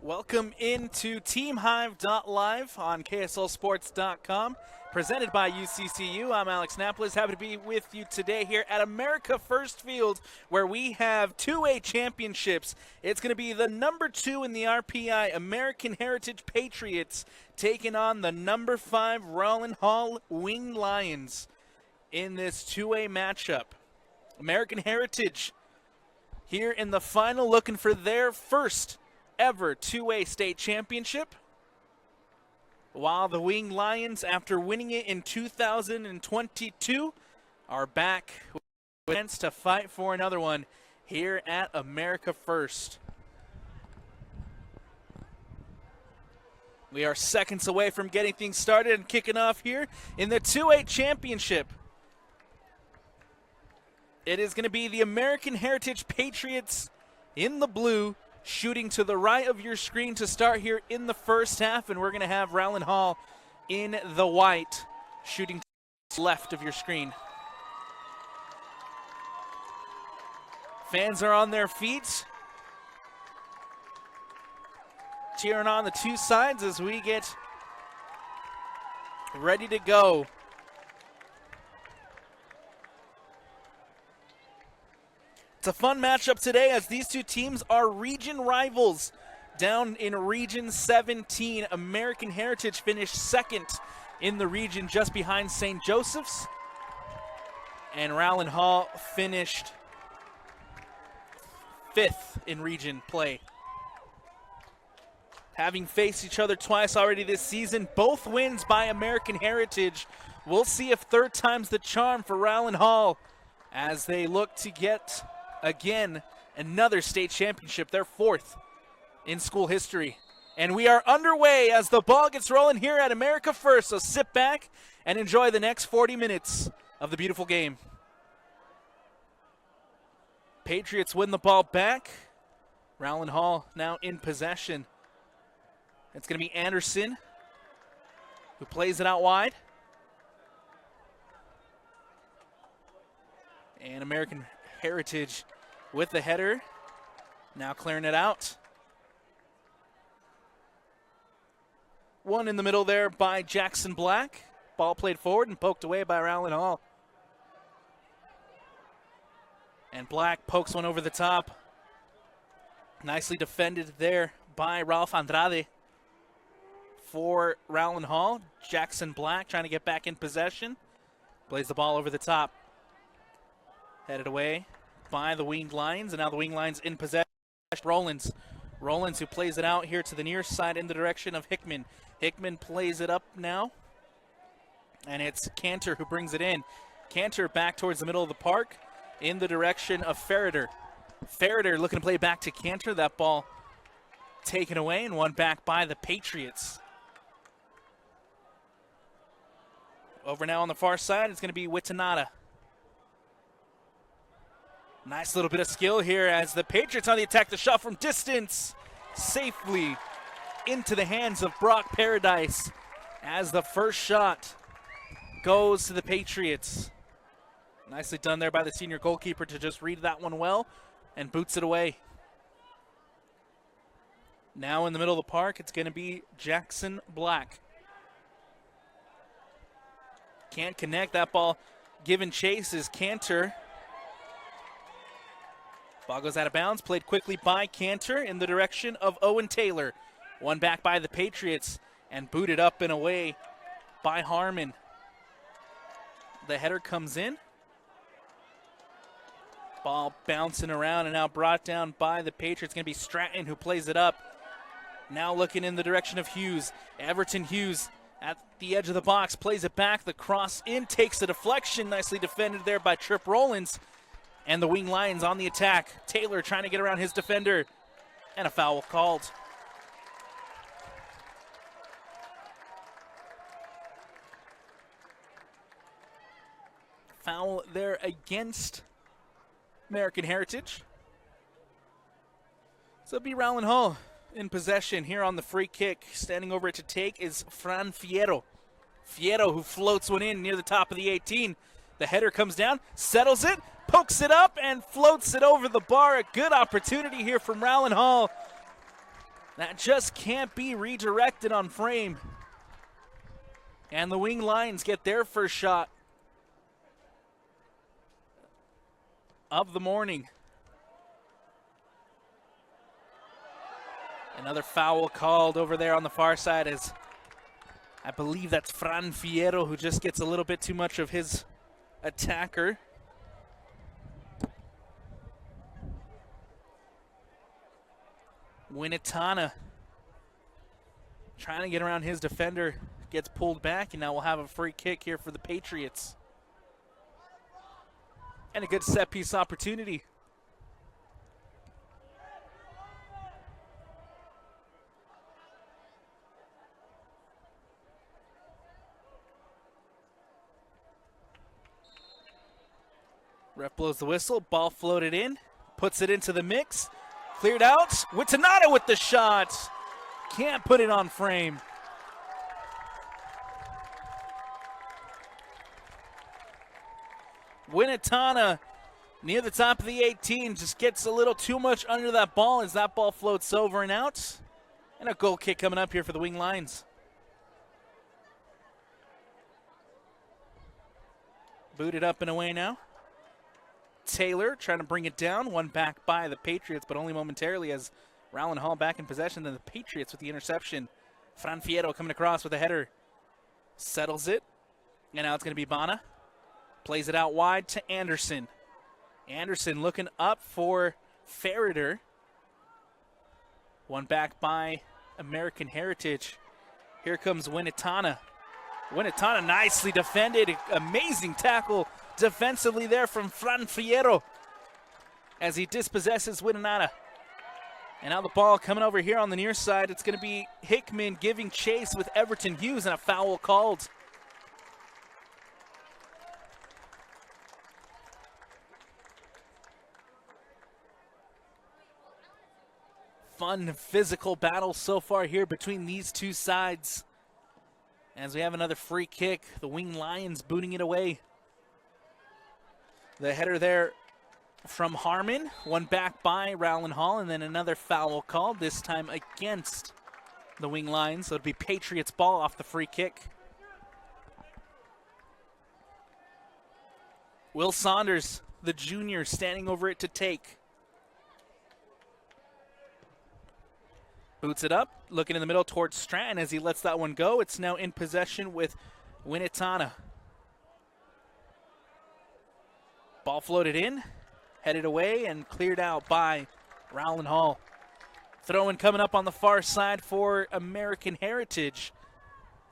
Welcome into TeamHive.live on KSLSports.com, presented by UCCU. I'm Alex Napoles, happy to be with you today here at America First Field, where we have 2A championships. It's going to be the number 2 in the RPI, American Heritage Patriots, taking on the number 5 Rowland Hall Winged Lions in this 2A matchup. American Heritage here in the final, looking for their first ever 2A state championship, while the Winged Lions, after winning it in 2022, are back with a chance to fight for another one here at America First. We are seconds away from getting things started and kicking off here in the 2A championship. It is going to be the American Heritage Patriots in the blue, shooting to the right of your screen to start here in the first half, and we're going to have Rowland Hall in the white, shooting to the left of your screen. Fans are on their feet, cheering on the two sides as we get ready to go. It's a fun matchup today as these two teams are region rivals. Down in Region 17, American Heritage finished second in the region just behind St. Joseph's, and Rowland Hall finished 5th in region play. Having faced each other twice already this season, both wins by American Heritage. We'll see if third time's the charm for Rowland Hall as they look to get again another state championship, their 4th in school history. And we are underway as the ball gets rolling here at America First, so sit back and enjoy the next 40 minutes of the beautiful game. Patriots win the ball back. Rowland Hall now in possession. It's going to be Anderson who plays it out wide. And American Heritage with the header, now clearing it out. One in the middle there by Jackson Black. Ball played forward and poked away by Rowland Hall. And Black pokes one over the top. Nicely defended there by Ralph Andrade for Rowland Hall. Jackson Black trying to get back in possession. Plays the ball over the top. Headed away by the Winged Lions, and now the Winged Lions in possession. Rowland who plays it out here to the near side in the direction of Hickman. Hickman plays it up now, and it's Cantor who brings it in. Cantor back towards the middle of the park in the direction of Ferreter. Ferreter looking to play back to Cantor. That ball taken away and won back by the Patriots. Over now on the far side, it's going to be Witanata. Nice little bit of skill here as the Patriots on the attack. The shot from distance safely into the hands of Brock Paradise as the first shot goes to the Patriots. Nicely done there by the senior goalkeeper to just read that one well and boots it away. Now in the middle of the park, it's going to be Jackson Black. Can't connect. That ball given chase is Cantor. Ball goes out of bounds, played quickly by Cantor in the direction of Owen Taylor. One back by the Patriots and booted up and away by Harmon. The header comes in. Ball bouncing around and now brought down by the Patriots. Going to be Stratton who plays it up. Now looking in the direction of Hughes. Everton Hughes at the edge of the box, plays it back. The cross in, takes the deflection. Nicely defended there by Trip Rowlands. And the Winged Lions on the attack. Taylor trying to get around his defender. And a foul called. Foul there against American Heritage. So it'll be Rowland Hall in possession here on the free kick. Standing over it to take is Fran Fierro. Fierro who floats one in near the top of the 18. The header comes down, settles it, pokes it up, and floats it over the bar. A good opportunity here from Rowland Hall That just can't be redirected on frame. And the Wing Lions get their first shot of the morning. Another foul called over there on the far side, as I believe that's Fran Fierro, who just gets a little bit too much of his attacker. Winitana trying to get around his defender, gets pulled back, and now we'll have a free kick here for the Patriots. And a good set piece opportunity. Ref blows the whistle, ball floated in, puts it into the mix, cleared out. Witanata with the shot. Can't put it on frame. Winitana near the top of the 18 just gets a little too much under that ball as that ball floats over and out. And a goal kick coming up here for the Wing Lions. Booted up and away now. Taylor trying to bring it down. One back by the Patriots, but only momentarily, as Rowland Hall back in possession. Then the Patriots with the interception. Fran Fierro coming across with a header. Settles it. And now it's going to be Bana. Plays it out wide to Anderson. Anderson looking up for Ferreter. One back by American Heritage. Here comes Winitana. Winitana nicely defended. Amazing tackle defensively there from Fran Fierro as he dispossesses Winitana. And now the ball coming over here on the near side. It's going to be Hickman giving chase with Everton Hughes, and a foul called. Fun physical battle so far here between these two sides. As we have another free kick, the Wing Lions booting it away. The header there from Harmon, one back by Rowland Hall, and then another foul called, this time against the Wing Lions. So it'll be Patriots ball off the free kick. Will Saunders, the junior, standing over it to take. Boots it up, looking in the middle towards Stratton as he lets that one go. It's now in possession with Winitana. Ball floated in, headed away, and cleared out by Rowland Hall. Throw-in coming up on the far side for American Heritage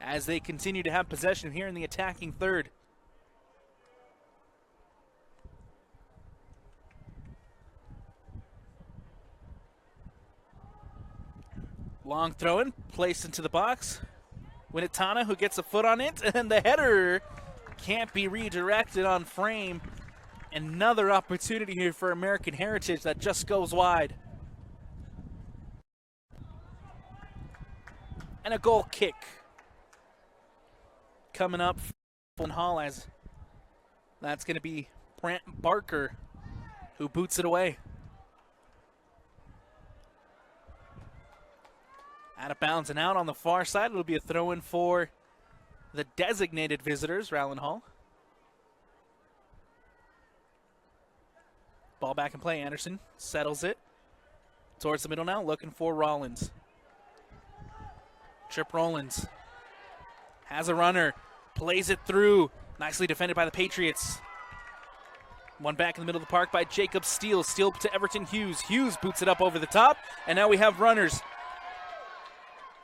as they continue to have possession here in the attacking third. Long throw-in, placed into the box. Winitana, who gets a foot on it, and the header can't be redirected on frame. Another opportunity here for American Heritage that just goes wide. And a goal kick coming up from Hall, as that's going to be Brant Barker who boots it away. Out of bounds and out on the far side. It'll be a throw-in for the designated visitors, Rowland Hall. Ball back in play. Anderson settles it towards the middle now, looking for Rollins. Trip Rollins has a runner, plays it through. Nicely defended by the Patriots. One back in the middle of the park by Jacob Steele. Steele to Everton Hughes. Hughes boots it up over the top, and now we have runners.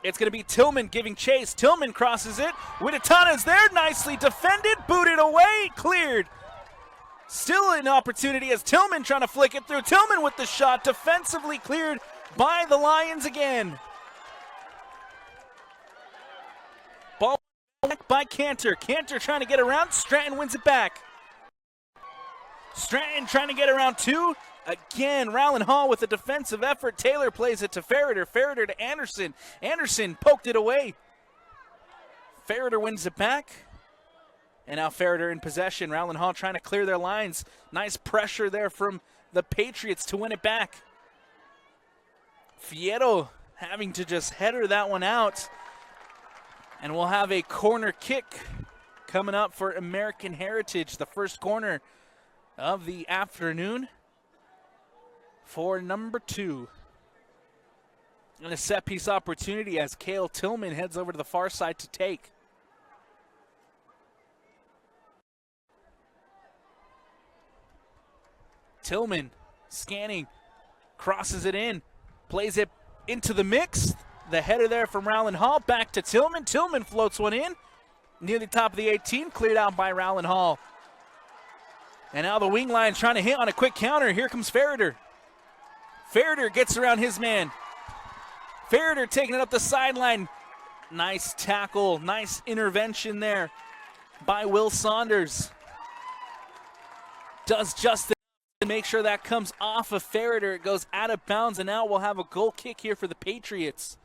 It's going to be Tillman giving chase. Tillman crosses it. Winitana's there, nicely defended, booted away, cleared. Still an opportunity as Tillman trying to flick it through. Tillman with the shot, defensively cleared by the Lions again. Ball back by Cantor. Cantor trying to get around. Stratton wins it back. Stratton trying to get around two. Again, Rowland Hall with a defensive effort. Taylor plays it to Ferreter. Ferreter to Anderson. Anderson poked it away. Ferreter wins it back. And now Ferreter in possession. Rowland Hall trying to clear their lines. Nice pressure there from the Patriots to win it back. Fierro having to just header that one out. And we'll have a corner kick coming up for American Heritage, the first corner of the afternoon for number 2. And a set piece opportunity as Cale Tillman heads over to the far side to take. Tillman scanning, crosses it in, plays it into the mix. The header there from Rowland Hall, back to Tillman. Tillman floats one in near the top of the 18, cleared out by Rowland Hall. And now the wing line trying to hit on a quick counter. Here comes Ferreter. Ferreter gets around his man. Ferreter taking it up the sideline. Nice tackle, nice intervention there by Will Saunders. Does just to make sure that comes off of Ferreter. It goes out of bounds, and now we'll have a goal kick here for the Patriots.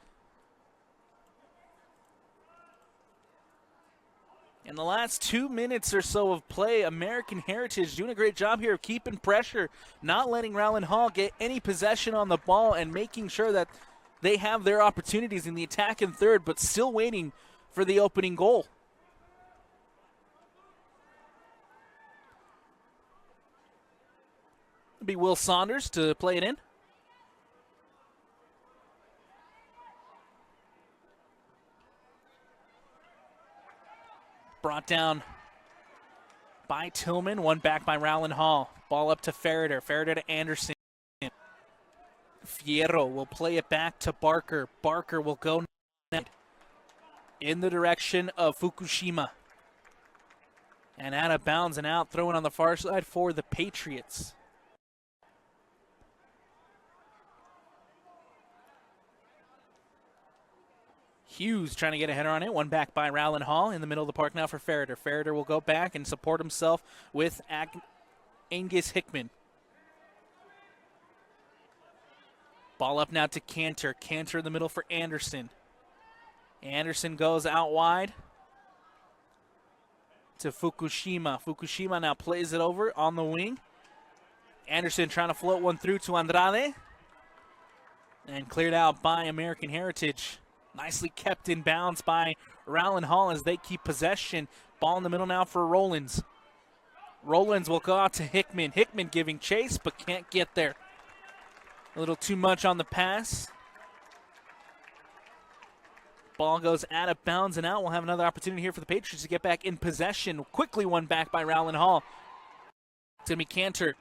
In the last 2 minutes or so of play, American Heritage doing a great job here of keeping pressure, not letting Rowland Hall get any possession on the ball and making sure that they have their opportunities in the attack in third, but still waiting for the opening goal. It'll be Will Saunders to play it in. Brought down by Tillman, one back by Rowland Hall. Ball up to Ferreter, Ferreter to Anderson. Fierro will play it back to Barker. Barker will go in the direction of Fukushima. And out of bounds and out, throwing on the far side for the Patriots. Hughes trying to get a header on it. One back by Rowland Hall in the middle of the park now for Ferreter. Ferreter will go back and support himself with Angus Hickman. Ball up now to Cantor. Cantor in the middle for Anderson. Anderson goes out wide to Fukushima. Fukushima now plays it over on the wing. Anderson trying to float one through to Andrade. And cleared out by American Heritage. Nicely kept in bounds by Rowland Hall as they keep possession. Ball in the middle now for Rowlands. Rowlands will go out to Hickman. Hickman giving chase but can't get there. A little too much on the pass. Ball goes out of bounds and out. We'll have another opportunity here for the Patriots to get back in possession. Quickly one back by Rowland Hall. It's going to be Cantor.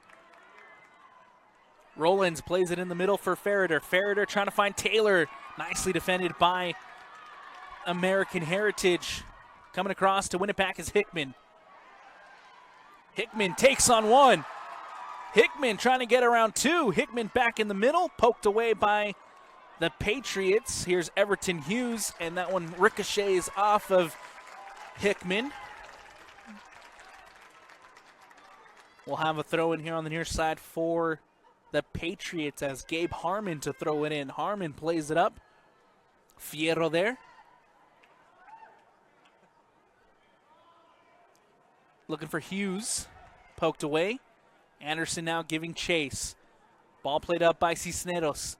Rowlands plays it in the middle for Ferreter. Ferreter trying to find Taylor. Nicely defended by American Heritage. Coming across to win it back is Hickman. Hickman takes on one. Hickman trying to get around two. Hickman back in the middle, poked away by the Patriots. Here's Everton Hughes, and that one ricochets off of Hickman. We'll have a throw in here on the near side for the Patriots as Gabe Harmon to throw it in. Harmon plays it up. Fierro there. Looking for Hughes. Poked away. Anderson now giving chase. Ball played up by Cisneros.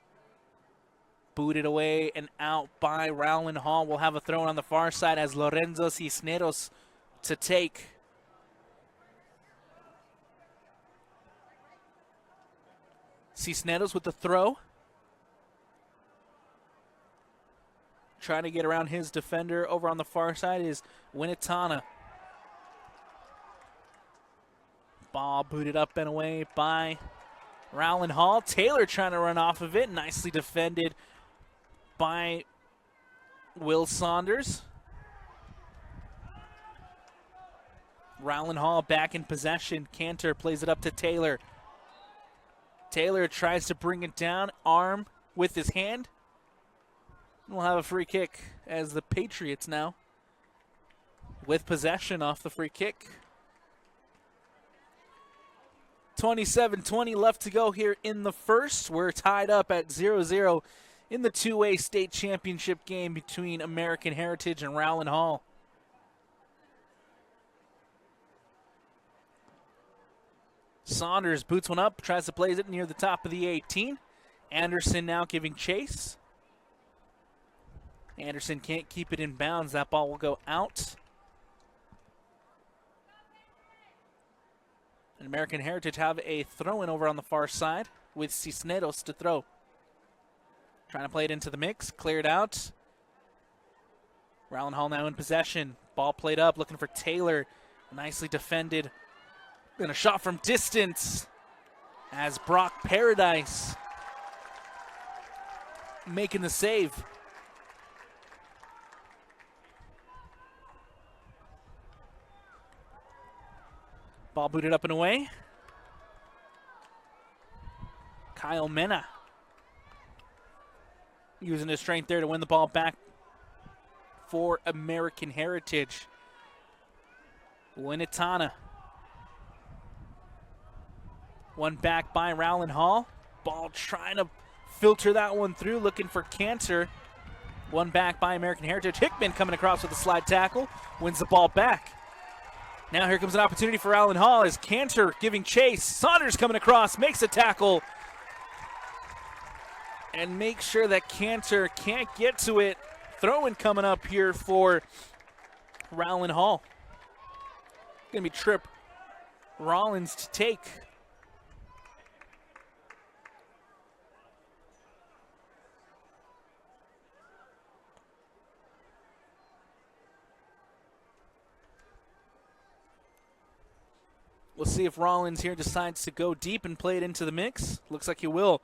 Booted away and out by Rowland Hall. We'll have a throw on the far side as Lorenzo Cisneros to take. Cisneros with the throw. Trying to get around his defender over on the far side is Winitana. Ball booted up and away by Rowland Hall. Taylor trying to run off of it. Nicely defended by Will Saunders. Rowland Hall back in possession. Cantor plays it up to Taylor. Taylor tries to bring it down. Arm with his hand. We'll have a free kick as the Patriots now with possession off the free kick. 27-20 left to go here in the first. We're tied up at 0-0 in the two-way state championship game between American Heritage and Rowland Hall. Saunders boots one up, tries to place it near the top of the 18. Anderson now giving chase. Anderson can't keep it in bounds. That ball will go out. And American Heritage have a throw-in over on the far side with Cisneros to throw. Trying to play it into the mix. Cleared out. Rowland Hall now in possession. Ball played up, looking for Taylor. Nicely defended. And a shot from distance as Brock Paradise making the save. Ball booted up and away. Kyle Mena using his strength there to win the ball back for American Heritage. Winitana. One back by Rowland Hall. Ball trying to filter that one through, looking for Cantor. One back by American Heritage. Hickman coming across with a slide tackle, wins the ball back. Now here comes an opportunity for Rowland Hall as Cantor giving chase. Saunders coming across, makes a tackle. And make sure that Cantor can't get to it. Throw-in coming up here for Rowland Hall. Going to be Trip Rollins to take. We'll see if Rollins here decides to go deep and play it into the mix. Looks like he will.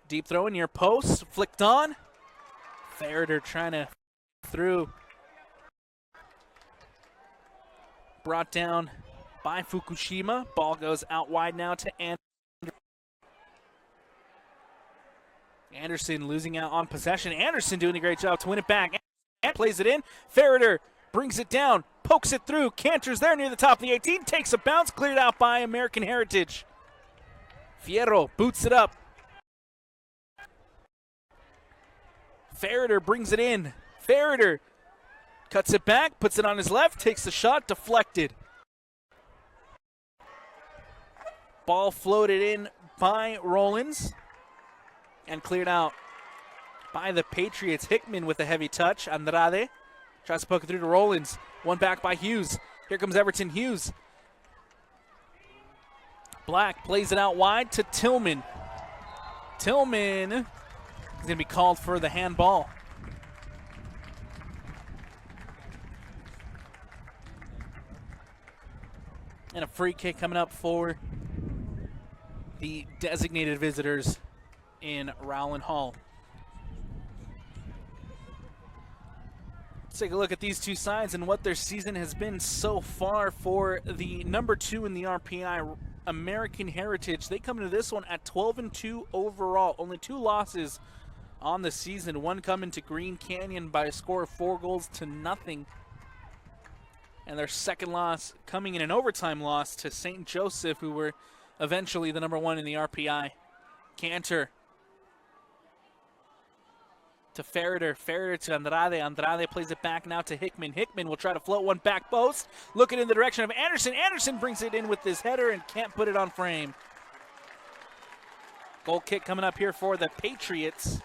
Deep throw in near post, flicked on. Farrader trying to through. Brought down by Fukushima. Ball goes out wide now to Anderson. Anderson losing out on possession. Anderson doing a great job to win it back. And plays it in. Farrader brings it down, pokes it through. Cantor's there near the top of the 18, takes a bounce, cleared out by American Heritage. Fierro boots it up. Farrader brings it in. Farrader cuts it back, puts it on his left, takes the shot, deflected. Ball floated in by Rowlands and cleared out by the Patriots. Hickman with a heavy touch. Andrade tries to poke it through to Rowlands. One back by Hughes. Here comes Everton Hughes. Black plays it out wide to Tillman. Tillman is going to be called for the handball. And a free kick coming up for the designated visitors in Rowland Hall. Let's take a look at these two sides and what their season has been so far. For the number 2 in the RPI, American Heritage, they come into this one at 12-2 overall. Only 2 losses on the season. One coming to Green Canyon by a score of 4-0. And their second loss coming in an overtime loss to St. Joseph, who were eventually the number 1 in the RPI. Cantor to Farrader. Farrader to Andrade. Andrade plays it back now to Hickman. Hickman will try to float one back post. Looking in the direction of Anderson. Anderson brings it in with his header and can't put it on frame. Goal kick coming up here for the Patriots,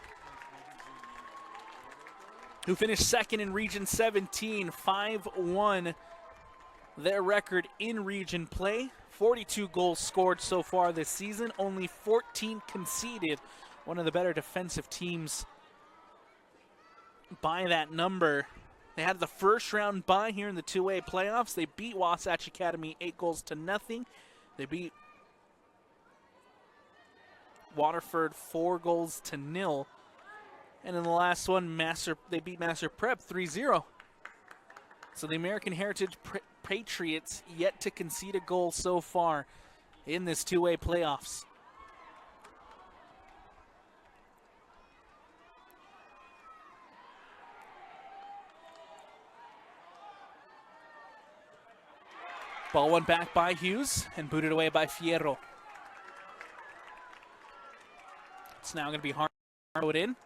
who finished second in Region 17, 5-1. Their record in region play. 42 goals scored so far this season, only 14 conceded. One of the better defensive teams by that number. They had the first round bye here in the 2A playoffs. They beat Wasatch Academy 8-0. They beat Waterford 4-0. And in the last one, they beat Master Prep 3-0. So the American Heritage Patriots yet to concede a goal so far in this 2A playoffs. Ball one back by Hughes and booted away by Fierro. It's now going to be hard to put in.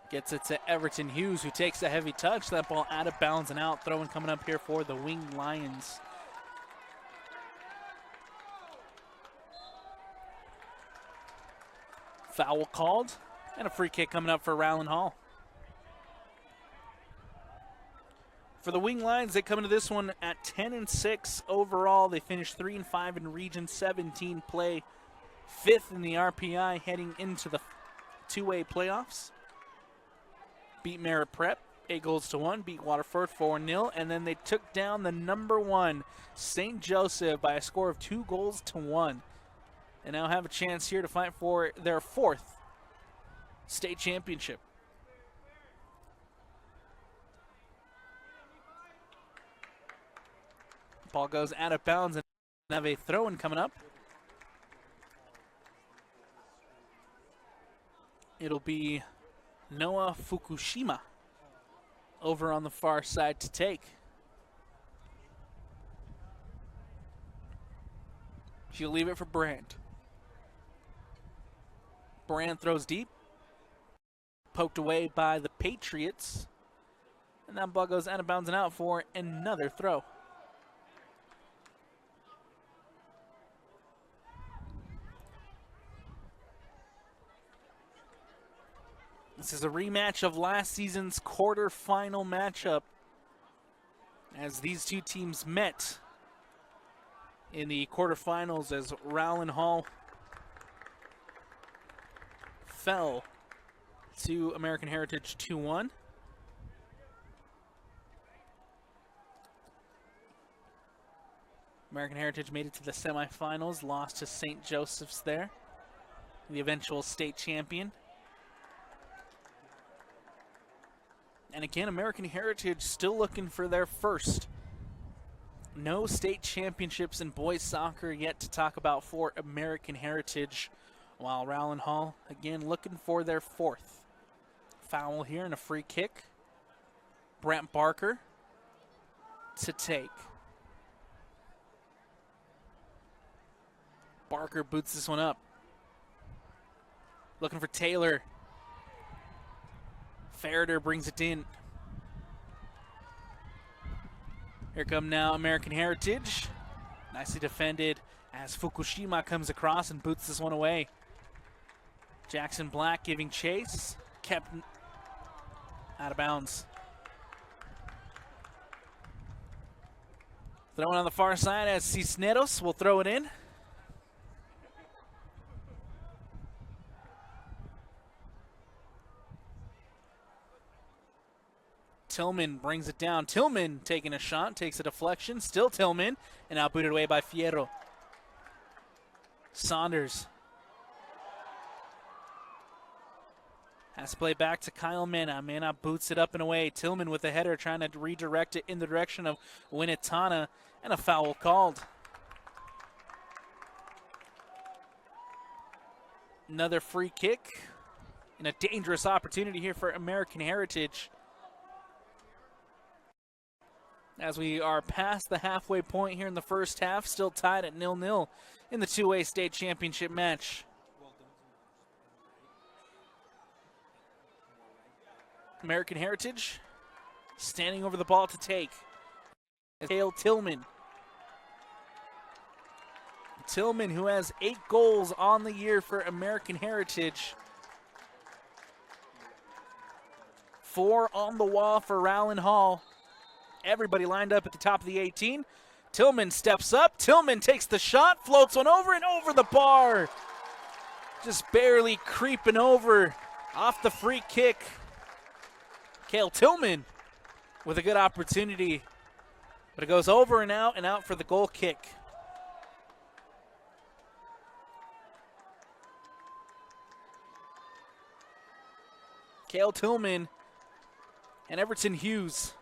Gets it to Everton Hughes, who takes a heavy touch. That ball out of bounds and out. Throwing coming up here for the Winged Lions. Foul called, and a free kick coming up for Rowland Hall. For the Wing Lions, they come into this one at 10-6 overall. They finished 3-5 in Region 17 play, 5th in the RPI heading into the 2A playoffs. Beat Merritt Prep 8-1, beat Waterford 4-0, and then they took down the number 1 St. Joseph by a score of 2-1. And now have a chance here to fight for their 4th state championship. Ball goes out of bounds and have a throw-in coming up. It'll be Noah Fukushima over on the far side to take. She'll leave it for Brandt. Brandt throws deep. Poked away by the Patriots. And that ball goes out of bounds and out for another throw. This is a rematch of last season's quarterfinal matchup as these two teams met in the quarterfinals as Rowland Hall fell to American Heritage 2-1. American Heritage made it to the semifinals, lost to St. Joseph's there, the eventual state champion. And again, American Heritage still looking for their first. No state championships in boys soccer yet to talk about for American Heritage, while Rowland Hall, again, looking for their 4th. Foul here and a free kick. Brent Barker to take. Barker boots this one up. Looking for Taylor. Ferreter brings it in. Here come now American Heritage. Nicely defended as Fukushima comes across and boots this one away. Jackson Black giving chase. Kept out of bounds. Throwing on the far side as Cisneros will throw it in. Tillman brings it down. Tillman taking a shot, takes a deflection. Still Tillman, and now booted away by Fierro. Saunders has to play back to Kyle Mena. Mena boots it up and away. Tillman with a header trying to redirect it in the direction of Winnetana, and a foul called. Another free kick and a dangerous opportunity here for American Heritage. As we are past the halfway point here in the first half, still tied at 0-0 in the 2A state championship match. American Heritage standing over the ball to take. Cale Tillman. Tillman, who has 8 goals on the year for American Heritage. 4 on the wall for Rowland Hall. Everybody lined up at the top of the 18. Tillman steps up. Tillman takes the shot, floats one over and over the bar. Just barely creeping over off the free kick. Cale Tillman with a good opportunity, but it goes over and out for the goal kick. Cale Tillman and Everton Hughes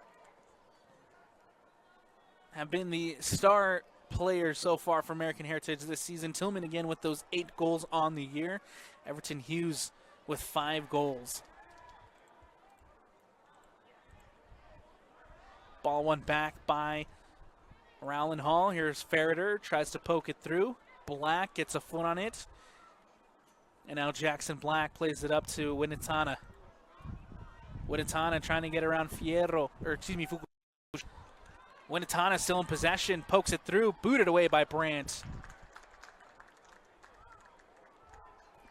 have been the star players so far for American Heritage this season. Tillman again with those 8 goals on the year. Everton Hughes with 5 goals. Ball won back by Rowland Hall. Here's Ferreter, tries to poke it through. Black gets a foot on it. And now Jackson Black plays it up to Winnetana. Winnetana trying to get around Fierro, or excuse me, Winnetana still in possession, pokes it through, booted away by Brandt.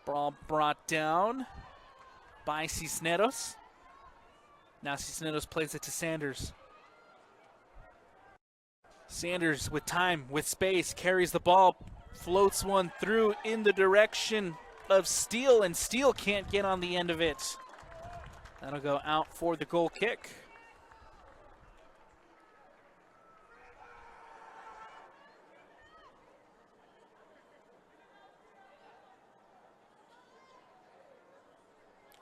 Ball brought down by Cisneros. Now Cisneros plays it to Sanders. Sanders with time, with space, carries the ball, floats one through in the direction of Steele, and Steele can't get on the end of it. That'll go out for the goal kick.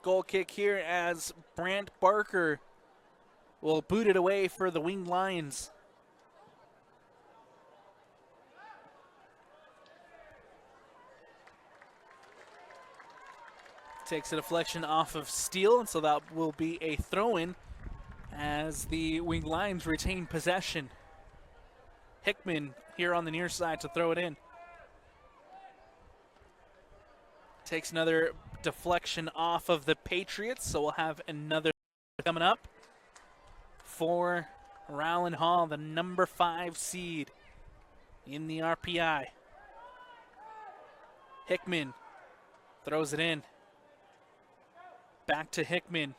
Goal kick here as Brant Barker will boot it away for the Winged Lions. Takes a deflection off of Steele, and so that will be a throw-in as the Winged Lions retain possession. Hickman here on the near side to throw it in. Takes another deflection off of the Patriots, so we'll have another coming up for Rowland Hall, the number 5 seed in the RPI. Hickman throws it in. Back to Hickman.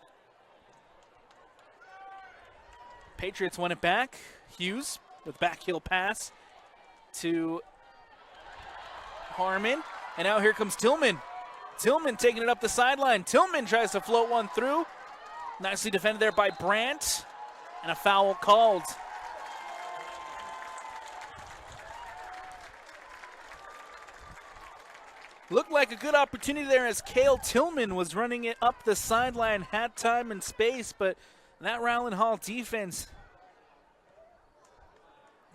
Patriots won it back. Hughes with backheel pass to Harmon. And now here comes Tillman. Tillman taking it up the sideline. Tillman tries to float one through. Nicely defended there by Brant. And a foul called. Looked like a good opportunity there as Cale Tillman was running it up the sideline, had time and space, but that Rowland Hall defense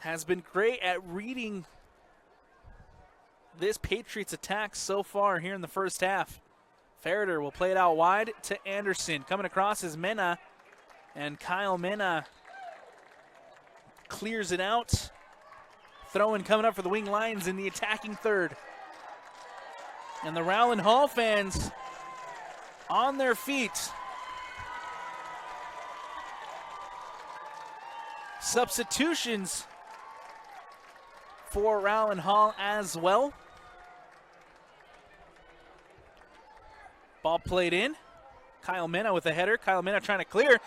has been great at reading this Patriots attack so far here in the first half. Ferreter will play it out wide to Anderson. Coming across is Mena, and Kyle Mena clears it out. Throw-in coming up for the Winged Lions in the attacking third. And the Rowland Hall fans on their feet. Substitutions for Rowland Hall as well. Ball played in. Kyle Mena with a header. Kyle Mena trying to clear.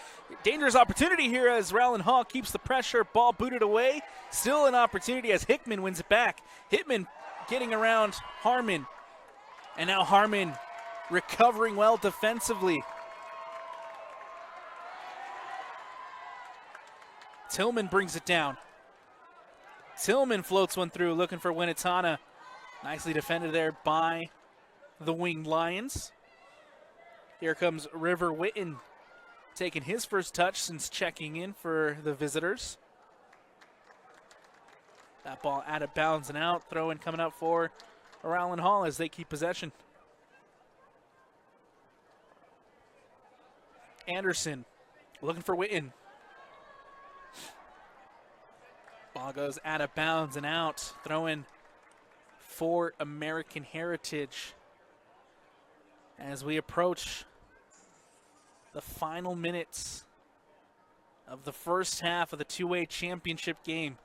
Dangerous opportunity here as Rowland Hall keeps the pressure. Ball booted away. Still an opportunity as Hickman wins it back. Hickman getting around Harmon. And now Harmon recovering well defensively. Tillman brings it down. Tillman floats one through, looking for Winnetana. Nicely defended there by the Winged Lions. Here comes River Witten, taking his first touch since checking in for the visitors. That ball out of bounds and out. Throw-in coming up for Rowland Hall as they keep possession. Anderson looking for Witten. Ball goes out of bounds and out. Throw-in for American Heritage as we approach the final minutes of the first half of the two-way championship game.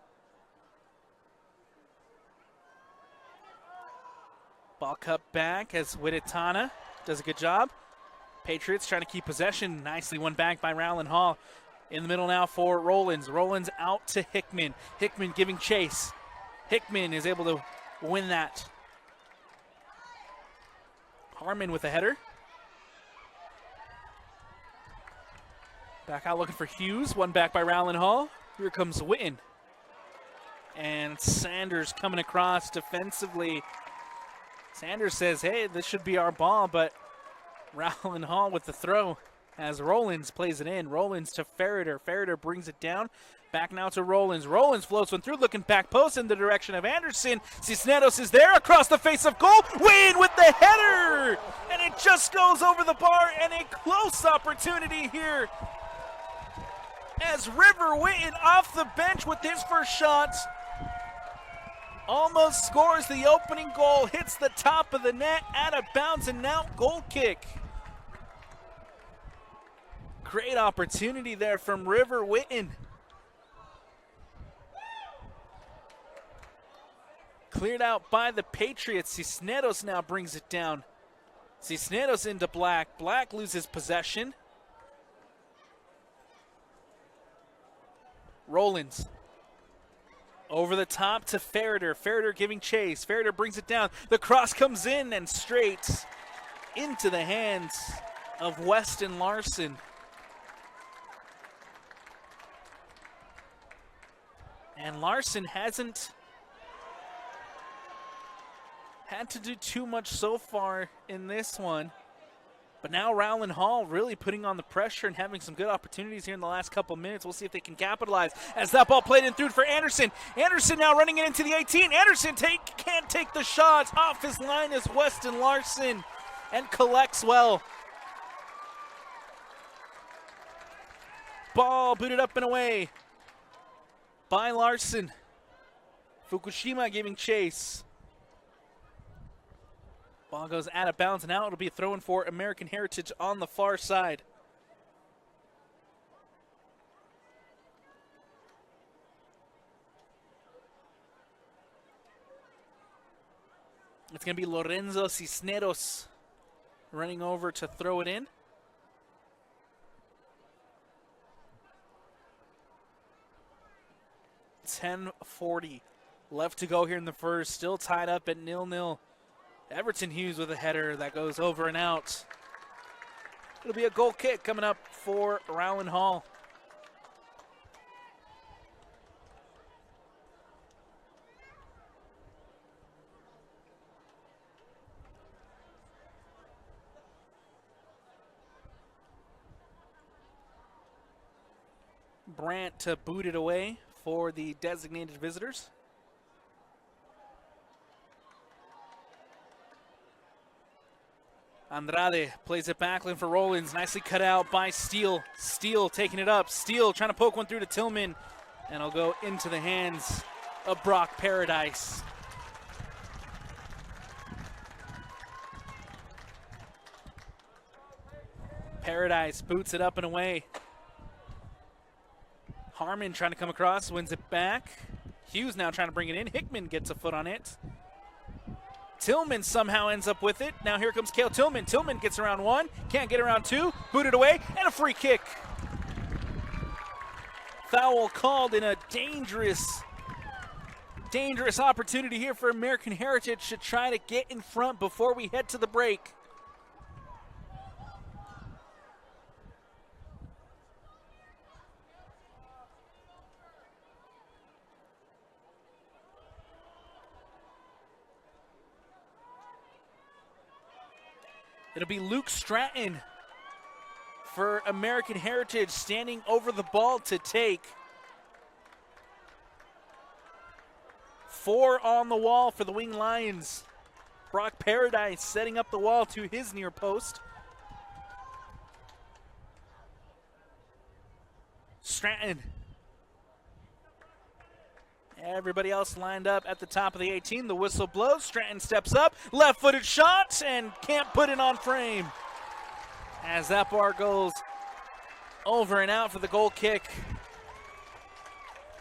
Ball cut back as Winnetana does a good job. Patriots trying to keep possession. Nicely won back by Rowland Hall. In the middle now for Rowlands. Rowlands out to Hickman. Hickman giving chase. Hickman is able to win that. Harmon with a header. Back out looking for Hughes. One back by Rowland Hall. Here comes Witten. And Sanders coming across defensively. Sanders says, hey, this should be our ball, but Rowland Hall with the throw as Rowlands plays it in. Rowlands to Ferreter. Ferreter brings it down. Back now to Rowlands. Rowlands floats one through, looking back post in the direction of Anderson. Cisneros is there across the face of goal. Wayne with the header! And it just goes over the bar, and a close opportunity here as River Witten off the bench with his first shot. Almost scores the opening goal, hits the top of the net, out of bounds and now goal kick. Great opportunity there from River Witten. Cleared out by the Patriots. Cisneros now brings it down. Cisneros into Black. Black loses possession. Rowlands. Over the top to Ferreter. Ferreter giving chase. Ferreter brings it down. The cross comes in and straight into the hands of Weston Larson. And Larson hasn't had to do too much so far in this one. But now Rowland Hall really putting on the pressure and having some good opportunities here in the last couple minutes. We'll see if they can capitalize as that ball played in through for Anderson. Anderson now running it into the 18. Anderson can't take the shots. Off his line is Weston Larson and collects well. Ball booted up and away by Larson. Fukushima giving chase. Ball goes out of bounds, and now it'll be a throw-in for American Heritage on the far side. It's going to be Lorenzo Cisneros running over to throw it in. .10:40 left to go here in the first. Still tied up at 0-0. Everton Hughes with a header that goes over and out. It'll be a goal kick coming up for Rowland Hall. Brandt to boot it away for the designated visitors. Andrade plays it back in for Rowland. Nicely cut out by Steele. Steele taking it up. Steele trying to poke one through to Tillman. And it'll go into the hands of Brock Paradise. Paradise boots it up and away. Harmon trying to come across, wins it back. Hughes now trying to bring it in. Hickman gets a foot on it. Tillman somehow ends up with it. Now here comes Cale Tillman. Tillman gets around one, can't get around two, booted away, and a free kick. Foul called in a dangerous opportunity here for American Heritage to try to get in front before we head to the break. It'll be Luke Stratton for American Heritage standing over the ball to take. 4 on the wall for the Wing Lions. Brock Paradise setting up the wall to his near post. Stratton. Everybody else lined up at the top of the 18. The whistle blows. Stratton steps up. Left-footed shot and can't put it on frame. As that bar goes over and out for the goal kick.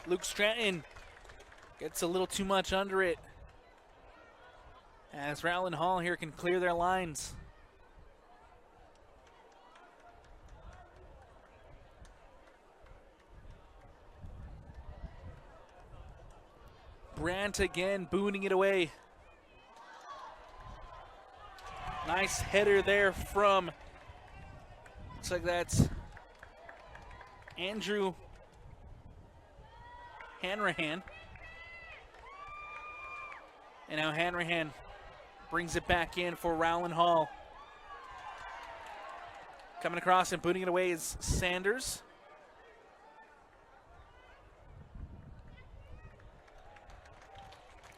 Luke Stratton gets a little too much under it. As Rowland Hall here can clear their lines. Brandt again booting it away. Nice header there from, looks like that's Andrew Hanrahan. And now Hanrahan brings it back in for Rowland Hall. Coming across and booting it away is Sanders.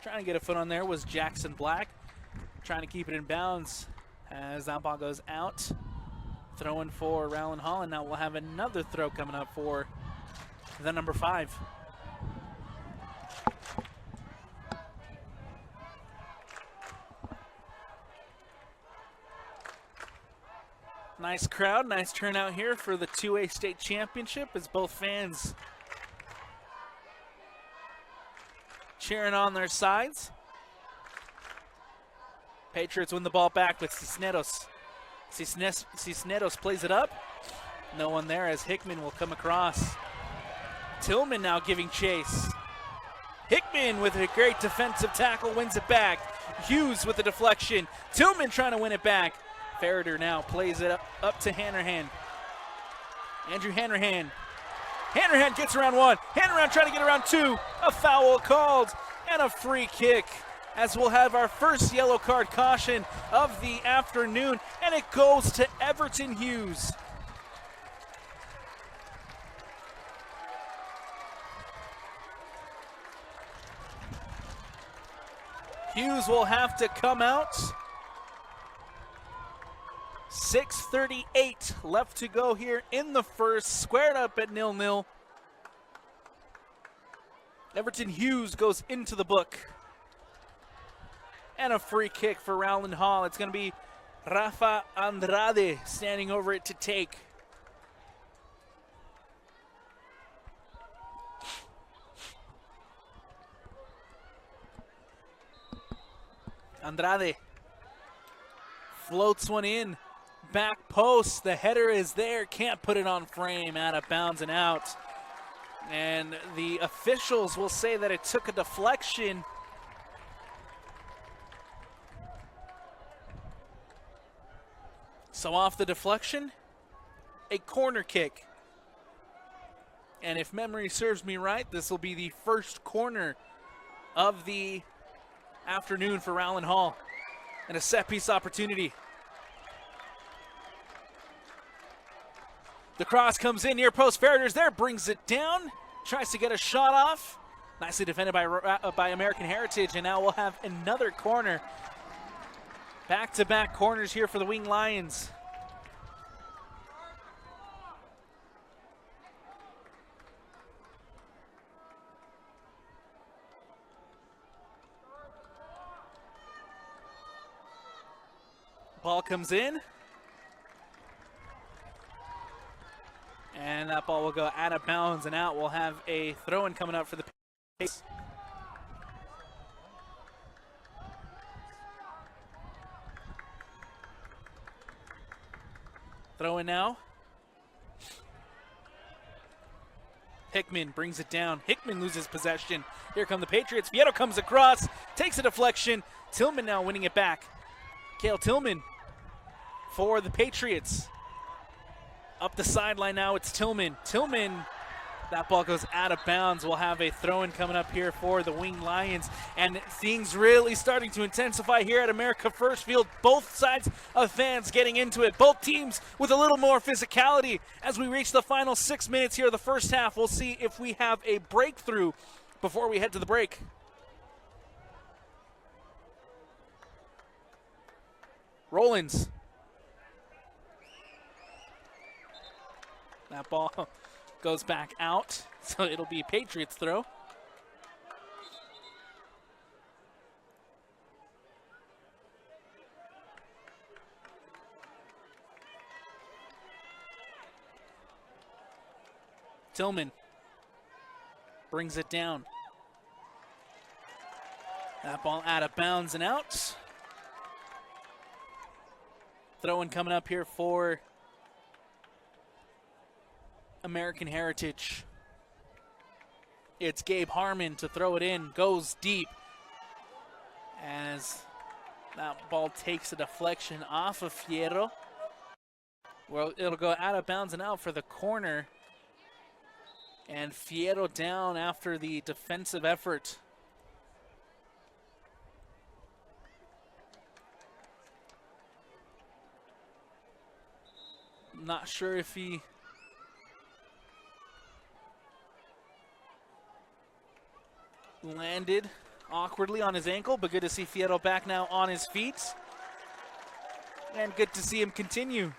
Trying to get a foot on there was Jackson Black. Trying to keep it in bounds as that ball goes out. Throwing for Rowland Hall, and now we'll have another throw coming up for the number 5. Nice crowd, nice turnout here for the 2A state championship as both fans cheering on their sides. Patriots win the ball back with Cisneros. Cisneros plays it up. No one there as Hickman will come across. Tillman now giving chase. Hickman with a great defensive tackle wins it back. Hughes with the deflection. Tillman trying to win it back. Ferreter now plays it up to Hanrahan. Andrew Hanrahan. Hanrahan gets around one. Hanrahan trying to get around two. A foul called and a free kick, as we'll have our first yellow card caution of the afternoon, and it goes to Everton Hughes. Hughes will have to come out. 6:38 left to go here in the first, squared up at 0-0. Everton Hughes goes into the book. And a free kick for Rowland Hall. It's going to be Rafa Andrade standing over it to take. Andrade floats one in. Back post, the header is there, can't put it on frame, out of bounds and out. And the officials will say that it took a deflection. So off the deflection, a corner kick. And if memory serves me right, this will be the first corner of the afternoon for Rowland Hall. And a set piece opportunity. The cross comes in near post. Ferreter's there, brings it down, tries to get a shot off. Nicely defended by American Heritage, and now we'll have another corner. Back-to-back corners here for the Winged Lions. Ball comes in. And that ball will go out of bounds and out. We'll have a throw-in coming up for the Patriots. Throw-in now. Hickman brings it down. Hickman loses possession. Here come the Patriots. Vieto comes across, takes a deflection. Tillman now winning it back. Cale Tillman for the Patriots. Up the sideline now, it's Tillman. Tillman, that ball goes out of bounds. We'll have a throw-in coming up here for the Winged Lions. And things really starting to intensify here at America First Field. Both sides of fans getting into it. Both teams with a little more physicality. As we reach the final 6 minutes here of the first half, we'll see if we have a breakthrough before we head to the break. Rowland. That ball goes back out, so it'll be Patriots throw. Tillman brings it down. That ball out of bounds and out. Throw-in coming up here for American Heritage. It's Gabe Harmon to throw it in, goes deep as that ball takes a deflection off of Fierro. Well, it'll go out of bounds and out for the corner. And Fierro down after the defensive effort. Not sure if he landed awkwardly on his ankle, but good to see Fierro back now on his feet. And good to see him continue.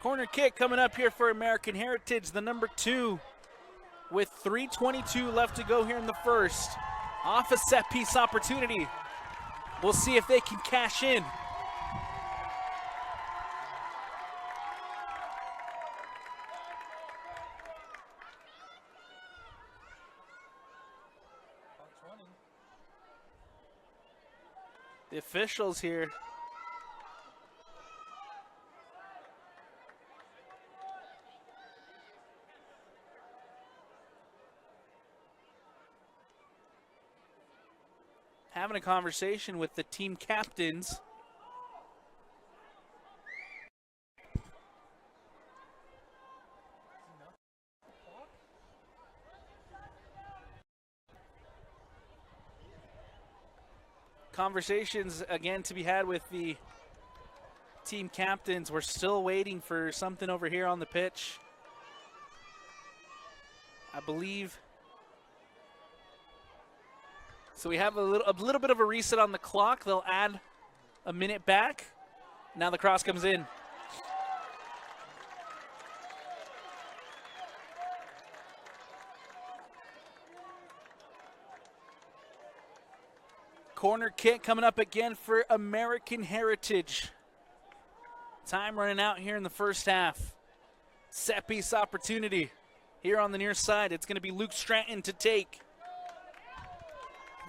Corner kick coming up here for American Heritage, the number 2, with 3:22 left to go here in the first. Off a set piece opportunity. We'll see if they can cash in. The officials here having a conversation with the team captains. Conversations again to be had with the team captains. We're still waiting for something over here on the pitch. I believe. So we have a little bit of a reset on the clock. They'll add a minute back. Now the cross comes in. Corner kick coming up again for American Heritage. Time running out here in the first half. Set piece opportunity here on the near side. It's going to be Luke Stratton to take.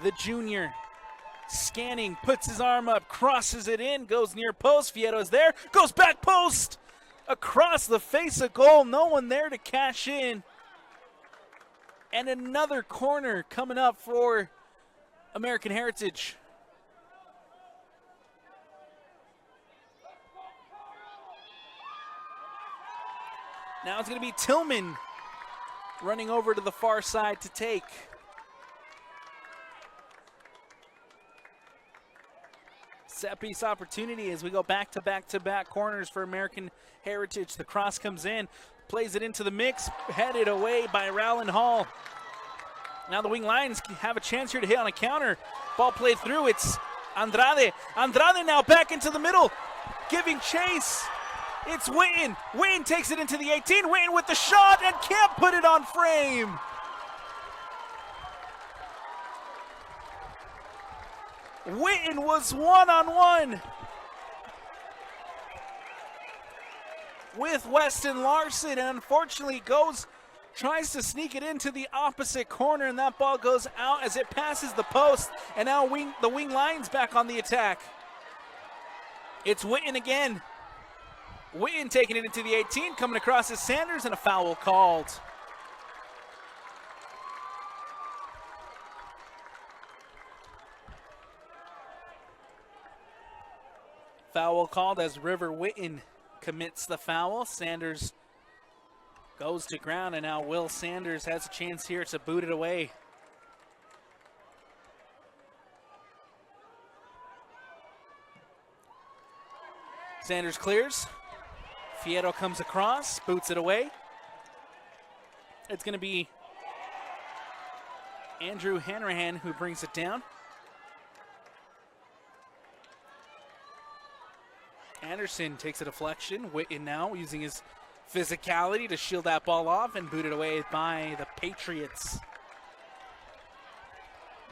The junior scanning, puts his arm up, crosses it in, goes near post. Fieto's there, goes back post. Across the face of goal, no one there to cash in. And another corner coming up for American Heritage. Now it's going to be Tillman running over to the far side to take. Set piece opportunity as we go back to back corners for American Heritage. The cross comes in, plays it into the mix, headed away by Rowland Hall. Now the Wing Lions have a chance here to hit on a counter. Ball played through, it's Andrade. Andrade now back into the middle, giving chase. It's Witten. Witten takes it into the 18. Witten with the shot and can't put it on frame. Witten was one-on-one with Weston Larson, and unfortunately tries to sneak it into the opposite corner, and that ball goes out as it passes the post, and now the Wing Lions back on the attack. It's Witten again. Witten taking it into the 18, coming across as Sanders, and a foul called. Foul called as River Witten commits the foul. Sanders goes to ground, and now Will Sanders has a chance here to boot it away. Sanders clears. Fieto comes across, boots it away. It's going to be Andrew Hanrahan who brings it down. Anderson takes a deflection. Witten now using his physicality to shield that ball off and boot it away by the Patriots.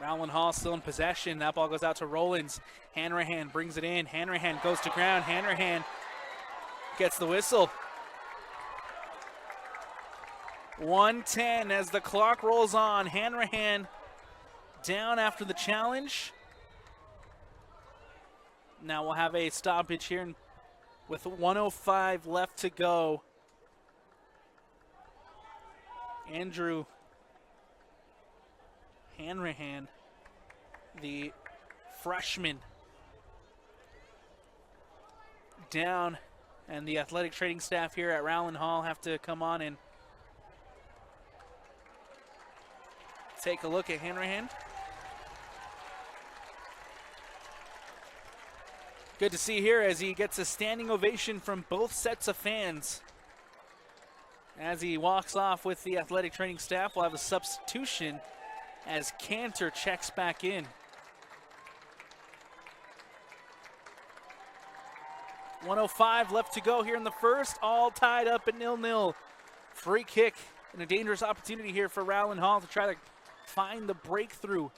Rowland Hall still in possession. That ball goes out to Rowlands. Hanrahan brings it in. Hanrahan goes to ground. Hanrahan gets the whistle. 1:10 as the clock rolls on. Hanrahan down after the challenge. Now we'll have a stoppage here with 1:05 left to go. Andrew Hanrahan, the freshman, down, and the athletic training staff here at Rowland Hall have to come on and take a look at Hanrahan. Good to see here as he gets a standing ovation from both sets of fans. As he walks off with the athletic training staff, we'll have a substitution as Cantor checks back in. 1:05 left to go here in the first, all tied up at 0-0. Free kick and a dangerous opportunity here for Rowland Hall to try to find the breakthrough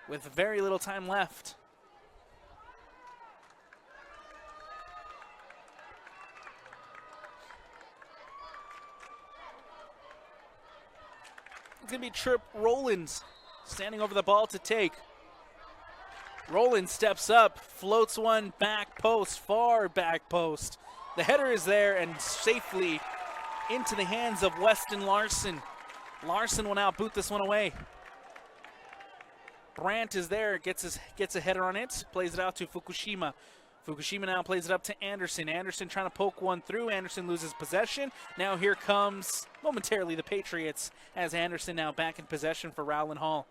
with very little time left. It's going to be Trip Rowlands standing over the ball to take. Rowland steps up, floats one back post, far back post. The header is there and safely into the hands of Weston Larson. Larson will now boot this one away. Brandt is there, gets a header on it, plays it out to Fukushima. Fukushima now plays it up to Anderson. Anderson trying to poke one through. Anderson loses possession. Now here comes momentarily the Patriots as Anderson now back in possession for Rowland Hall.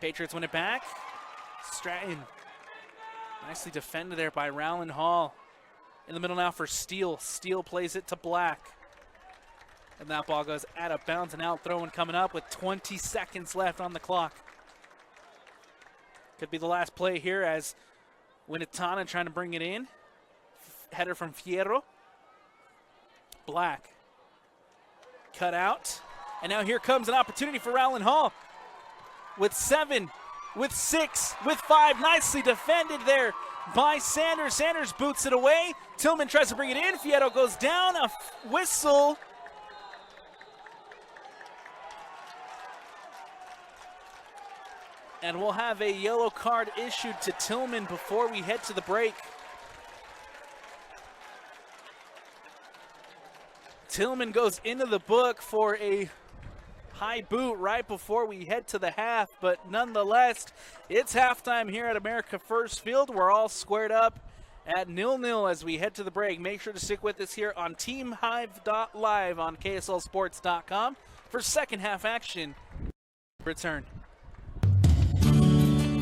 Patriots win it back. Stratton. Nicely defended there by Rowland Hall. In the middle now for Steele. Steele plays it to Black. And that ball goes out of bounds and out, throwing coming up with 20 seconds left on the clock. Could be the last play here as Winatana trying to bring it in. Header from Fierro. Black. Cut out. And now here comes an opportunity for Rowland Hall. With 7, with 6, with 5. Nicely defended there by Sanders. Sanders boots it away. Tillman tries to bring it in. Fierro goes down. A whistle. And we'll have a yellow card issued to Tillman before we head to the break. Tillman goes into the book for a high boot right before we head to the half, but nonetheless, it's halftime here at America First Field. We're all squared up at 0-0 as we head to the break. Make sure to stick with us here on TeamHive.live on KSLSports.com for second half action. Return.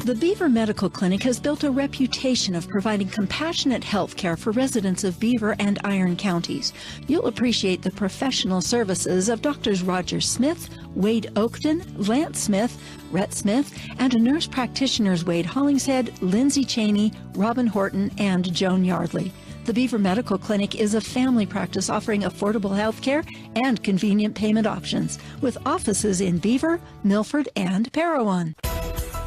The Beaver Medical Clinic has built a reputation of providing compassionate health care for residents of Beaver and Iron counties. You'll appreciate the professional services of Drs. Roger Smith, Wade Oakton, Lance Smith, Rhett Smith, and nurse practitioners Wade Hollingshead, Lindsay Cheney, Robin Horton, and Joan Yardley. The Beaver Medical Clinic is a family practice offering affordable health care and convenient payment options, with offices in Beaver, Milford, and Parowan.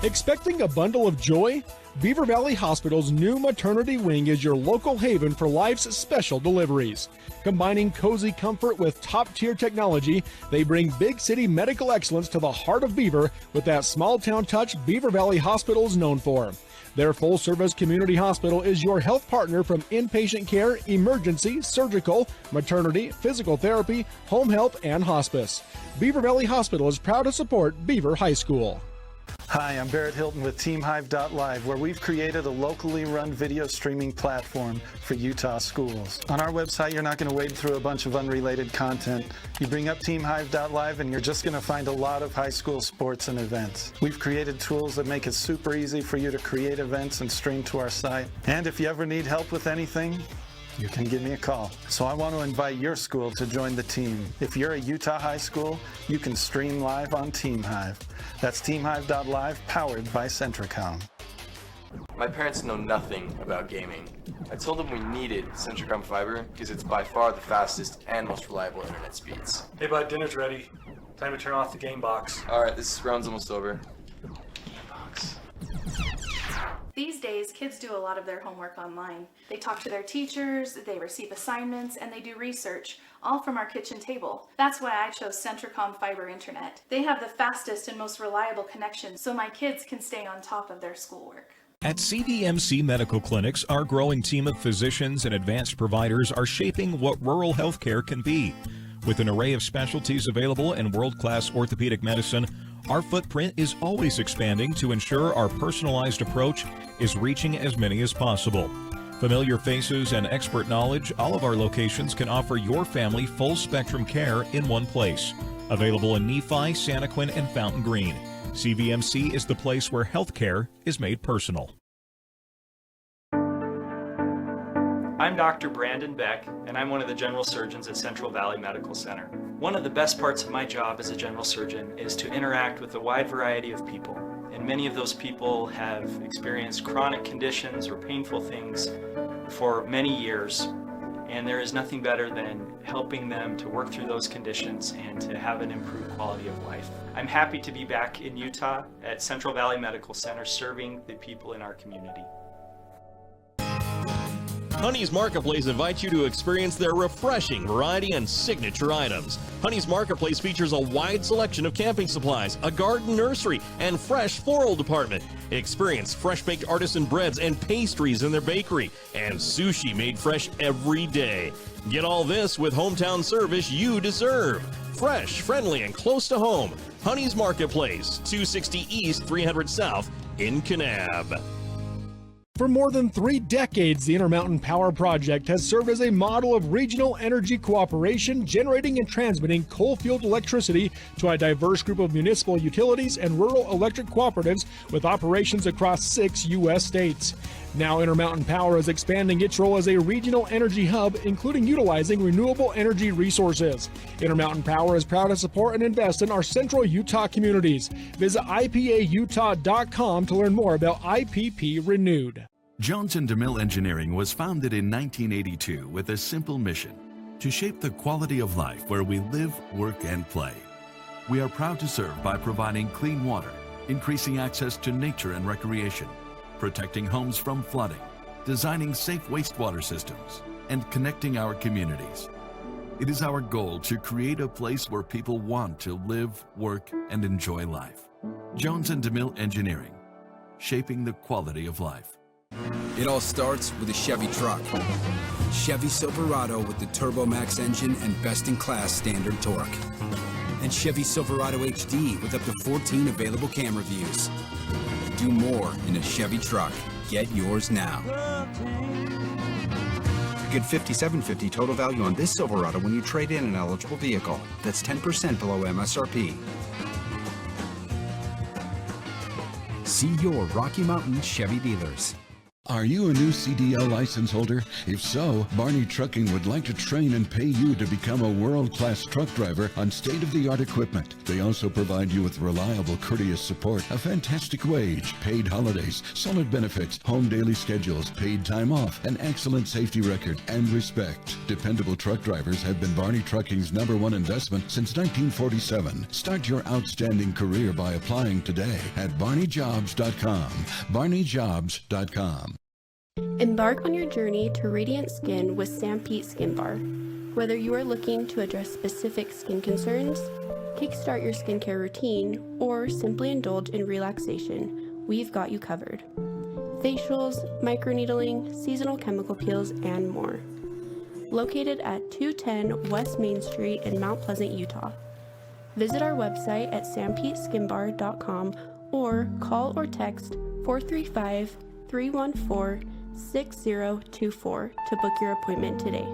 Expecting a bundle of joy? Beaver Valley Hospital's new maternity wing is your local haven for life's special deliveries. Combining cozy comfort with top-tier technology, they bring big city medical excellence to the heart of Beaver with that small-town touch Beaver Valley Hospital is known for. Their full-service community hospital is your health partner from inpatient care, emergency, surgical, maternity, physical therapy, home health, and hospice. Beaver Valley Hospital is proud to support Beaver High School. Hi, I'm Barrett Hilton with TeamHive.live, where we've created a locally run video streaming platform for Utah schools. On our website, you're not going to wade through a bunch of unrelated content. You bring up TeamHive.live and you're just going to find a lot of high school sports and events. We've created tools that make it super easy for you to create events and stream to our site. And if you ever need help with anything, you can give me a call. So I want to invite your school to join the team. If you're a Utah high school, you can stream live on TeamHive. That's TeamHive.live, powered by Centricom. My parents know nothing about gaming. I told them we needed Centricom Fiber because it's by far the fastest and most reliable internet speeds. Hey bud, dinner's ready. Time to turn off the game box. Alright, this round's almost over. These days, kids do a lot of their homework online. They talk to their teachers, they receive assignments, and they do research, all from our kitchen table. That's why I chose Centricom Fiber Internet. They have the fastest and most reliable connection, so my kids can stay on top of their schoolwork. At CVMC Medical Clinics, our growing team of physicians and advanced providers are shaping what rural healthcare can be. With an array of specialties available in world-class orthopedic medicine, our footprint is always expanding to ensure our personalized approach is reaching as many as possible. Familiar faces and expert knowledge, all of our locations can offer your family full-spectrum care in one place. Available in Nephi, Santaquin, and Fountain Green. CVMC is the place where healthcare is made personal. I'm Dr. Brandon Beck, and I'm one of the general surgeons at Central Valley Medical Center. One of the best parts of my job as a general surgeon is to interact with a wide variety of people. And many of those people have experienced chronic conditions or painful things for many years. And there is nothing better than helping them to work through those conditions and to have an improved quality of life. I'm happy to be back in Utah at Central Valley Medical Center serving the people in our community. Honey's Marketplace invites you to experience their refreshing variety and signature items. Honey's Marketplace features a wide selection of camping supplies, a garden nursery, and fresh floral department. Experience fresh-baked artisan breads and pastries in their bakery, and sushi made fresh every day. Get all this with hometown service you deserve. Fresh, friendly, and close to home. Honey's Marketplace, 260 East, 300 South in Kanab. For more than 3 decades, the Intermountain Power Project has served as a model of regional energy cooperation, generating and transmitting coal-fueled electricity to a diverse group of municipal utilities and rural electric cooperatives with operations across 6 U.S. states. Now, Intermountain Power is expanding its role as a regional energy hub, including utilizing renewable energy resources. Intermountain Power is proud to support and invest in our central Utah communities. Visit ipautah.com to learn more about IPP Renewed. Jones & DeMille Engineering was founded in 1982 with a simple mission: to shape the quality of life where we live, work, and play. We are proud to serve by providing clean water, increasing access to nature and recreation, protecting homes from flooding, designing safe wastewater systems, and connecting our communities. It is our goal to create a place where people want to live, work, and enjoy life. Jones & DeMille Engineering, shaping the quality of life. It all starts with a Chevy truck. Chevy Silverado with the Turbo Max engine and best-in-class standard torque. And Chevy Silverado HD with up to 14 available camera views. Do more in a Chevy truck. Get yours now. Get $5,750 total value on this Silverado when you trade in an eligible vehicle. That's 10% below MSRP. See your Rocky Mountain Chevy dealers. Are you a new CDL license holder? If so, Barney Trucking would like to train and pay you to become a world-class truck driver on state-of-the-art equipment. They also provide you with reliable, courteous support, a fantastic wage, paid holidays, solid benefits, home daily schedules, paid time off, an excellent safety record, and respect. Dependable truck drivers have been Barney Trucking's #1 investment since 1947. Start your outstanding career by applying today at barneyjobs.com. barneyjobs.com. Embark on your journey to radiant skin with Sam Pete Skin Bar. Whether you are looking to address specific skin concerns, kickstart your skincare routine, or simply indulge in relaxation, we've got you covered. Facials, microneedling, seasonal chemical peels, and more. Located at 210 West Main Street in Mount Pleasant, Utah. Visit our website at sampeteskinbar.com or call or text 435-314-6024 to book your appointment today.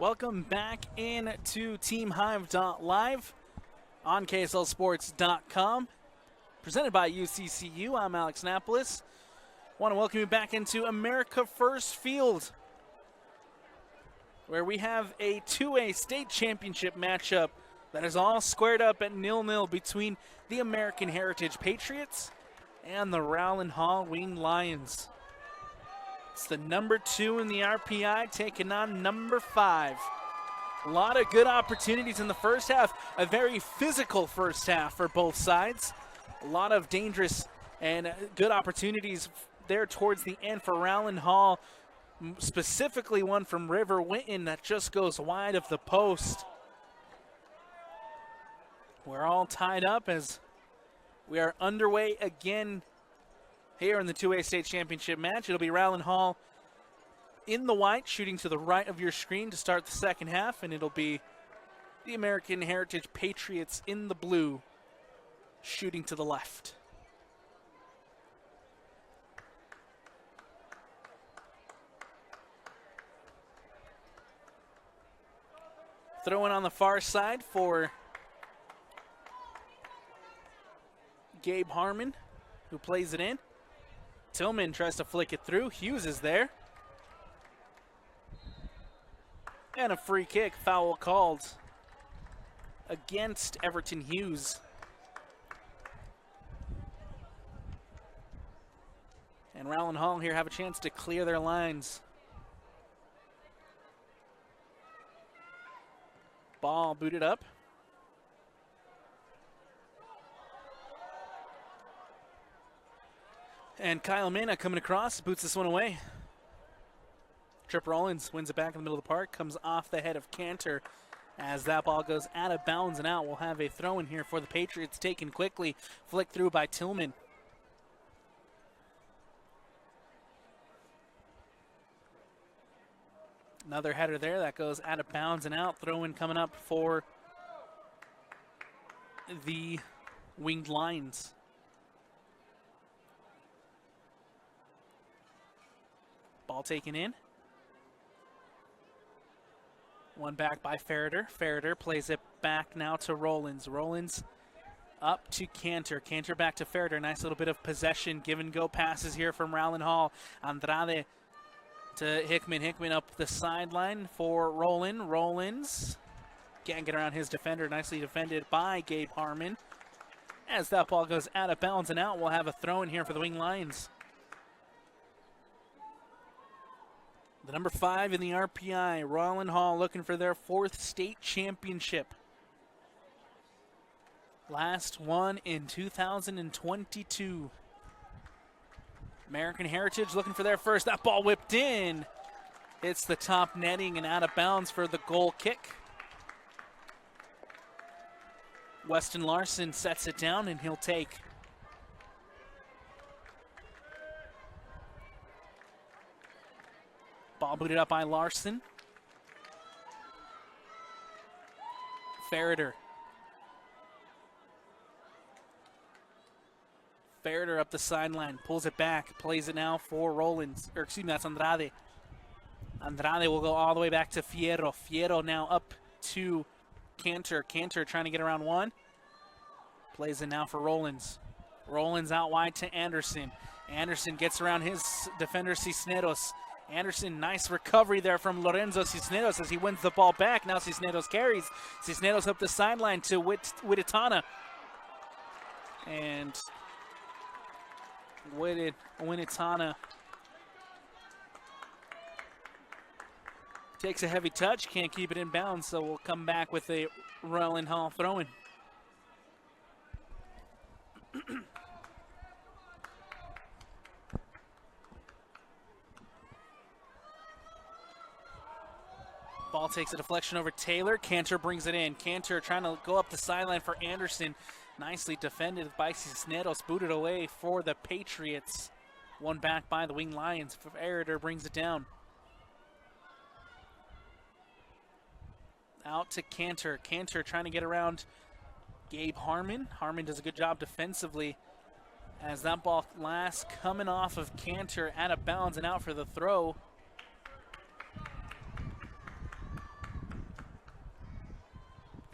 Welcome back in to TeamHive.live on KSLSports.com. Presented by UCCU, I'm Alex Napolis. Want to welcome you back into America First Field, where we have a 2A state championship matchup that is all squared up at 0-0 between the American Heritage Patriots and the Rowland Hall Winged Lions. It's the number 2 in the RPI taking on number 5. A lot of good opportunities in the first half. A very physical first half for both sides. A lot of dangerous and good opportunities there towards the end for Rowland Hall. Specifically one from River Winton that just goes wide of the post. We're all tied up as we are underway again here in the 2A state championship match. It'll be Rowland Hall in the white, shooting to the right of your screen to start the second half, and it'll be the American Heritage Patriots in the blue, shooting to the left. Throwing on the far side for Gabe Harmon, who plays it in. Tillman tries to flick it through. Hughes is there. And a free kick, foul called against Everton Hughes. And Rowland Hall here have a chance to clear their lines. Ball booted up. And Kyle Mena coming across, boots this one away. Trip Rollins wins it back in the middle of the park, comes off the head of Cantor as that ball goes out of bounds and out. We'll have a throw in here for the Patriots, taken quickly, flicked through by Tillman. Another header there that goes out of bounds and out. Throw in coming up for the Winged Lions. Ball taken in. One back by Ferreter. Ferreter plays it back now to Rowlands. Rowlands up to Cantor. Cantor back to Ferreter. Nice little bit of possession. Give and go passes here from Rowland Hall. Andrade to Hickman. Hickman up the sideline for Rowland. Rowlands can't get around his defender. Nicely defended by Gabe Harmon. As that ball goes out of bounds and out, we'll have a throw in here for the Winged Lions. The number 5 in the RPI, Rowland Hall, looking for their 4th state championship. Last one in 2022. American Heritage looking for their first. That ball whipped in. Hits the top netting and out of bounds for the goal kick. Weston Larson sets it down and he'll take. Ball booted up by Larson. Ferreter. Ferreter up the sideline, pulls it back, plays it now for Rowlands. Or excuse me, that's Andrade. Andrade will go all the way back to Fierro. Fierro now up to Cantor. Cantor trying to get around one. Plays it now for Rowlands. Rowlands out wide to Anderson. Anderson gets around his defender Cisneros. Anderson, nice recovery there from Lorenzo Cisneros as he wins the ball back. Now Cisneros carries. Cisneros up the sideline to Wittitana. And Wittitana takes a heavy touch, can't keep it in bounds, so we'll come back with a Rowland Hall throw-in. Ball takes a deflection over Taylor. Cantor brings it in. Cantor trying to go up the sideline for Anderson. Nicely defended by Cisneros. Booted away for the Patriots. One back by the Winged Lions. Ferreter brings it down. Out to Cantor. Cantor trying to get around Gabe Harmon. Harmon does a good job defensively as that ball last coming off of Cantor, out of bounds and out for the throw.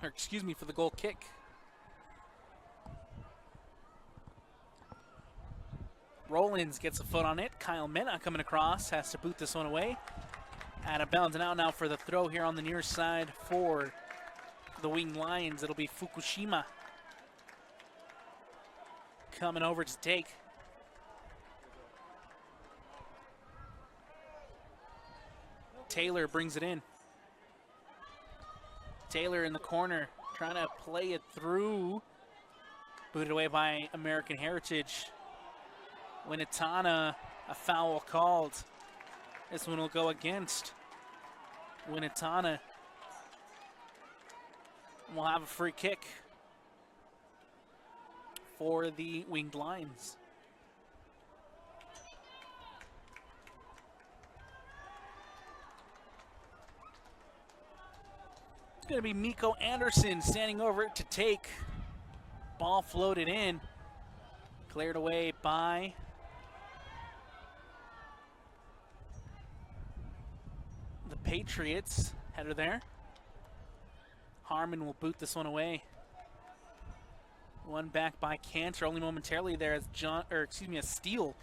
Or excuse me, for the goal kick. Rowland gets a foot on it. Kyle Mena coming across, has to boot this one away. Out of bounds and out now for the throw here on the near side for the Winged Lions. It'll be Fukushima coming over to take. Taylor brings it in. Taylor in the corner, trying to play it through. Booted away by American Heritage. Winnetana, a foul called. This one will go against Winnetana. We'll have a free kick for the Winged Lions. It's going to be Miko Anderson standing over it to take. Ball floated in. Cleared away by the Patriots. Header there. Harmon will boot this one away. One back by Cantor, only momentarily there as as Steele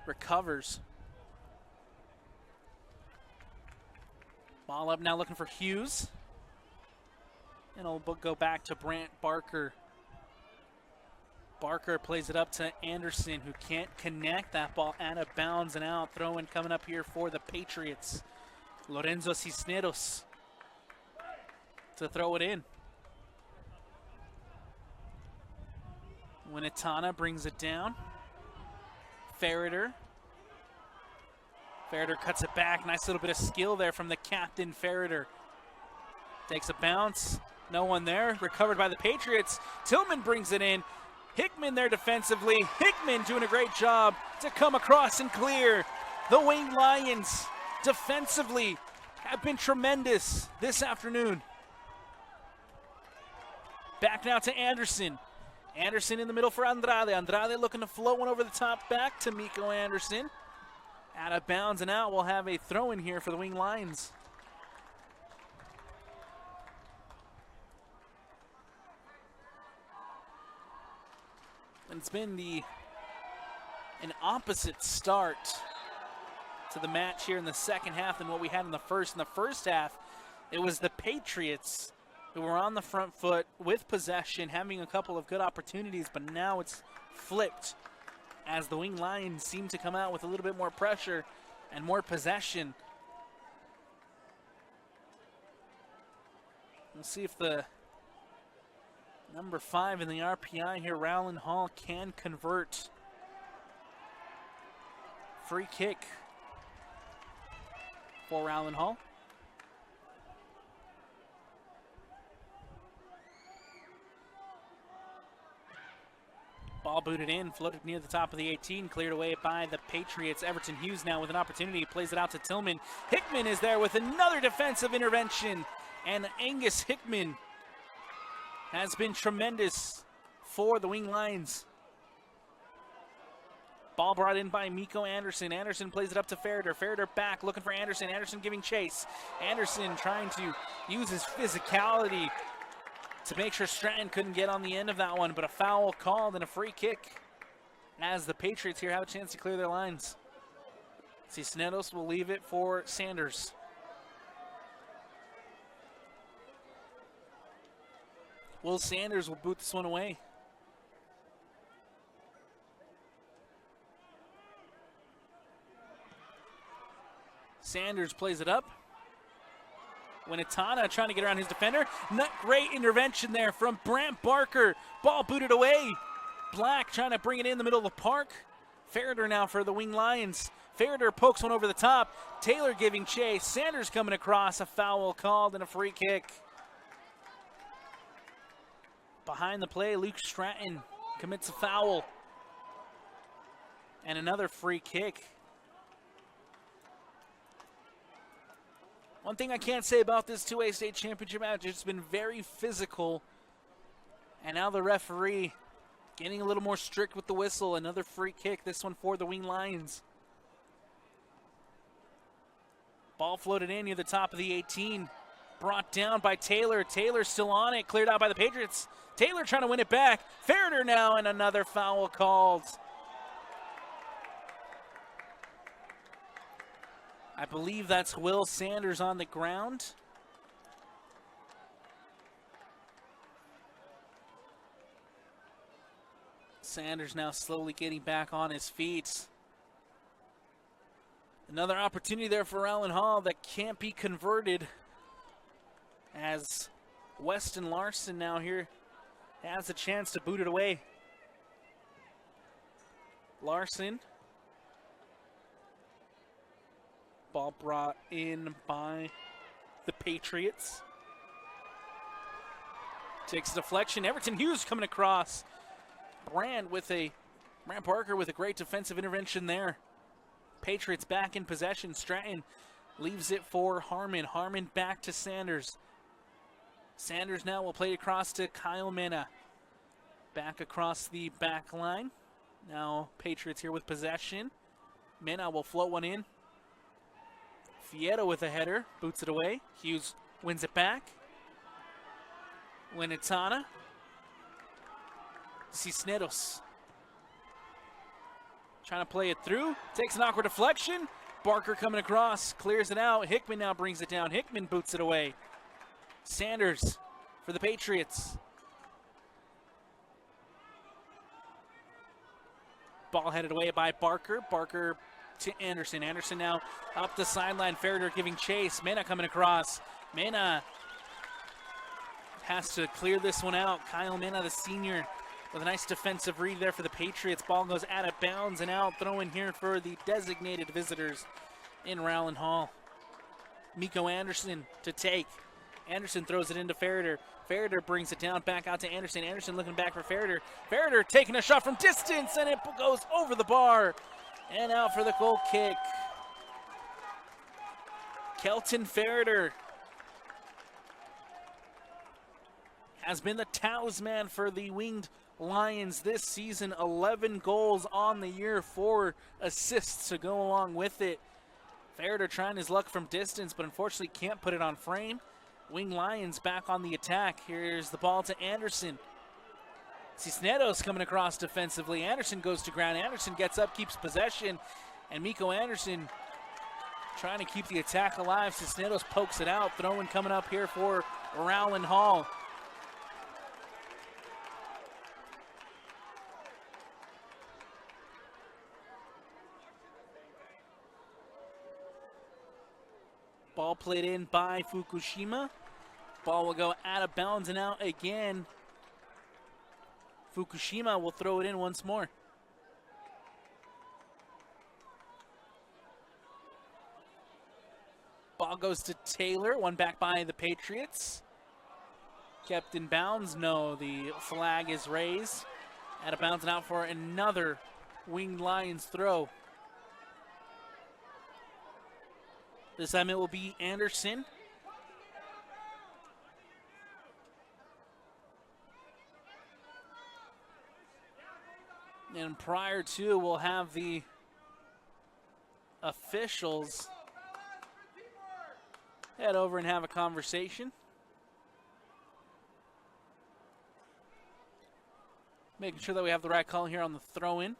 recovers. Ball up now, looking for Hughes. And it'll go back to Brant Barker. Barker plays it up to Anderson, who can't connect. That ball out of bounds and out. Throw-in coming up here for the Patriots. Lorenzo Cisneros to throw it in. Winnetana brings it down. Ferreter cuts it back. Nice little bit of skill there from the captain, Ferreter. Takes a bounce. No one there. Recovered by the Patriots. Tillman brings it in. Hickman there defensively. Hickman doing a great job to come across and clear. The Winged Lions defensively have been tremendous this afternoon. Back now to Anderson. Anderson in the middle for Andrade. Andrade looking to float one over the top back to Miko Anderson. Out of bounds and out. We'll have a throw in here for the Winged Lions. And it's been an opposite start to the match here in the second half than what we had in the first. In the first half, it was the Patriots who were on the front foot with possession, having a couple of good opportunities, but now it's flipped as the Winged Lions seem to come out with a little bit more pressure and more possession. We'll see if the number 5 in the RPI here, Rowland Hall, can convert. Free kick for Rowland Hall. Ball booted in, floated near the top of the 18, cleared away by the Patriots. Everton Hughes now with an opportunity, plays it out to Tillman. Hickman is there with another defensive intervention, and Angus Hickman has been tremendous for the Winged Lions. Ball brought in by Miko Anderson. Anderson plays it up to Ferreter. Ferreter back, looking for Anderson. Anderson giving chase. Anderson trying to use his physicality to make sure Stratton couldn't get on the end of that one, but a foul called and a free kick as the Patriots here have a chance to clear their lines. Cisneros will leave it for Sanders. Will Sanders will boot this one away. Sanders plays it up. Winnetana trying to get around his defender. Not great intervention there from Brant Barker. Ball booted away Black trying to bring it in the middle of the park. Ferreter now for the Wing Lions. Ferreter pokes one over the top. Taylor giving chase. Sanders coming across. A foul called and a free kick. Behind the play, Luke Stratton commits a foul. And another free kick. One thing I can't say about this 2A state championship match, it's been very physical. And now the referee getting a little more strict with the whistle. Another free kick, this one for the Wing Lions. Ball floated in near the top of the 18. Brought down by Taylor. Taylor still on it, cleared out by the Patriots. Taylor trying to win it back. Ferreter now, and another foul called. I believe that's Will Sanders on the ground. Sanders now slowly getting back on his feet. Another opportunity there for Rowland Hall that can't be converted, as Weston Larson now here has a chance to boot it away. Larson. Ball brought in by the Patriots. Takes a deflection. Everton Hughes coming across. Brand Parker with a great defensive intervention there. Patriots back in possession. Stratton leaves it for Harmon. Harmon back to Sanders. Sanders now will play across to Kyle Mena. Back across the back line. Now Patriots here with possession. Mena will float one in. Fierro with a header, boots it away. Hughes wins it back. Winitana. Cisneros. Trying to play it through. Takes an awkward deflection. Barker coming across, clears it out. Hickman now brings it down. Hickman boots it away. Sanders for the Patriots. Ball headed away by Barker. Barker to Anderson. Anderson now up the sideline. Ferreter giving chase. Mena coming across. Mena has to clear this one out. Kyle Mena, the senior, with a nice defensive read there for the Patriots. Ball goes out of bounds and out. Throw in here for the designated visitors in Rowland Hall. Miko Anderson to take. Anderson throws it into Ferreter. Ferreter brings it down, back out to Anderson. Anderson looking back for Ferreter. Ferreter taking a shot from distance, and it goes over the bar and out for the goal kick. Kelton Ferreter has been the talisman for the Winged Lions this season. 11 goals on the year, 4 assists to go along with it. Ferreter trying his luck from distance, but unfortunately can't put it on frame. Wing Lions back on the attack. Here's the ball to Anderson. Cisneros coming across defensively. Anderson goes to ground. Anderson gets up, keeps possession. And Miko Anderson trying to keep the attack alive. Cisneros pokes it out. Throwing coming up here for Rowland Hall. Ball played in by Fukushima. Ball will go out of bounds and out again. Fukushima will throw it in once more. Ball goes to Taylor. One back by the Patriots. Kept in bounds. No, the flag is raised. Out of bounds and out for another Winged Lions throw. This time it will be Anderson. And prior to, we'll have the officials head over and have a conversation. Making sure that we have the right call here on the throw-in.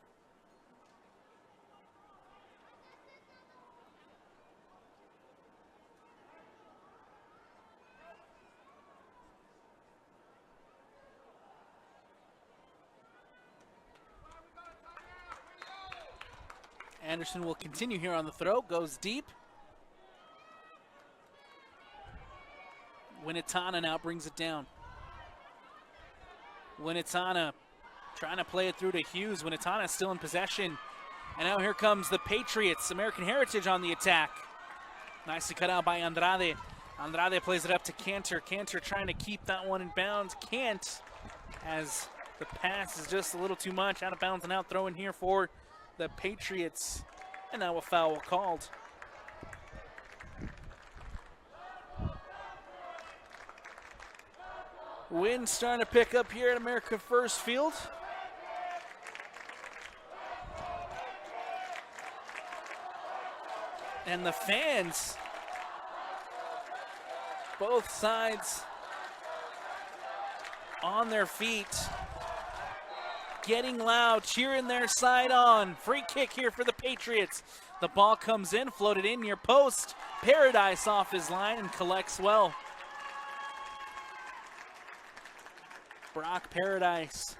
Anderson will continue here on the throw, goes deep. Winitana now brings it down. Winitana Trying to play it through to Hughes. Winatana still in possession. And now here comes the Patriots. American Heritage on the attack. Nicely cut out by Andrade. Andrade plays it up to Cantor. Cantor trying to keep that one in bounds. Can't, as the pass is just a little too much. Out of bounds and out throw in here for the Patriots. And now a foul called. Wind starting to pick up here at America First Field. And the fans, both sides on their feet, getting loud, cheering their side on. Free kick here for the Patriots. The ball comes in, floated in near post. Paradise off his line and collects well. Brock Paradise.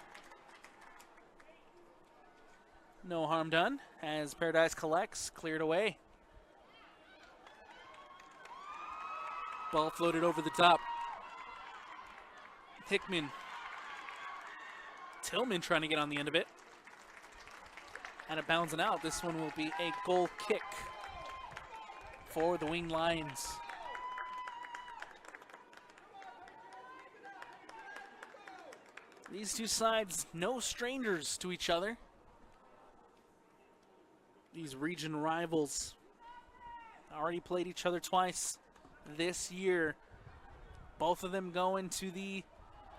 No harm done as Paradise collects, cleared away. Ball floated over the top. Hickman. Tillman trying to get on the end of it. And it bounds and out. This one will be a goal kick for the Winged Lions. These two sides, no strangers to each other. These region rivals already played each other twice this year. Both of them going to the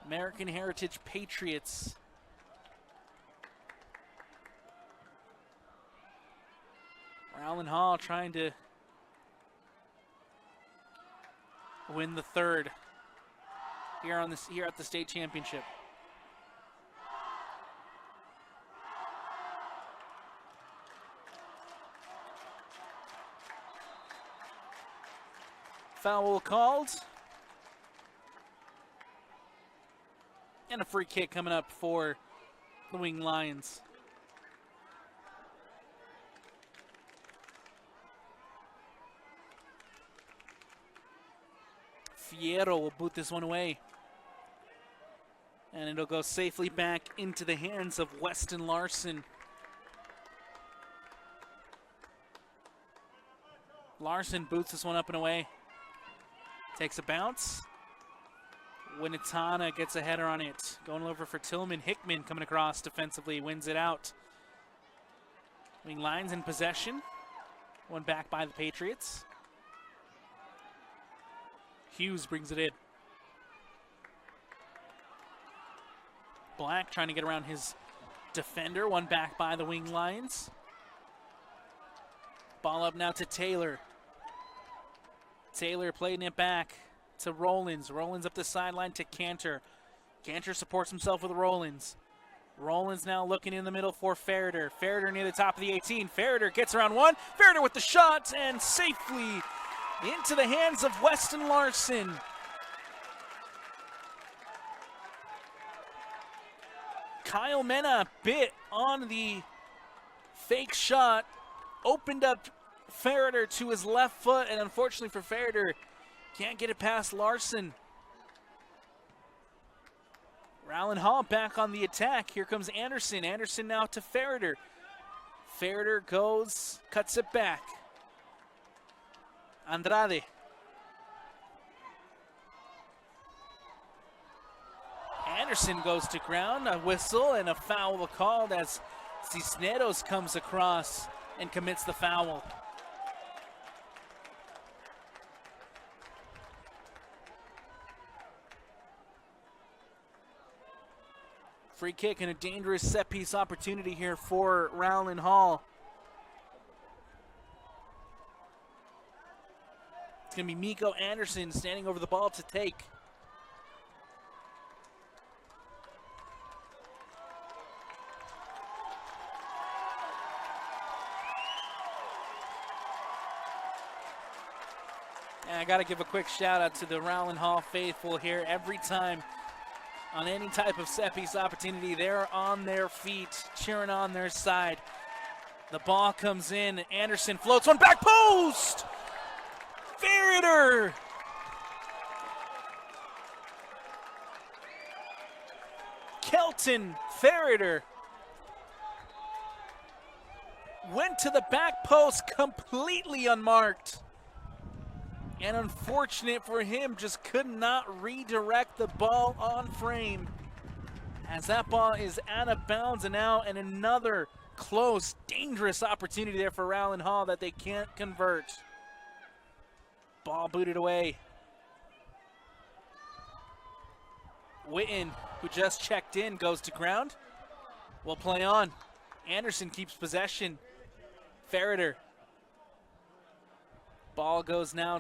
American Heritage Patriots. Rowland Hall trying to win the third here at the state championship. Foul called. And a free kick coming up for the Winged Lions. Fierro will boot this one away. And it'll go safely back into the hands of Weston Larson. Larson boots this one up and away. Takes a bounce. Winatana gets a header on it. Going over for Tillman. Hickman coming across defensively, wins it out. Winged Lions in possession. One back by the Patriots. Hughes brings it in. Black trying to get around his defender. One back by the Winged Lions. Ball up now to Taylor. Taylor playing it back to Rowlands. Rowlands up the sideline to Cantor. Cantor supports himself with Rowlands. Rowlands now looking in the middle for Ferreter. Ferreter near the top of the 18. Ferreter gets around one. Ferreter with the shot and safely into the hands of Weston Larson. Kyle Mena bit on the fake shot. Opened up Ferreter to his left foot, and unfortunately for Ferreter, can't get it past Larson. Rowland Hall back on the attack. Here comes Anderson. Anderson now to Ferreter. Ferreter goes, cuts it back. Andrade. Anderson goes to ground. A whistle and a foul called as Cisneros comes across and commits the foul. Free kick and a dangerous set piece opportunity here for Rowland Hall. It's going to be Miko Anderson standing over the ball to take. And I got to give a quick shout out to the Rowland Hall faithful here. Every time on any type of set piece opportunity, they're on their feet, cheering on their side. The ball comes in. Anderson floats one back post. Ferreter. Kelton Ferreter went to the back post completely unmarked. And unfortunate for him, just could not redirect the ball on frame. As that ball is out of bounds, and now another close, dangerous opportunity there for Rowland Hall that they can't convert. Ball booted away. Witten, who just checked in, goes to ground. Will play on. Anderson keeps possession. Ferreter. Ball goes now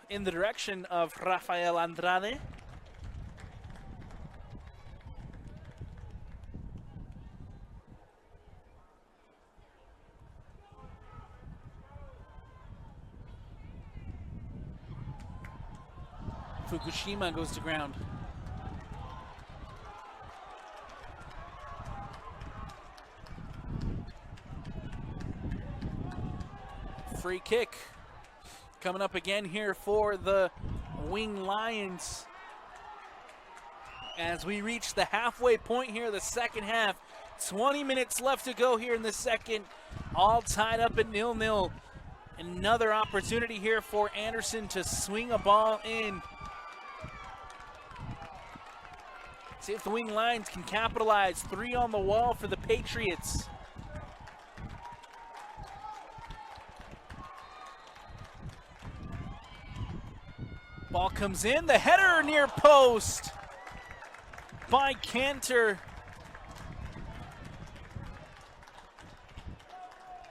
in the direction of Rafael Andrade. Fukushima goes to ground. Free kick coming up again here for the Wing Lions. As we reach the halfway point here, the second half. 20 minutes left to go here in the second. All tied up at 0-0. Another opportunity here for Anderson to swing a ball in. See if the Wing Lions can capitalize. 3 on the wall for the Patriots. Ball comes in, the header near post by Cantor.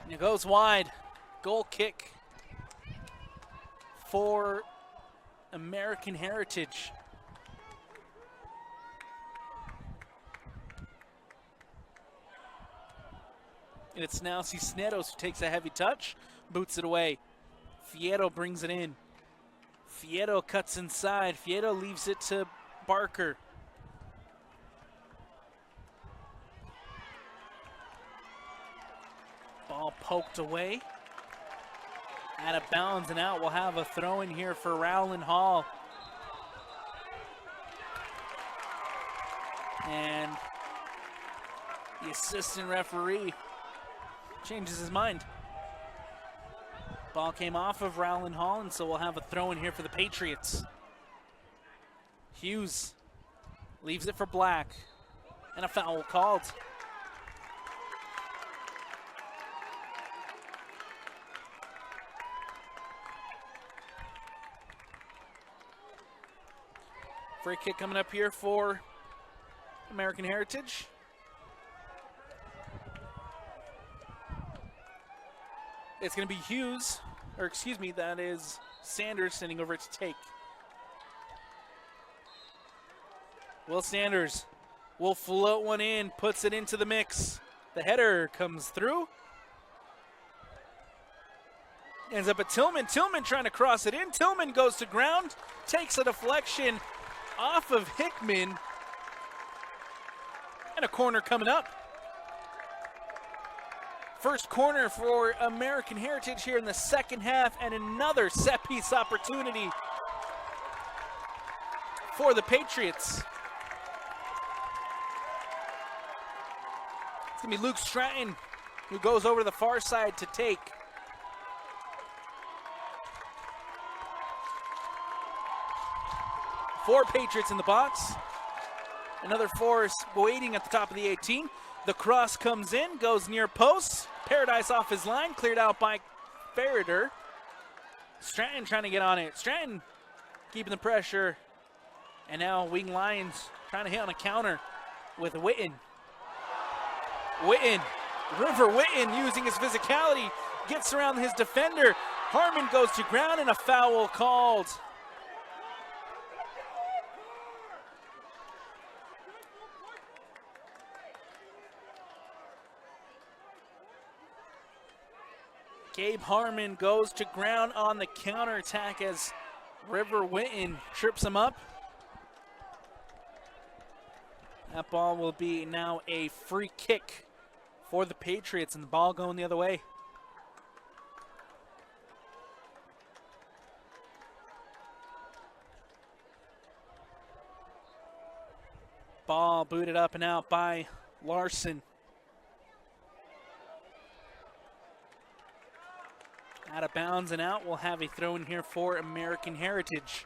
And it goes wide. Goal kick for American Heritage. And it's now Cisneros who takes a heavy touch, boots it away. Fierro brings it in. Fierro cuts inside. Fierro leaves it to Barker. Ball poked away. Out of bounds and out. We'll have a throw in here for Rowland Hall. And the assistant referee changes his mind. Ball came off of Rowland Hall, and so we'll have a throw in here for the Patriots. Hughes leaves it for Black, and a foul called. Free kick coming up here for American Heritage. It's going to be Hughes, or excuse me, that is Sanders sending over to take. Will Sanders will float one in, puts it into the mix. The header comes through. Ends up at Tillman. Tillman trying to cross it in. Tillman goes to ground, takes a deflection off of Hickman. And a corner coming up. First corner for American Heritage here in the second half, and another set piece opportunity for the Patriots. It's gonna be Luke Stratton who goes over to the far side to take. Four Patriots in the box. Another force waiting at the top of the 18. The cross comes in, goes near post. Paradise off his line, cleared out by Ferreter. Stratton trying to get on it. Stratton keeping the pressure. And now Wing Lions trying to hit on a counter with Witten. River Witten using his physicality, gets around his defender. Harmon goes to ground and a foul called. Gabe Harmon goes to ground on the counterattack as River Witten trips him up. That ball will be now a free kick for the Patriots, and the ball going the other way. Ball booted up and out by Larson. Out of bounds and out. We'll have a throw in here for American Heritage.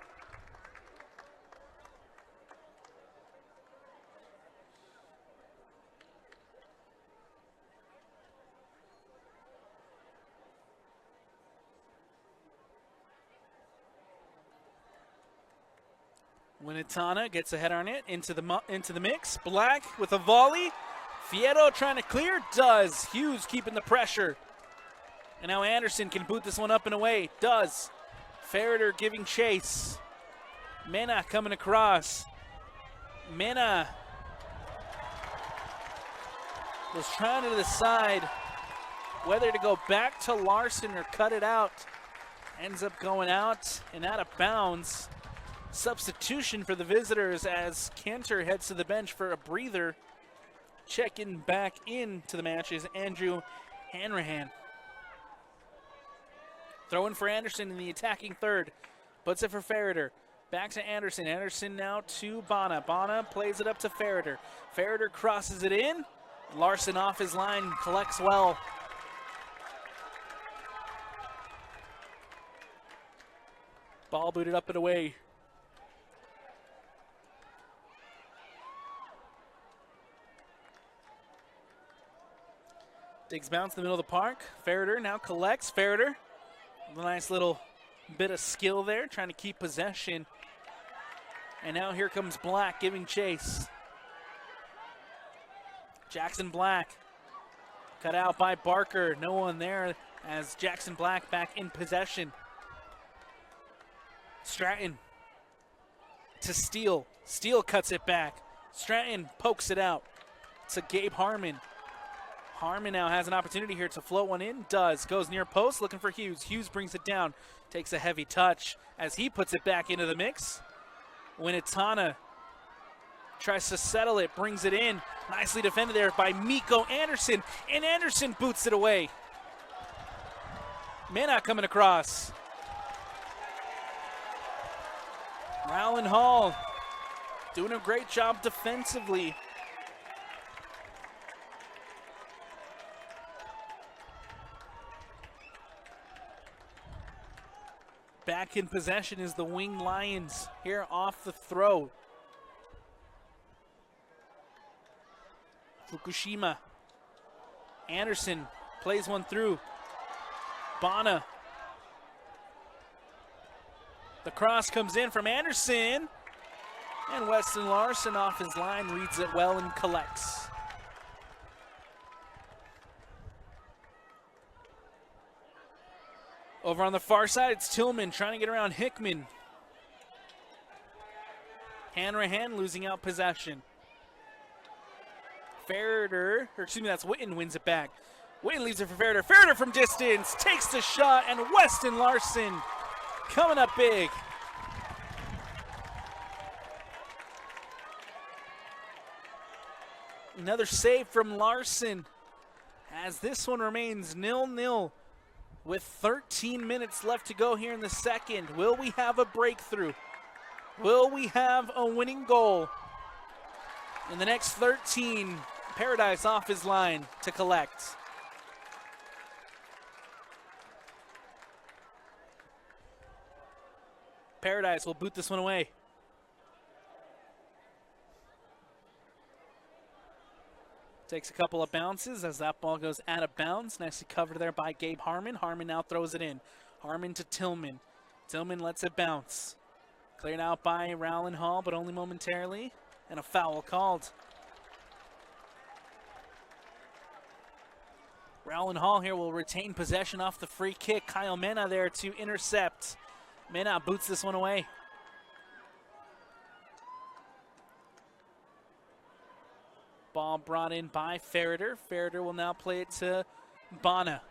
Winnetana gets a head on it into the mix. Black with a volley. Fierro trying to clear. Does. Hughes keeping the pressure. And now Anderson can boot this one up and away. Does. Ferreter giving chase. Mena coming across. Mena was trying to decide whether to go back to Larson or cut it out. Ends up going out and out of bounds. Substitution for the visitors as Cantor heads to the bench for a breather. Checking back into the match is Andrew Hanrahan. Throw in for Anderson in the attacking third. Puts it for Ferreter. Back to Anderson. Anderson now to Bana. Bana plays it up to Ferreter. Ferreter crosses it in. Larson off his line, collects well. Ball booted up and away. Diggs bounce in the middle of the park. Ferreter now collects. Ferreter, a nice little bit of skill there, trying to keep possession. And now here comes Black giving chase. Jackson Black cut out by Barker. No one there as Jackson Black back in possession. Stratton to Steele. Steele cuts it back. Stratton pokes it out to Gabe Harmon. Harmon now has an opportunity here to float one in. Does. Goes near post, looking for Hughes. Hughes brings it down. Takes a heavy touch as he puts it back into the mix. Winnetana tries to settle it, brings it in. Nicely defended there by Miko Anderson, and Anderson boots it away. Mena coming across. Rowland Hall doing a great job defensively. Back in possession is the Winged Lions here off the throw. Fukushima. Anderson plays one through. Bana. The cross comes in from Anderson. And Weston Larson off his line reads it well and collects. Over on the far side, it's Tillman trying to get around Hickman. Hanrahan losing out possession. Ferreter, or excuse me, that's Witten wins it back. Witten leaves it for Ferreter. Ferreter from distance takes the shot, and Weston Larson coming up big. Another save from Larson as this one remains 0-0 with 13 minutes left to go here in the second. Will we have a breakthrough? Will we have a winning goal? In the next 13, Paradise off his line to collect. Paradise will boot this one away. Takes a couple of bounces as that ball goes out of bounds. Nicely covered there by Gabe Harmon. Harmon now throws it in. Harmon to Tillman. Tillman lets it bounce. Cleared out by Rowland Hall, but only momentarily. And a foul called. Rowland Hall here will retain possession off the free kick. Kyle Mena there to intercept. Mena boots this one away. Ball brought in by Ferreter. Ferreter will now play it to Bana.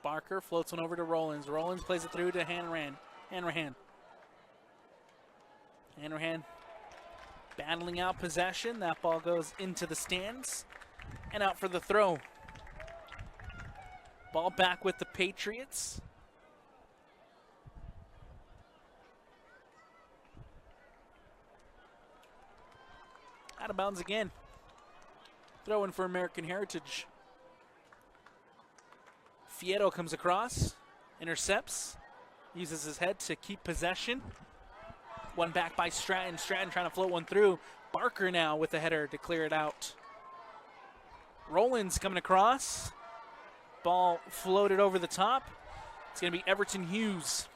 Barker floats one over to Rowlands. Rowlands plays it through to Hanrahan. Hanrahan battling out possession. That ball goes into the stands and out for the throw. Ball back with the Patriots. Out of bounds again. Throw in for American Heritage. Fierro comes across, intercepts, uses his head to keep possession. One back by Stratton. Stratton trying to float one through. Barker now with the header to clear it out. Rowland's coming across. Ball floated over the top. It's going to be Everton Hughes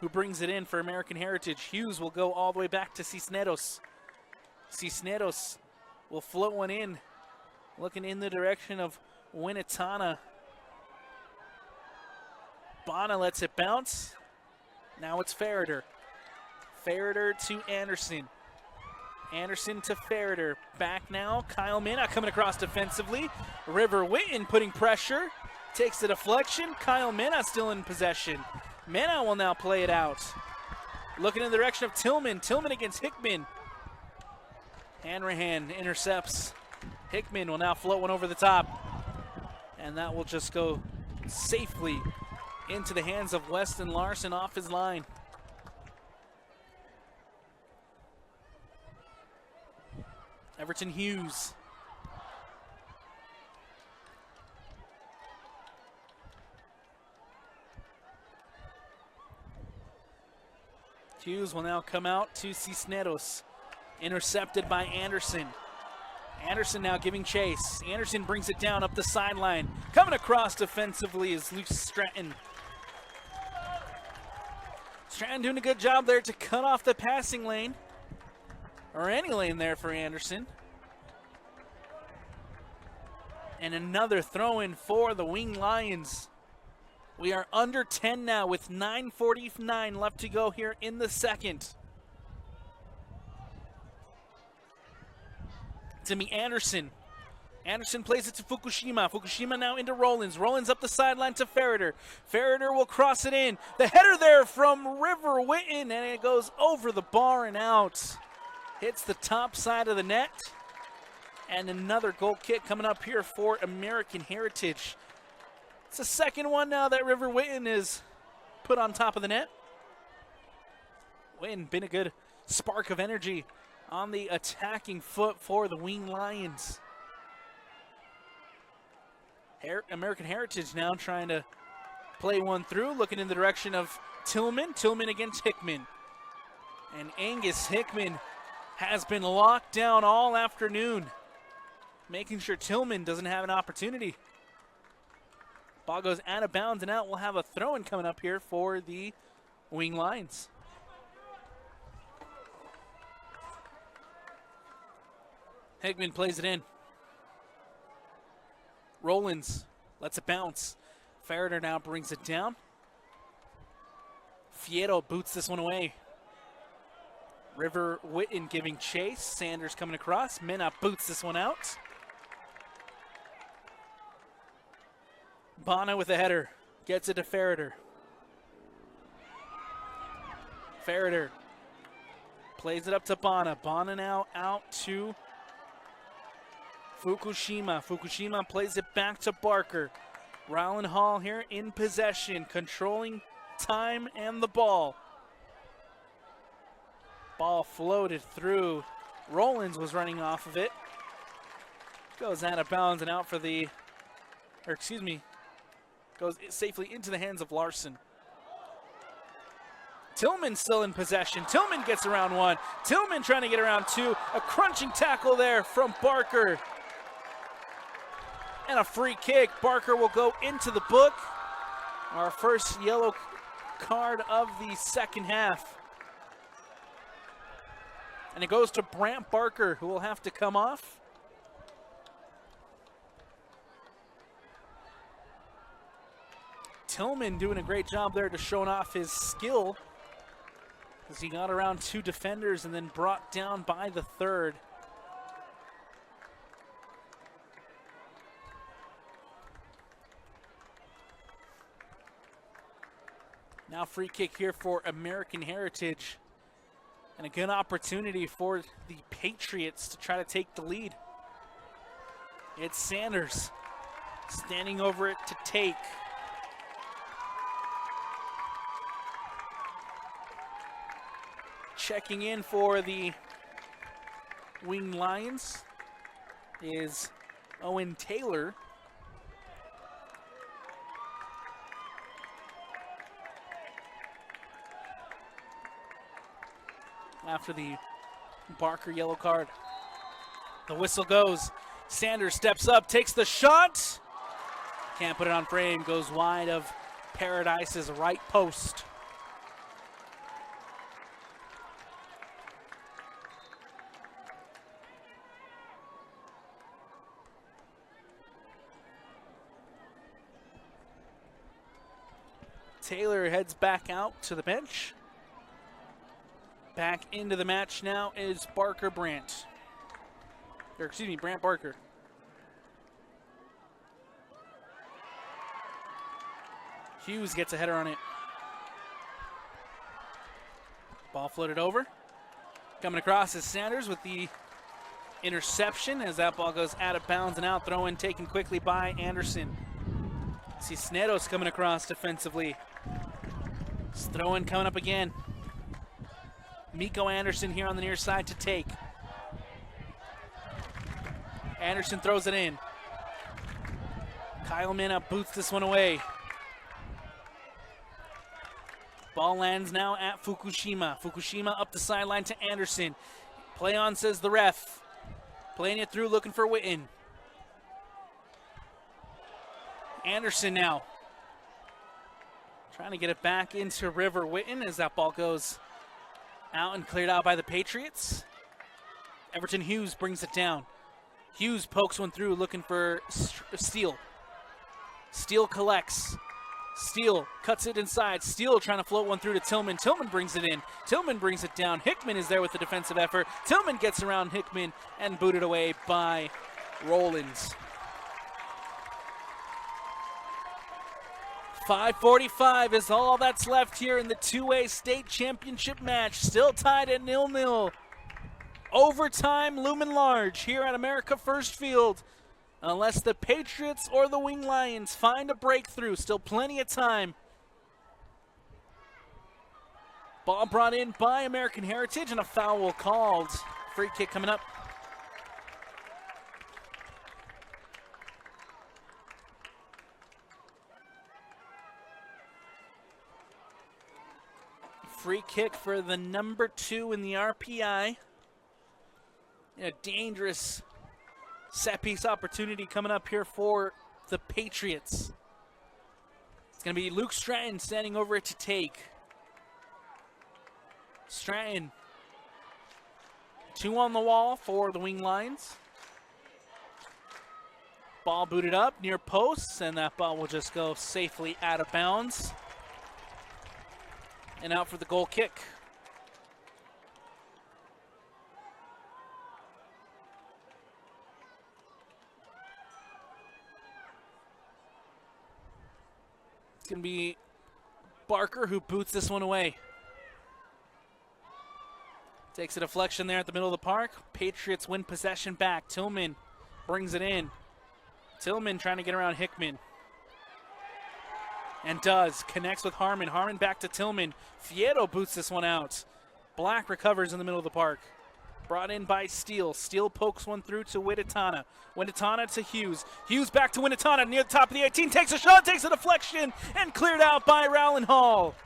who brings it in for American Heritage. Hughes will go all the way back to Cisneros. Cisneros will float one in, looking in the direction of Winnetana. Bana lets it bounce. Now it's Ferreter. Ferreter to Anderson. Anderson to Ferreter. Back now, Kyle Minna coming across defensively. River Witten putting pressure. Takes the deflection. Kyle Minna still in possession. Minna will now play it out. Looking in the direction of Tillman. Tillman against Hickman. Hanrahan intercepts. Hickman will now float one over the top. And that will just go safely into the hands of Weston Larson off his line. Everton Hughes. Hughes will now come out to Cisneros. Intercepted by Anderson. Anderson now giving chase. Anderson brings it down up the sideline. Coming across defensively is Luke Stratton. Stratton doing a good job there to cut off the passing lane. Or any lane there for Anderson. And another throw-in for the Wing Lions. We are under 10 now with 9:49 left to go here in the second. It's going to be Anderson. Anderson plays it to Fukushima. Fukushima now into Rowlands. Rowlands up the sideline to Ferreter. Ferreter will cross it in. The header there from River Witten, and it goes over the bar and out. Hits the top side of the net. And another goal kick coming up here for American Heritage. It's the second one now that River Witten is put on top of the net. Witten been a good spark of energy on the attacking foot for the Wing Lions. American Heritage now trying to play one through, looking in the direction of Tillman. Tillman against Hickman. And Angus Hickman has been locked down all afternoon, making sure Tillman doesn't have an opportunity. Ball goes out of bounds and out. We'll have a throw-in coming up here for the Wing Lions. Hickman plays it in. Rowlands lets it bounce. Ferreter now brings it down. Fierro boots this one away. River Witten giving chase. Sanders coming across. Minna boots this one out. Bana with a header. Gets it to Ferreter. Ferreter plays it up to Bana. Bana now out to Fukushima. Fukushima plays it back to Barker. Rowland Hall here in possession, controlling time and the ball. Ball floated through. Rowlands was running off of it. Goes out of bounds and out for the, or excuse me, goes safely into the hands of Larson. Tillman still in possession. Tillman gets around one. Tillman trying to get around two. A crunching tackle there from Barker. And a free kick. Barker will go into the book. Our first yellow card of the second half. And it goes to Brant Barker, who will have to come off. Tillman doing a great job there to showing off his skill, as he got around two defenders and then brought down by the third. Now free kick here for American Heritage. And a good opportunity for the Patriots to try to take the lead. It's Sanders standing over it to take. Checking in for the Wing Lions is Owen Taylor. After the Barker yellow card. The whistle goes. Sanders steps up, takes the shot. Can't put it on frame, goes wide of Paradise's right post. Taylor heads back out to the bench. Back into the match now is Barker Brandt. Or excuse me, Brandt Barker. Hughes gets a header on it. Ball floated over. Coming across is Sanders with the interception as that ball goes out of bounds and out. Throw in taken quickly by Anderson. Cisneros coming across defensively. Throw in coming up again. Miko Anderson here on the near side to take. Anderson throws it in. Kyle Minna boots this one away. Ball lands now at Fukushima. Fukushima up the sideline to Anderson. Play on, says the ref. Playing it through, looking for Witten. Anderson now. Trying to get it back into River Witten as that ball goes out and cleared out by the Patriots. Everton Hughes brings it down. Hughes pokes one through, looking for Steele. Steele collects. Steele cuts it inside. Steele trying to float one through to Tillman. Tillman brings it in. Tillman brings it down. Hickman is there with the defensive effort. Tillman gets around Hickman and booted away by Rowland. 5:45 is all that's left here in the 2A state championship match. Still tied at 0-0. Overtime looming large here at America First Field. Unless the Patriots or the Wing Lions find a breakthrough. Still plenty of time. Ball brought in by American Heritage and a foul called. Free kick coming up. Free kick for the number 2 in the RPI. A dangerous set piece opportunity coming up here for the Patriots. It's going to be Luke Stratton standing over it to take. Stratton. 2 on the wall for the Wing Lions. Ball booted up near posts, and that ball will just go safely out of bounds. And out for the goal kick. It's going to be Barker who boots this one away. Takes a deflection there at the middle of the park. Patriots win possession back. Tillman brings it in. Tillman trying to get around Hickman. And does. Connects with Harmon. Harmon back to Tillman. Fierro boots this one out. Black recovers in the middle of the park. Brought in by Steele. Steele pokes one through to Winnetana. Winnetana to Hughes. Hughes back to Winnetana near the top of the 18. Takes a shot, takes a deflection, and cleared out by Rowland Hall.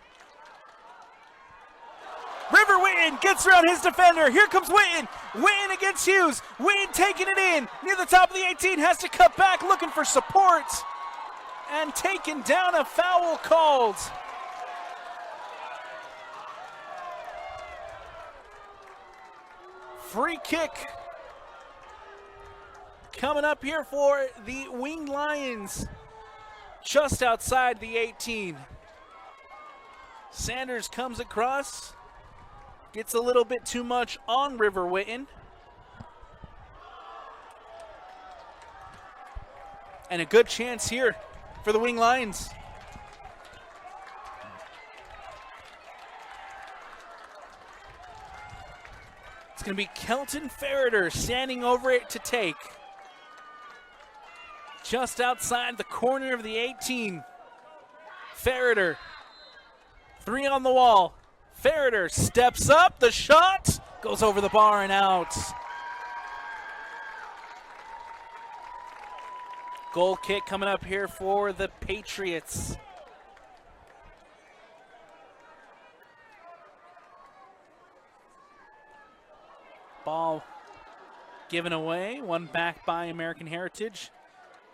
River Witten gets around his defender. Here comes Witten. Witten against Hughes. Witten taking it in. Near the top of the 18. Has to cut back looking for support. And taken down, a foul called. Free kick coming up here for the Winged Lions. Just outside the 18. Sanders comes across. Gets a little bit too much on River Witten. And a good chance here for the Wing Lions. It's going to be Kelton Ferreter standing over it to take. Just outside the corner of the 18. Ferreter. 3 on the wall. Ferreter steps up. The shot goes over the bar and out. Goal kick coming up here for the Patriots. Ball given away, one back by American Heritage.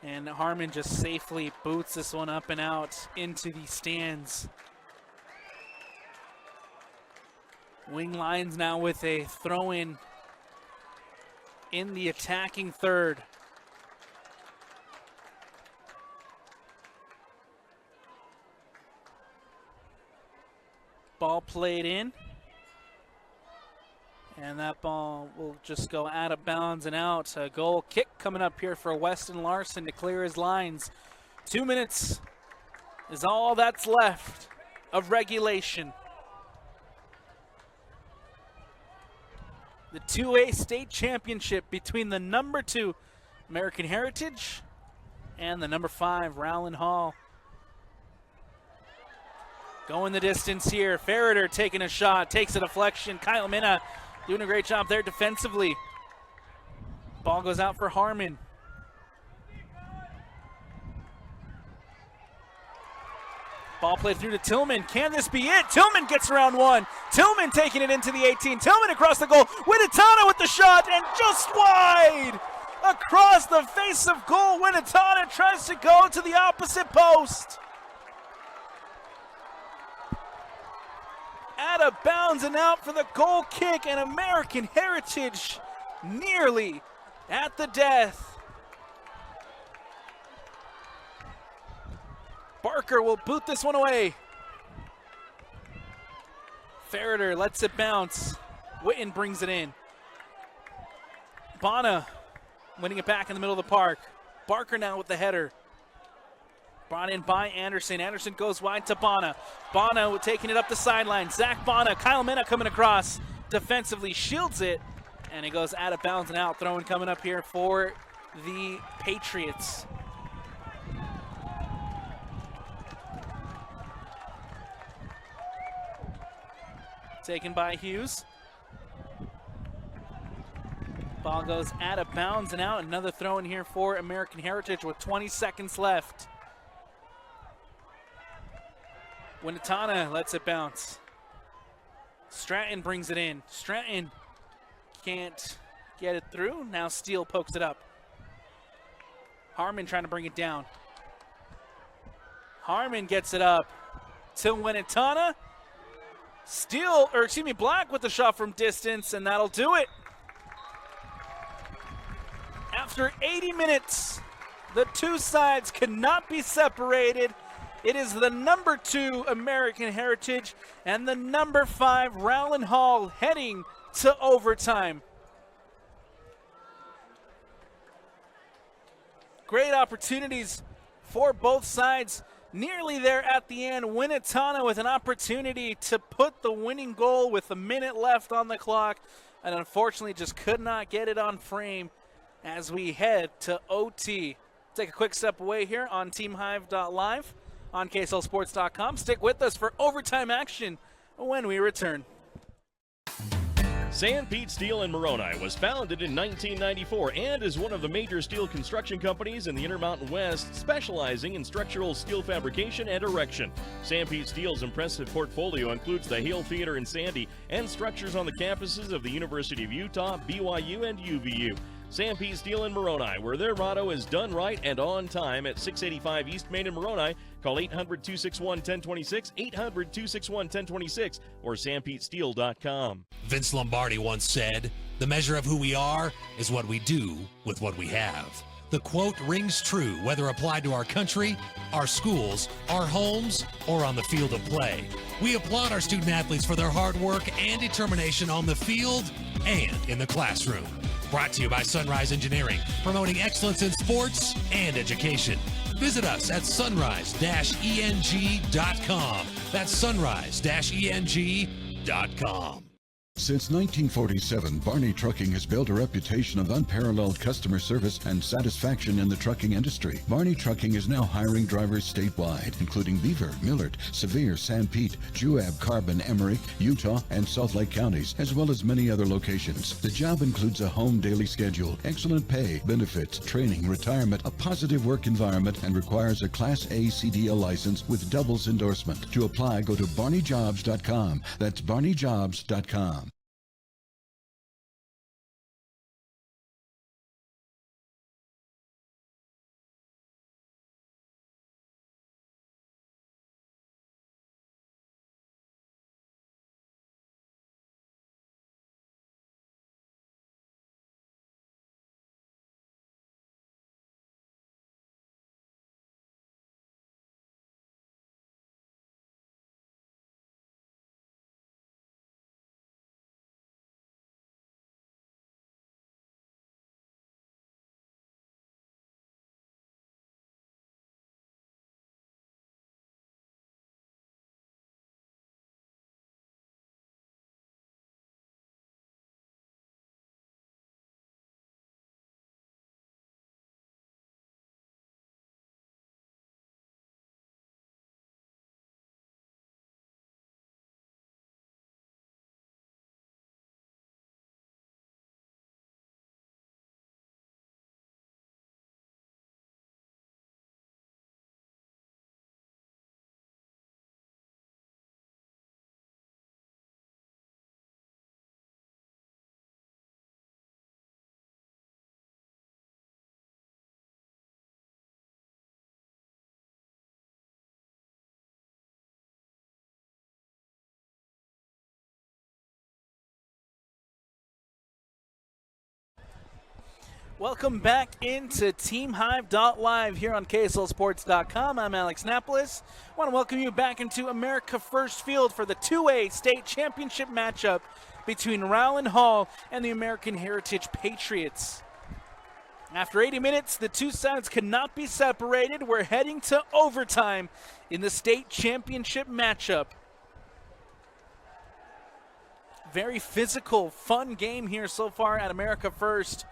And Harmon just safely boots this one up and out into the stands. Wing Lions now with a throw-in in the attacking third. Ball played in. And that ball will just go out of bounds and out. A goal kick coming up here for Weston Larson to clear his lines. 2 minutes is all that's left of regulation. The 2A state championship between the number 2 American Heritage and the number 5 Rowland Hall. Going the distance here. Ferreter taking a shot, takes a deflection. Kyle Minna doing a great job there defensively. Ball goes out for Harmon. Ball played through to Tillman. Can this be it? Tillman gets around one. Tillman taking it into the 18. Tillman across the goal. Winatana with the shot and just wide. Across the face of goal, Winatana tries to go to the opposite post. Out of bounds and out for the goal kick, and American Heritage nearly at the death. Barker will boot this one away. Ferreter lets it bounce. Witten brings it in. Bonner winning it back in the middle of the park. Barker now with the header. Brought in by Anderson. Anderson goes wide to Bonner. Bonner taking it up the sideline. Zach Bonner, Kyle Minna coming across. Defensively shields it. And it goes out of bounds and out. Throwing coming up here for the Patriots. Taken by Hughes. Ball goes out of bounds and out. Another throw in here for American Heritage with 20 seconds left. Winatana lets it bounce. Stratton brings it in. Stratton can't get it through. Now Steele pokes it up. Harmon trying to bring it down. Harmon gets it up to Winatana. Black with the shot from distance, and that'll do it. After 80 minutes, the two sides cannot be separated. It is the number 2 American Heritage and the number 5 Rowland Hall heading to overtime. Great opportunities for both sides. Nearly there at the end. Winatana with an opportunity to put the winning goal with a minute left on the clock, and unfortunately just could not get it on frame as we head to OT. Take a quick step away here on TeamHive.live. On KSLSports.com. Stick with us for overtime action when we return. Sanpete Steel in Moroni was founded in 1994 and is one of the major steel construction companies in the Intermountain West, specializing in structural steel fabrication and erection. Sanpete Steel's impressive portfolio includes the Hale Theater in Sandy and structures on the campuses of the University of Utah, BYU, and UVU. Sanpete Steel in Moroni, where their motto is done right and on time, at 685 East Main in Moroni. Call 800-261-1026, 800-261-1026, or sanpetesteel.com. Vince Lombardi once said, "The measure of who we are is what we do with what we have." The quote rings true whether applied to our country, our schools, our homes, or on the field of play. We applaud our student athletes for their hard work and determination on the field and in the classroom. Brought to you by Sunrise Engineering, promoting excellence in sports and education. Visit us at sunrise-eng.com. That's sunrise-eng.com. Since 1947, Barney Trucking has built a reputation of unparalleled customer service and satisfaction in the trucking industry. Barney Trucking is now hiring drivers statewide, including Beaver, Millard, Sevier, San Pete, Juab, Carbon, Emery, Utah, and Salt Lake counties, as well as many other locations. The job includes a home daily schedule, excellent pay, benefits, training, retirement, a positive work environment, and requires a Class A CDL license with doubles endorsement. To apply, go to barneyjobs.com. That's barneyjobs.com. Welcome back into TeamHive.live here on KSLSports.com. I'm Alex Napolis. I want to welcome you back into America First Field for the 2A state championship matchup between Rowland Hall and the American Heritage Patriots. After 80 minutes, the two sides could not be separated. We're heading to overtime in the state championship matchup. Very physical, fun game here so far at America First,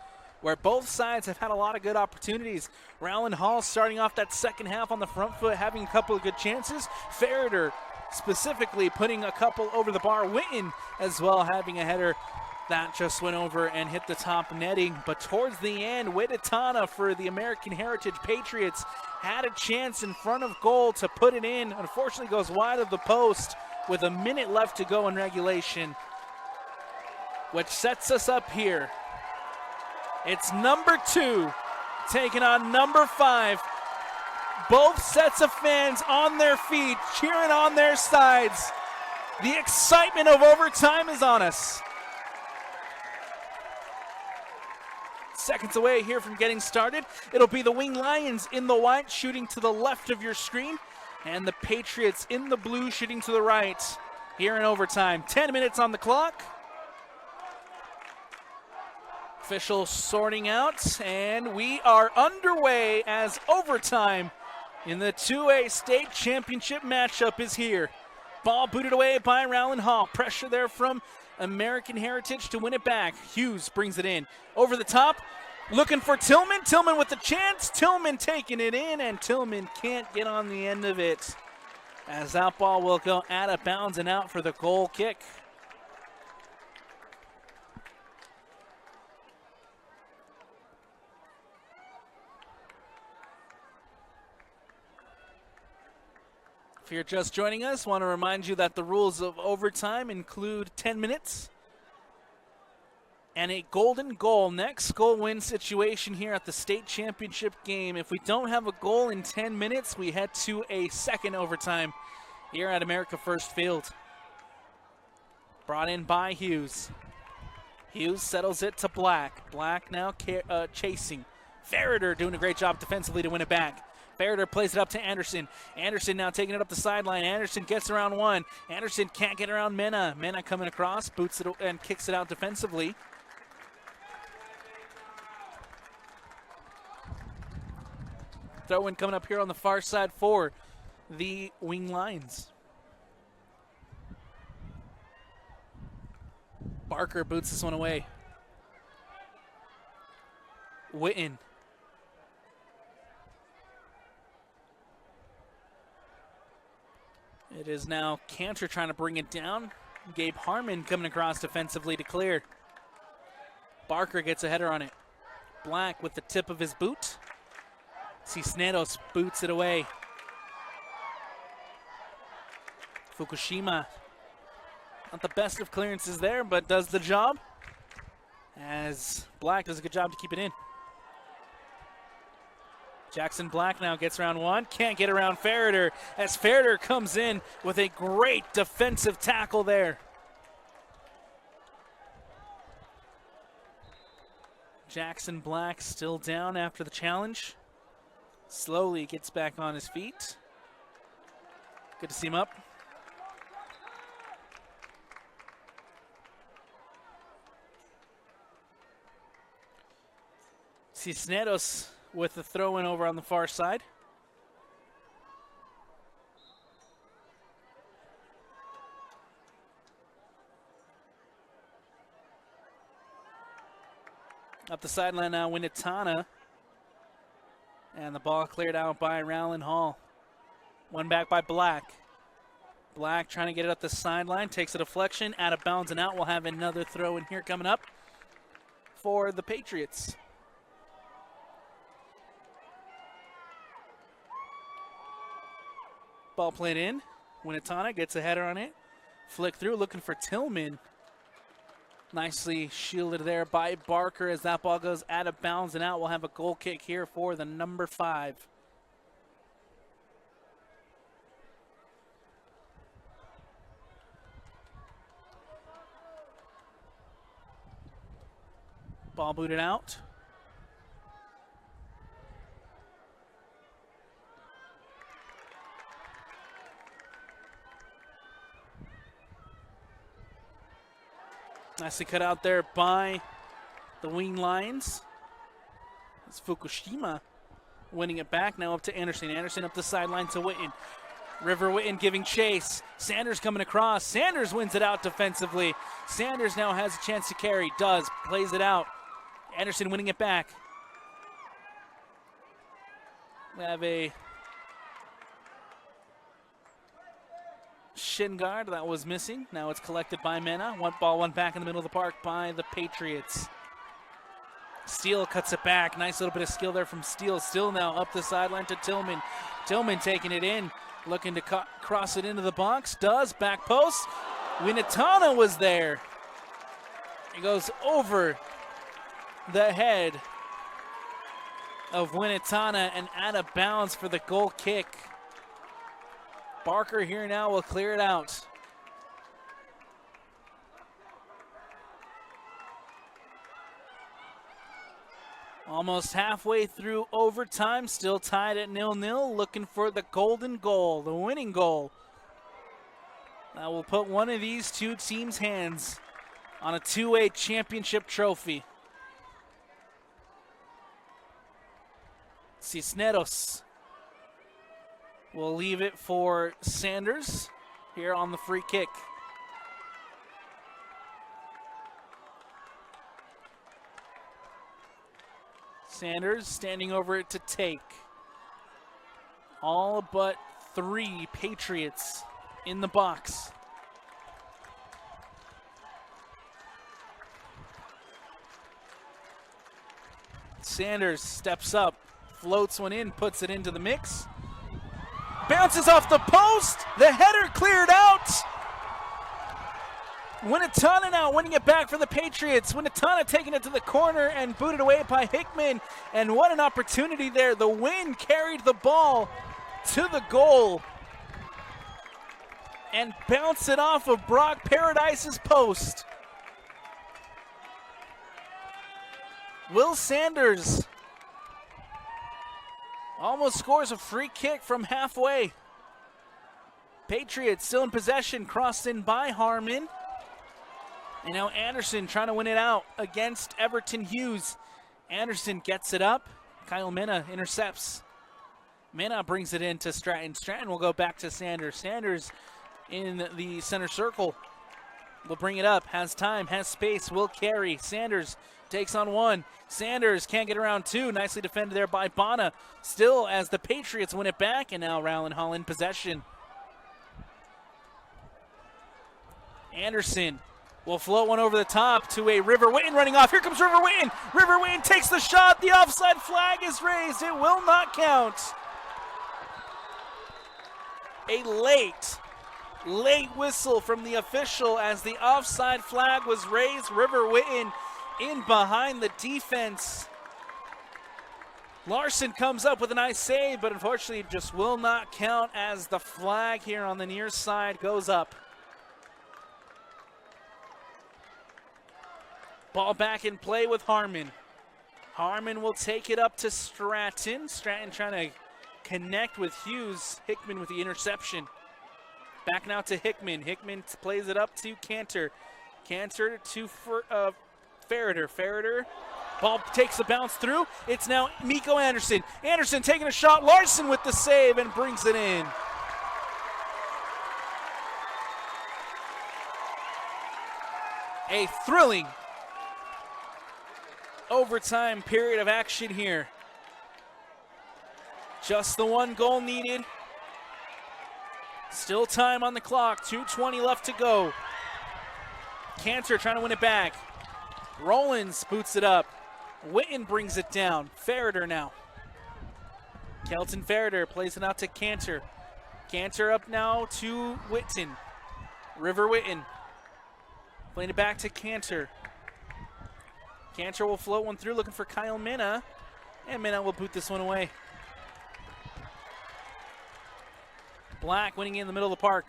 where both sides have had a lot of good opportunities. Rowland Hall starting off that second half on the front foot, having a couple of good chances. Ferreter specifically putting a couple over the bar. Witten as well having a header that just went over and hit the top netting. But towards the end, Witatana for the American Heritage Patriots had a chance in front of goal to put it in. Unfortunately goes wide of the post with a minute left to go in regulation, which sets us up here. It's number 2 taking on number 5. Both sets of fans on their feet, cheering on their sides. The excitement of overtime is on us. Seconds away here from getting started. It'll be the Wing Lions in the white shooting to the left of your screen, and the Patriots in the blue shooting to the right here in overtime. 10 minutes on the clock. Officials sorting out, and we are underway as overtime in the 2A state championship matchup is here. Ball booted away by Rowland Hall. Pressure there from American Heritage to win it back. Hughes brings it in. Over the top, looking for Tillman. Tillman with the chance. Tillman taking it in, and Tillman can't get on the end of it, as that ball will go out of bounds and out for the goal kick. If you're just joining us, I want to remind you that the rules of overtime include 10 minutes and a golden goal. Next goal win situation here at the state championship game. If we don't have a goal in 10 minutes, we head to a second overtime here at America First Field. Brought in by Hughes. Hughes settles it to Black. Black now chasing. Ferreter doing a great job defensively to win it back. Ferreter plays it up to Anderson. Anderson now taking it up the sideline. Anderson gets around one. Anderson can't get around Mena. Mena coming across, boots it and kicks it out defensively. Throw in coming up here on the far side for the Wing Lions. Barker boots this one away. Witten. It is now Cantor trying to bring it down. Gabe Harmon coming across defensively to clear. Barker gets a header on it. Black with the tip of his boot. Cisneros boots it away. Fukushima, not the best of clearances there, but does the job. As Black does a good job to keep it in. Jackson Black now gets around one. Can't get around Ferreter as Ferreter comes in with a great defensive tackle there. Jackson Black still down after the challenge. Slowly gets back on his feet. Good to see him up. Cisneros with the throw in over on the far side. Up the sideline now, Winnetana. And the ball cleared out by Rowland Hall. One back by Black. Black trying to get it up the sideline, takes a deflection, out of bounds and out. We'll have another throw in here coming up for the Patriots. Ball played in. Winnetana gets a header on it. Flick through, looking for Tillman. Nicely shielded there by Barker as that ball goes out of bounds and out. We'll have a goal kick here for the number 5. Ball booted out. Nicely cut out there by the wing lines. It's Fukushima winning it back. Now up to Anderson. Anderson up the sideline to Witten. River Witten giving chase. Sanders coming across. Sanders wins it out defensively. Sanders now has a chance to carry. Does. Plays it out. Anderson winning it back. We have a shin guard that was missing. Now it's collected by Mena. One ball, one back in the middle of the park by the Patriots. Steele cuts it back. Nice little bit of skill there from Steele. Still now up the sideline to Tillman. Tillman taking it in. Looking to cross it into the box. Does. Back post. Winnetana was there. It goes over the head of Winnetana and out of bounds for the goal kick. Barker here now will clear it out. Almost halfway through overtime, still tied at 0-0, looking for the golden goal, the winning goal. That will put one of these two teams' hands on a 2A championship trophy. Cisneros will leave it for Sanders here on the free kick. Sanders standing over it to take. All but 3 Patriots in the box. Sanders steps up, floats one in, puts it into the mix. Bounces off the post. The header cleared out. Winnetana now winning it back for the Patriots. Winnetana taking it to the corner and booted away by Hickman. And what an opportunity there. The wind carried the ball to the goal and bounced it off of Brock Paradise's post. Will Sanders almost scores a free kick from halfway. Patriots still in possession, crossed in by Harmon. And now Anderson trying to win it out against Everton Hughes. Anderson gets it up. Kyle Mena intercepts. Mena brings it in to Stratton. Stratton will go back to Sanders. Sanders in the center circle. will bring it up, has time, has space, will carry. Sanders takes on one. Sanders can't get around two. Nicely defended there by Bana. Still as the Patriots win it back, and now Rowland Hall in possession. Anderson will float one over the top to a River Witten running off. Here comes River Witten. River Witten takes the shot. The offside flag is raised. It will not count. A late whistle from the official as the offside flag was raised. River Witten in behind the defense. Larson comes up with a nice save, but unfortunately it just will not count as the flag here on the near side goes up. Ball back in play with Harmon. Harmon will take it up to Stratton. Stratton trying to connect with Hughes. Hickman with the interception. Back now to Hickman. Hickman plays it up to Cantor. Cantor to Ferreter. Ferreter. Ball takes a bounce through. It's now Miko Anderson. Anderson taking a shot. Larson with the save and brings it in. A thrilling overtime period of action here. Just the one goal needed. Still time on the clock. 2:20 left to go. Cantor trying to win it back. Rowland boots it up. Witten brings it down. Ferreter now. Kelton Ferreter plays it out to Cantor. Cantor up now to Witten. River Witten. Playing it back to Cantor. Cantor will float one through, looking for Kyle Minna. And Minna will boot this one away. Black winning in the middle of the park.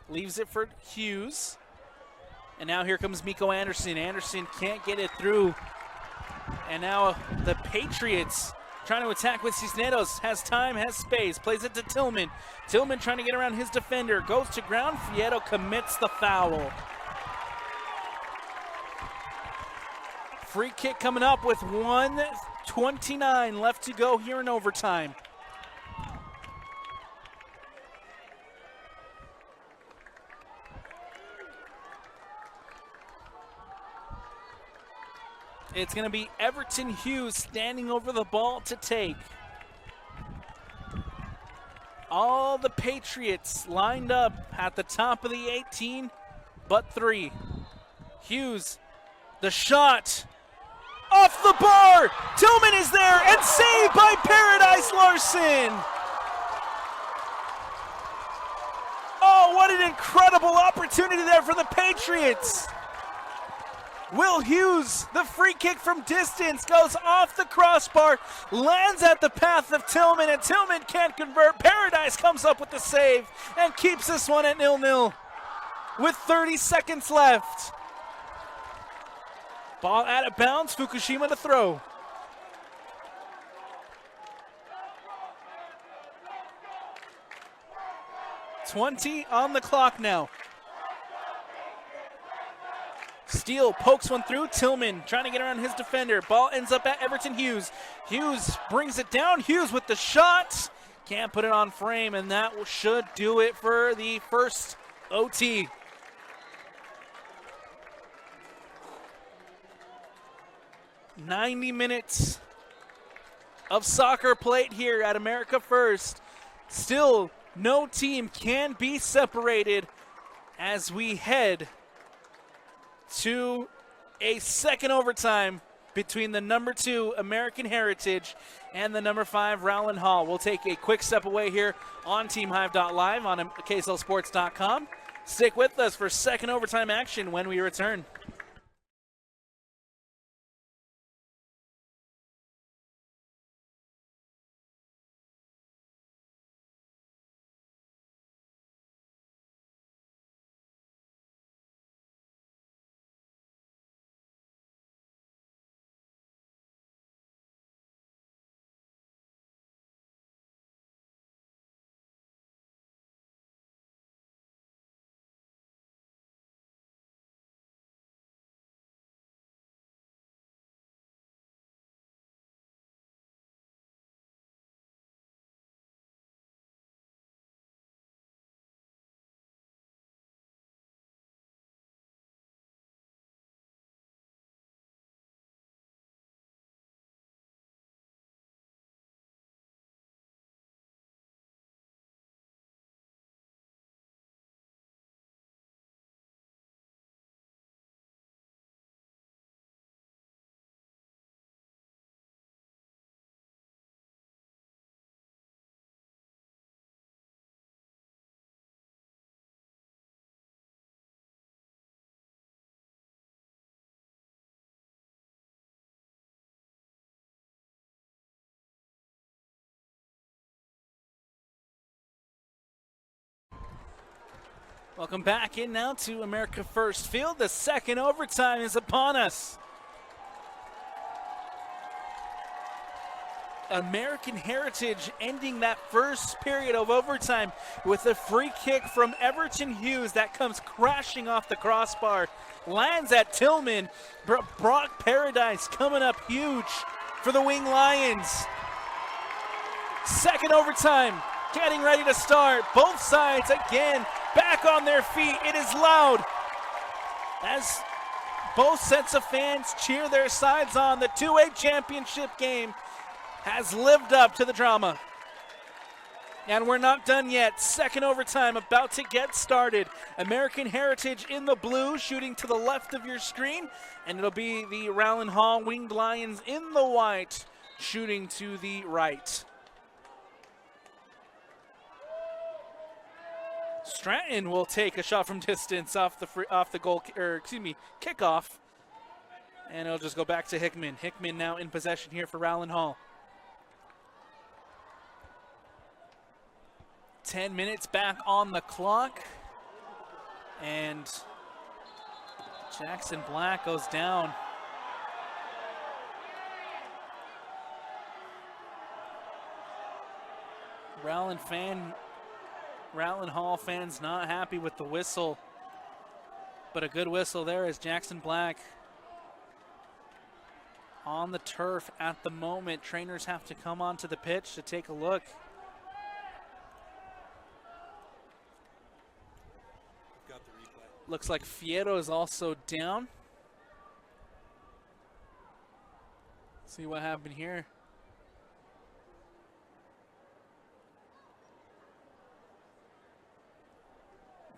Leaves it for Hughes. And now here comes Miko Anderson. Anderson can't get it through. And now the Patriots trying to attack with Cisneros. Has time, has space. Plays it to Tillman. Tillman trying to get around his defender. Goes to ground. Fieto commits the foul. Free kick coming up with 1:29 left to go here in overtime. It's going to be Everton Hughes standing over the ball to take. All the Patriots lined up at the top of the 18, but 3. Hughes, the shot. Off the bar! Tillman is there and saved by Paradise Larson! Oh, what an incredible opportunity there for the Patriots! Will Hughes, the free kick from distance, goes off the crossbar, lands at the path of Tillman, and Tillman can't convert. Paradise comes up with the save and keeps this one at 0-0 with 30 seconds left. Ball out of bounds, Fukushima to throw. .20 on the clock now. Steele pokes one through. Tillman trying to get around his defender. Ball ends up at Everton Hughes. Hughes brings it down. Hughes with the shot. Can't put it on frame, and that should do it for the first OT. .90 of soccer played here at America First. Still, no team can be separated as we head to a second overtime between the number 2 American Heritage and the number 5 Rowland Hall. We'll take a quick step away here on TeamHive.live on KSLSports.com. Stick with us for second overtime action when we return. Welcome back in now to America First Field. The second overtime is upon us. American Heritage ending that first period of overtime with a free kick from Everton Hughes that comes crashing off the crossbar. Lands at Tillman. Brock Paradise coming up huge for the Wing Lions. Second overtime getting ready to start. Both sides again back on their feet. It is loud as both sets of fans cheer their sides on. The 2A championship game has lived up to the drama. And we're not done yet. Second overtime about to get started. American Heritage in the blue, shooting to the left of your screen. And it'll be the Rowland Hall Winged Lions in the white, shooting to the right. Stratton will take a shot from distance off the goal, or excuse me, kickoff. And it'll just go back to Hickman. Hickman now in possession here for Rowland Hall. 10 minutes back on the clock. And Jackson Black goes down. Rowland Hall fans not happy with the whistle. But a good whistle there as Jackson Black on the turf at the moment. Trainers have to come onto the pitch to take a look. Looks like Fierro is also down. See what happened here.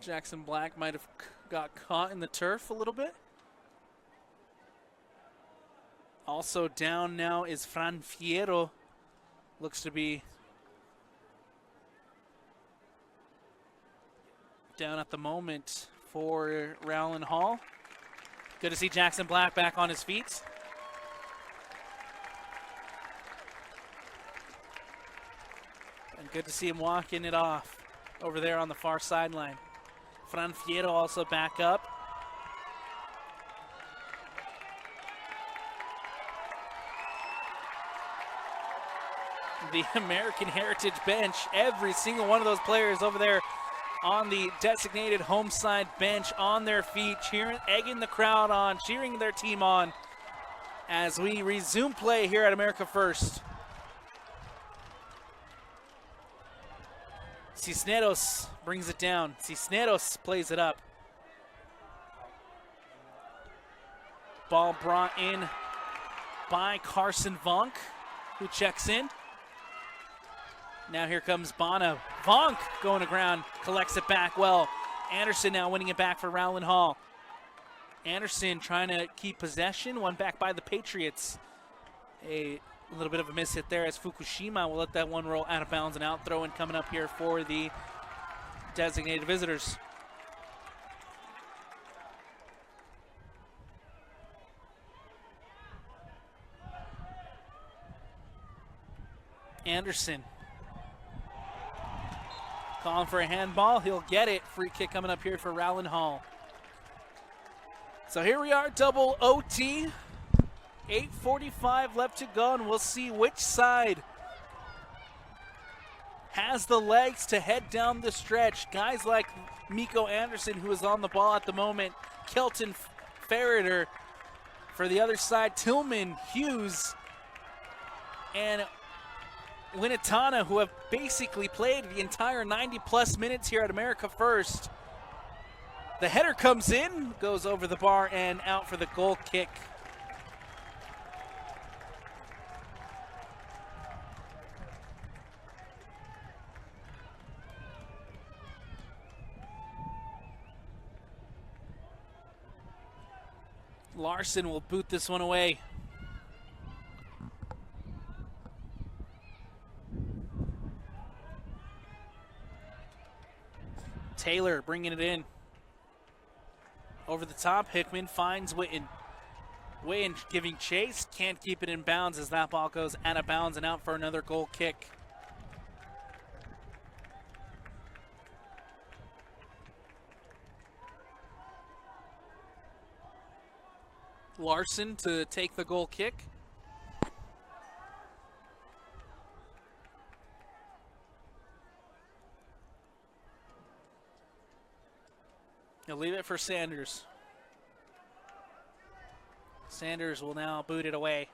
Jackson Black might have got caught in the turf a little bit. Also down now is Fran Fierro. Looks to be down at the moment for Rowland Hall. Good to see Jackson Black back on his feet. And good to see him walking it off over there on the far sideline. Fran Fierro also back up. The American Heritage bench, every single one of those players over there on the designated home side bench on their feet, cheering, egging the crowd on, cheering their team on as we resume play here at America First. Cisneros brings it down. Cisneros plays it up. Ball brought in by Carson Vonk, who checks in. Now here comes Bonner. Vonk going to ground, collects it back well. Anderson now winning it back for Rowland Hall. Anderson trying to keep possession, one back by the Patriots. A little bit of a miss hit there as Fukushima will let that one roll out of bounds and out. Throw in coming up here for the designated visitors. Anderson calling for a handball. He'll get it. Free kick coming up here for Rowland Hall. So here we are, double OT. 8:45 left to go, and we'll see which side has the legs to head down the stretch. Guys like Miko Anderson, who is on the ball at the moment. Kelton Ferreter for the other side. Tillman, Hughes, and Winatana, who have basically played the entire 90-plus minutes here at America First. The header comes in, goes over the bar and out for the goal kick. Larson will boot this one away. Taylor bringing it in. Over the top, Hickman finds Witten. Witten giving chase, can't keep it in bounds as that ball goes out of bounds and out for another goal kick. Larson to take the goal kick. He'll leave it for Sanders. Sanders will now boot it away.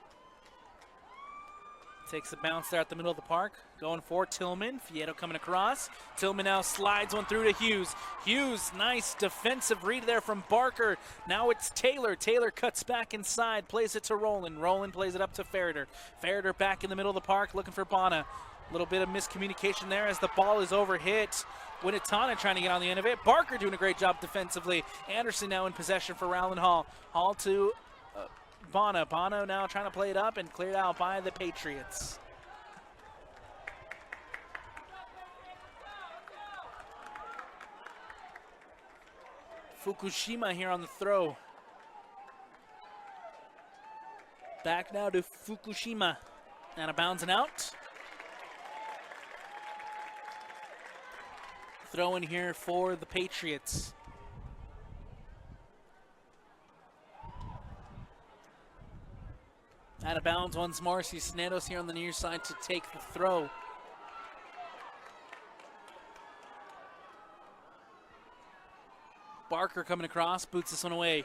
Takes the bounce there at the middle of the park. Going for Tillman. Fierro coming across. Tillman now slides one through to Hughes. Hughes, nice defensive read there from Barker. Now it's Taylor. Taylor cuts back inside, plays it to Rowland. Rowland plays it up to Ferreter. Ferreter back in the middle of the park looking for Bonna. A little bit of miscommunication there as the ball is overhit. Winatana trying to get on the end of it. Barker doing a great job defensively. Anderson now in possession for Rowland Hall. Hall to Bono. Bono now trying to play it up and cleared out by the Patriots. Fukushima here on the throw. Back now to Fukushima. Out of bounds and out. Throw in here for the Patriots. Out of bounds once more. Cisneros here on the near side to take the throw. Barker coming across, boots this one away.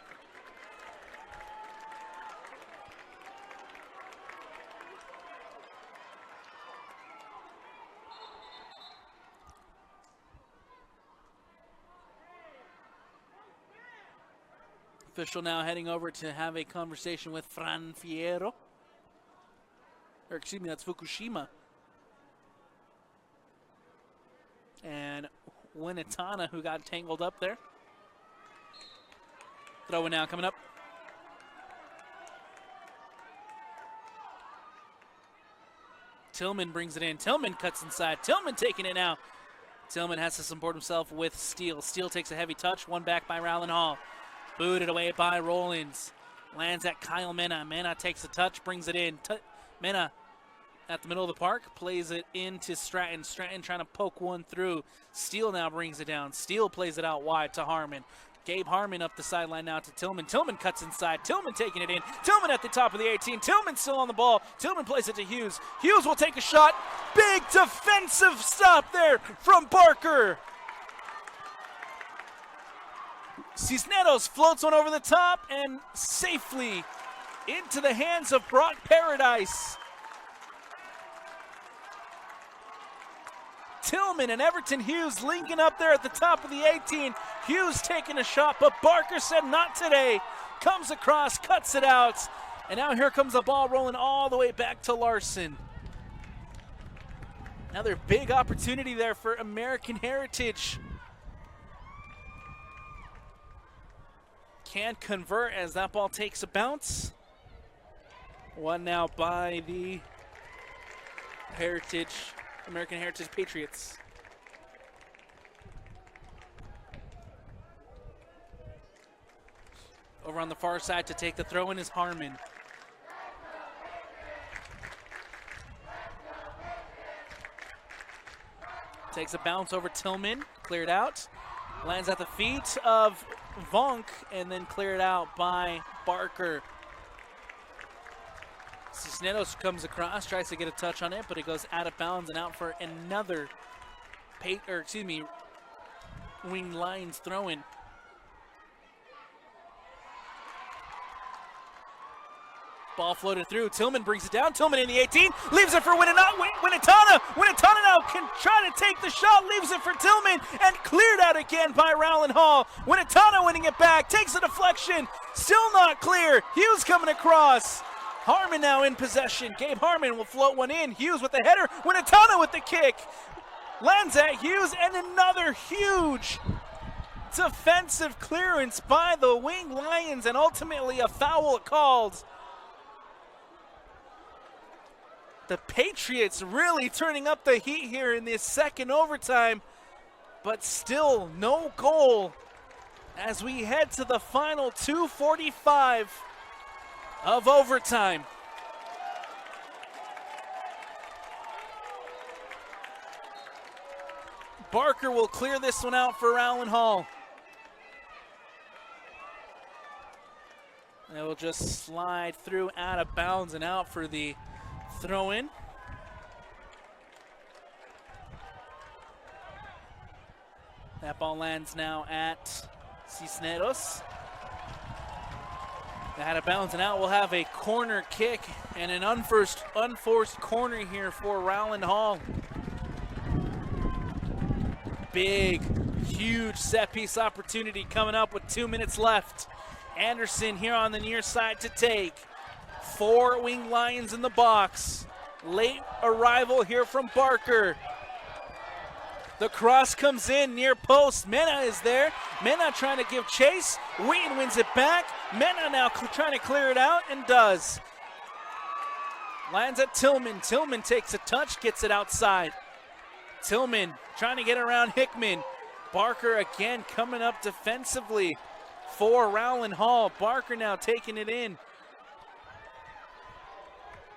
Official now heading over to have a conversation with Fran Fierro. Or excuse me, that's Fukushima. And Winatana, who got tangled up there. Throw in now coming up. Tillman brings it in. Tillman cuts inside. Tillman taking it now. Tillman has to support himself with Steele. Steele takes a heavy touch. One back by Rowland Hall. Booted away by Rowlands. Lands at Kyle Mena. Mena takes a touch, brings it in. Mena at the middle of the park, plays it into Stratton. Stratton trying to poke one through. Steele now brings it down. Steele plays it out wide to Harmon. Gabe Harmon up the sideline now to Tillman. Tillman cuts inside. Tillman taking it in. Tillman at the top of the 18. Tillman still on the ball. Tillman plays it to Hughes. Hughes will take a shot. Big defensive stop there from Barker. Cisneros floats one over the top and safely into the hands of Brock Paradise. Tillman and Everton Hughes linking up there at the top of the 18. Hughes taking a shot, but Barker said not today. Comes across, cuts it out, and now here comes the ball rolling all the way back to Larson. Another big opportunity there for American Heritage. Can't convert as that ball takes a bounce. One now by the American Heritage Patriots. Over on the far side to take the throw in is Harmon. Takes a bounce over Tillman, cleared out. Lands at the feet of Vonk and then cleared out by Barker. Cisneros comes across, tries to get a touch on it, but it goes out of bounds and out for another Wing Lions throw-in. Ball floated through. Tillman brings it down. Tillman in the 18. Leaves it for Winatana. Winatana now can try to take the shot. Leaves it for Tillman and cleared out again by Rowland Hall. Winatana winning it back. Takes a deflection. Still not clear. Hughes coming across. Harmon now in possession. Gabe Harmon will float one in. Hughes with the header. Winatana with the kick. Lands at Hughes and another huge defensive clearance by the Wing Lions and ultimately a foul called. The Patriots really turning up the heat here in this second overtime, but still no goal as we head to the final 2:45 of overtime. Barker will clear this one out for Rowland Hall. It will just slide through out of bounds and out for the throw-in. That ball lands now at Cisneros. Out of bounds and out. We'll have a corner kick and an unforced corner here for Rowland Hall. Big, huge set piece opportunity coming up with 2 minutes left. Anderson here on the near side to take. 4 wing Lions in the box. Late arrival here from Barker. The cross comes in near post. Mena is there. Mena trying to give chase. Wheaton wins it back. Mena now trying to clear it out and does. Lands at Tillman. Tillman takes a touch, gets it outside. Tillman trying to get around Hickman. Barker again coming up defensively for Rowland Hall. Barker now taking it in.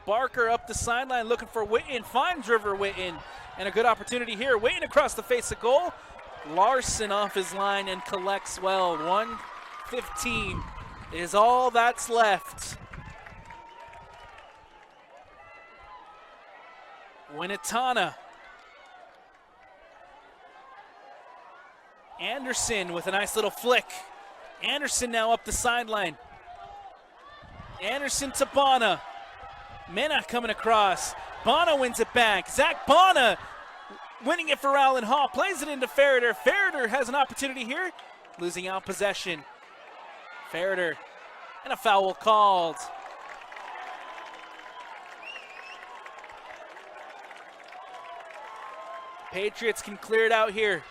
Barker up the sideline looking for Witten. Finds River Witten. And a good opportunity here. Witten across the face of goal. Larson off his line and collects well. 1:15 is all that's left. Winnetana. Anderson with a nice little flick. Anderson now up the sideline. Anderson to Bana. Mena coming across. Bana wins it back. Zach Bana winning it for Rowland Hall. Plays it into Ferreter. Ferreter has an opportunity here. Losing out possession. Ferreter and a foul called. Patriots can clear it out here.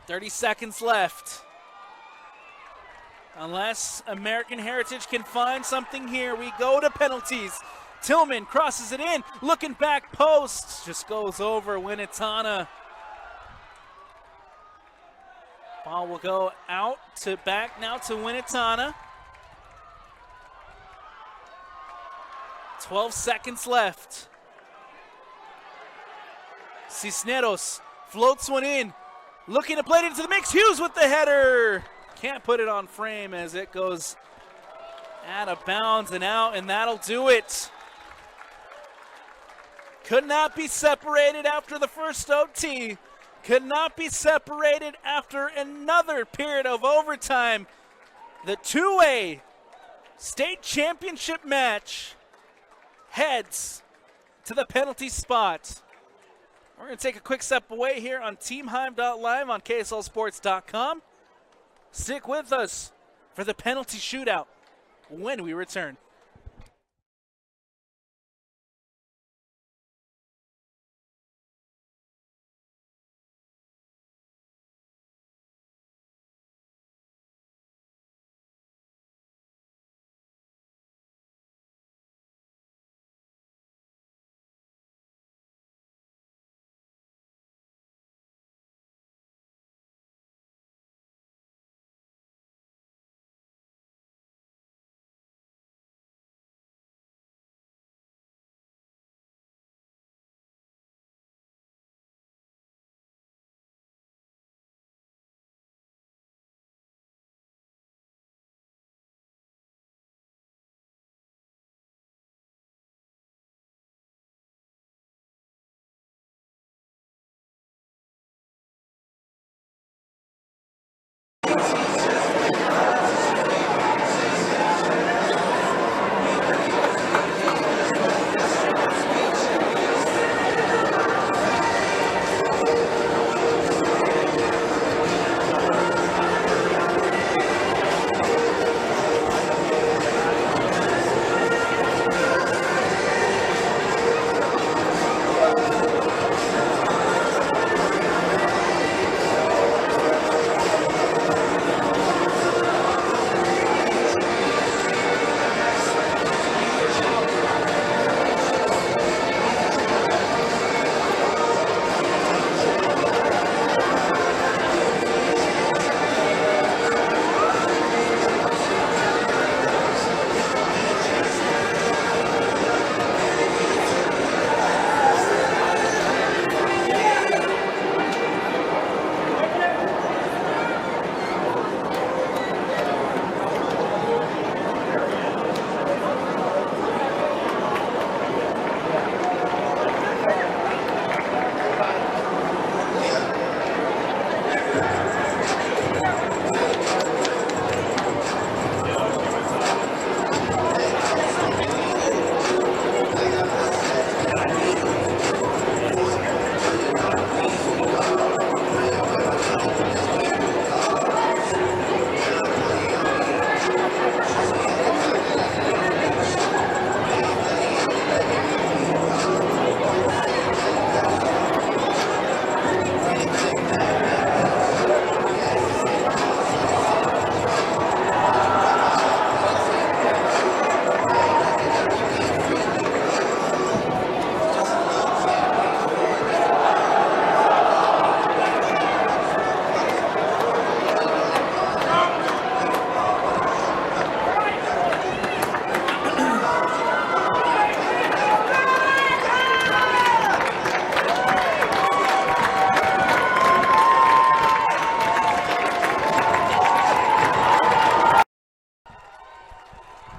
30 seconds left. Unless American Heritage can find something here, we go to penalties. Tillman crosses it in, looking back post, just goes over Winnetana. Ball will go out to back now to Winnetana. 12 seconds left. Cisneros floats one in, looking to play it into the mix. Hughes with the header. Can't put it on frame as it goes out of bounds and out, and that'll do it. Could not be separated after the first OT. Could not be separated after another period of overtime. The two-way state championship match heads to the penalty spot. We're going to take a quick step away here on TeamHive.live on KSLSports.com. Stick with us for the penalty shootout when we return.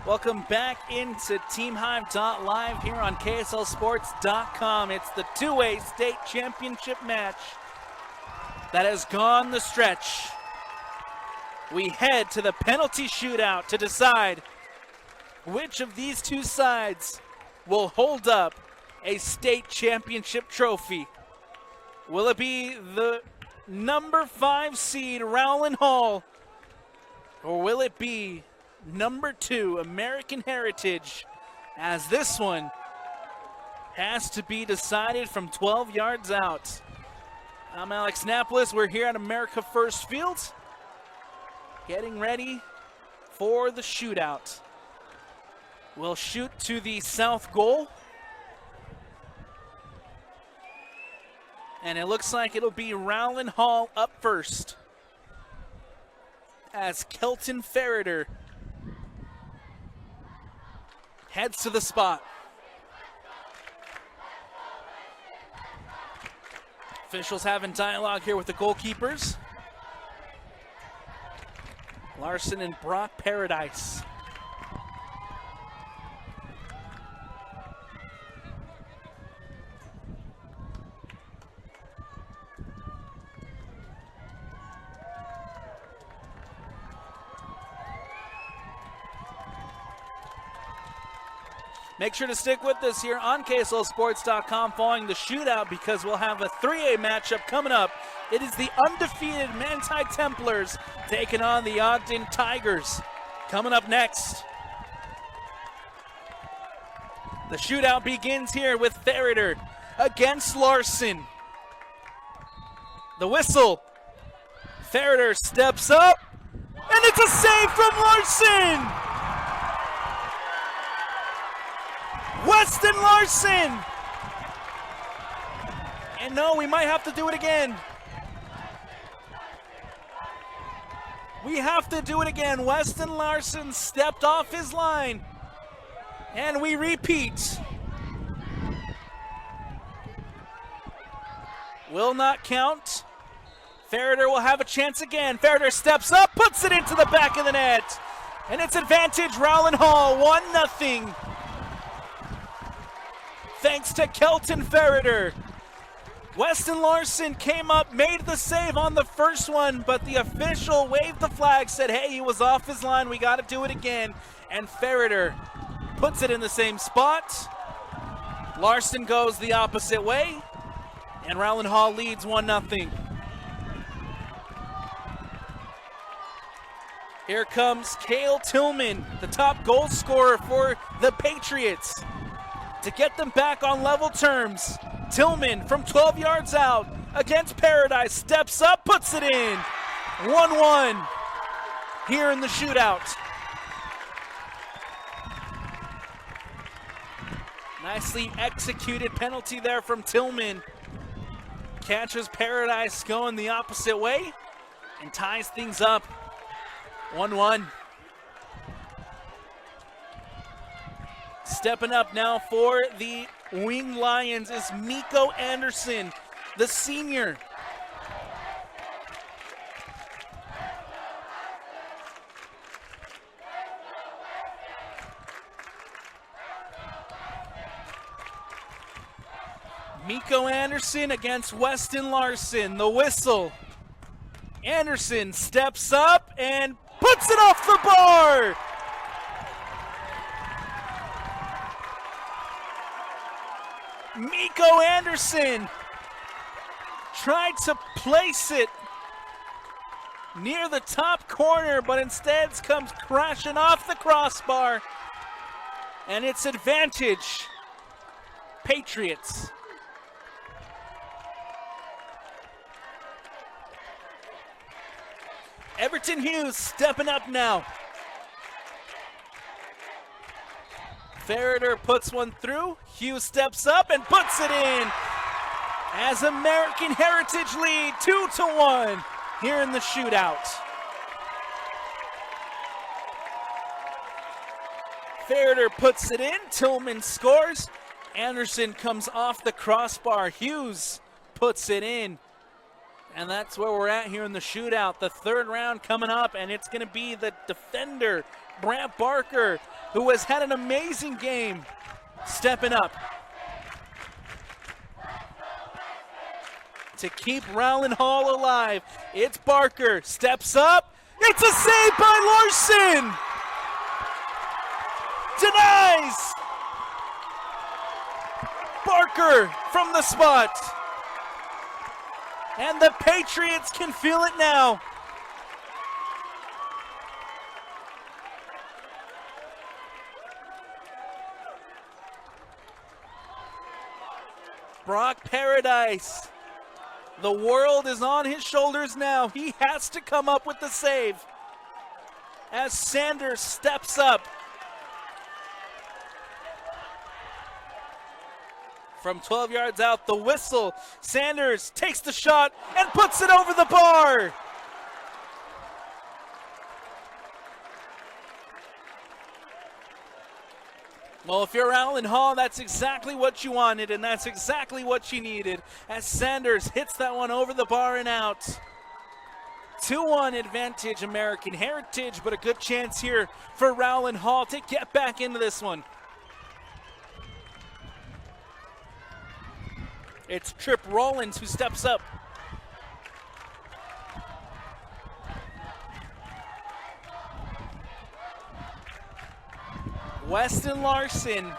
Welcome back into TeamHive.live here on KSLSports.com. It's the two-way state championship match that has gone the stretch. We head to the penalty shootout to decide which of these two sides will hold up a state championship trophy. Will it be the number 5 seed Rowland Hall, or will it be number 2 American Heritage, as this one has to be decided from 12 yards out? I'm Alex Napolis. We're here at America First Field, getting ready for the shootout. We'll shoot to the south goal, and it looks like it'll be Rowland Hall up first, as Kelton Ferreter heads to the spot. Officials having dialogue here with the goalkeepers. Larson and Brock Paradise. Make sure to stick with us here on KSLSports.com following the shootout, because we'll have a 3A matchup coming up. It is the undefeated Manti Templars taking on the Ogden Tigers. Coming up next. The shootout begins here with Ferreter against Larson. The whistle. Ferreter steps up, and it's a save from Larson! Weston Larson! And no, we might have to do it again. We have to do it again. Weston Larson stepped off his line. And we repeat. Will not count. Ferreter will have a chance again. Ferreter steps up, puts it into the back of the net. And it's advantage Rowland Hall, 1-0. Thanks to Kelton Ferreter. Weston Larson came up, made the save on the first one, but the official waved the flag, said, hey, he was off his line, we got to do it again. And Ferreter puts it in the same spot. Larson goes the opposite way, and Rowland Hall leads 1-0. Here comes Cale Tillman, the top goal scorer for the Patriots, to get them back on level terms. Tillman from 12 yards out against Paradise, steps up, puts it in. 1-1 here in the shootout. Nicely executed penalty there from Tillman. Catches Paradise going the opposite way and ties things up. 1-1. Stepping up now for the Winged Lions is Miko Anderson, the senior. Miko Anderson against Weston Larson. The whistle. Anderson steps up and puts it off the bar. Miko Anderson tried to place it near the top corner, but instead comes crashing off the crossbar. And it's advantage Patriots. Everton Hughes stepping up now. Ferreter puts one through. Hughes steps up and puts it in. As American Heritage lead 2-1 here in the shootout. Ferreter puts it in. Tillman scores. Anderson comes off the crossbar. Hughes puts it in. And that's where we're at here in the shootout. The third round coming up, and it's going to be the defender, Brant Barker, who has had an amazing game, stepping up to keep Rowland Hall alive. It's Barker, steps up. It's a save by Larson. Denies. Barker from the spot. And the Patriots can feel it now. Brock Paradise. The world is on his shoulders now. He has to come up with the save. As Sanders steps up. From 12 yards out, the whistle. Sanders takes the shot and puts it over the bar. Well, if you're Rowland Hall, that's exactly what you wanted, and that's exactly what you needed, as Sanders hits that one over the bar and out. 2-1 advantage, American Heritage, but a good chance here for Rowland Hall to get back into this one. It's Trip Rowland who steps up. Weston Larson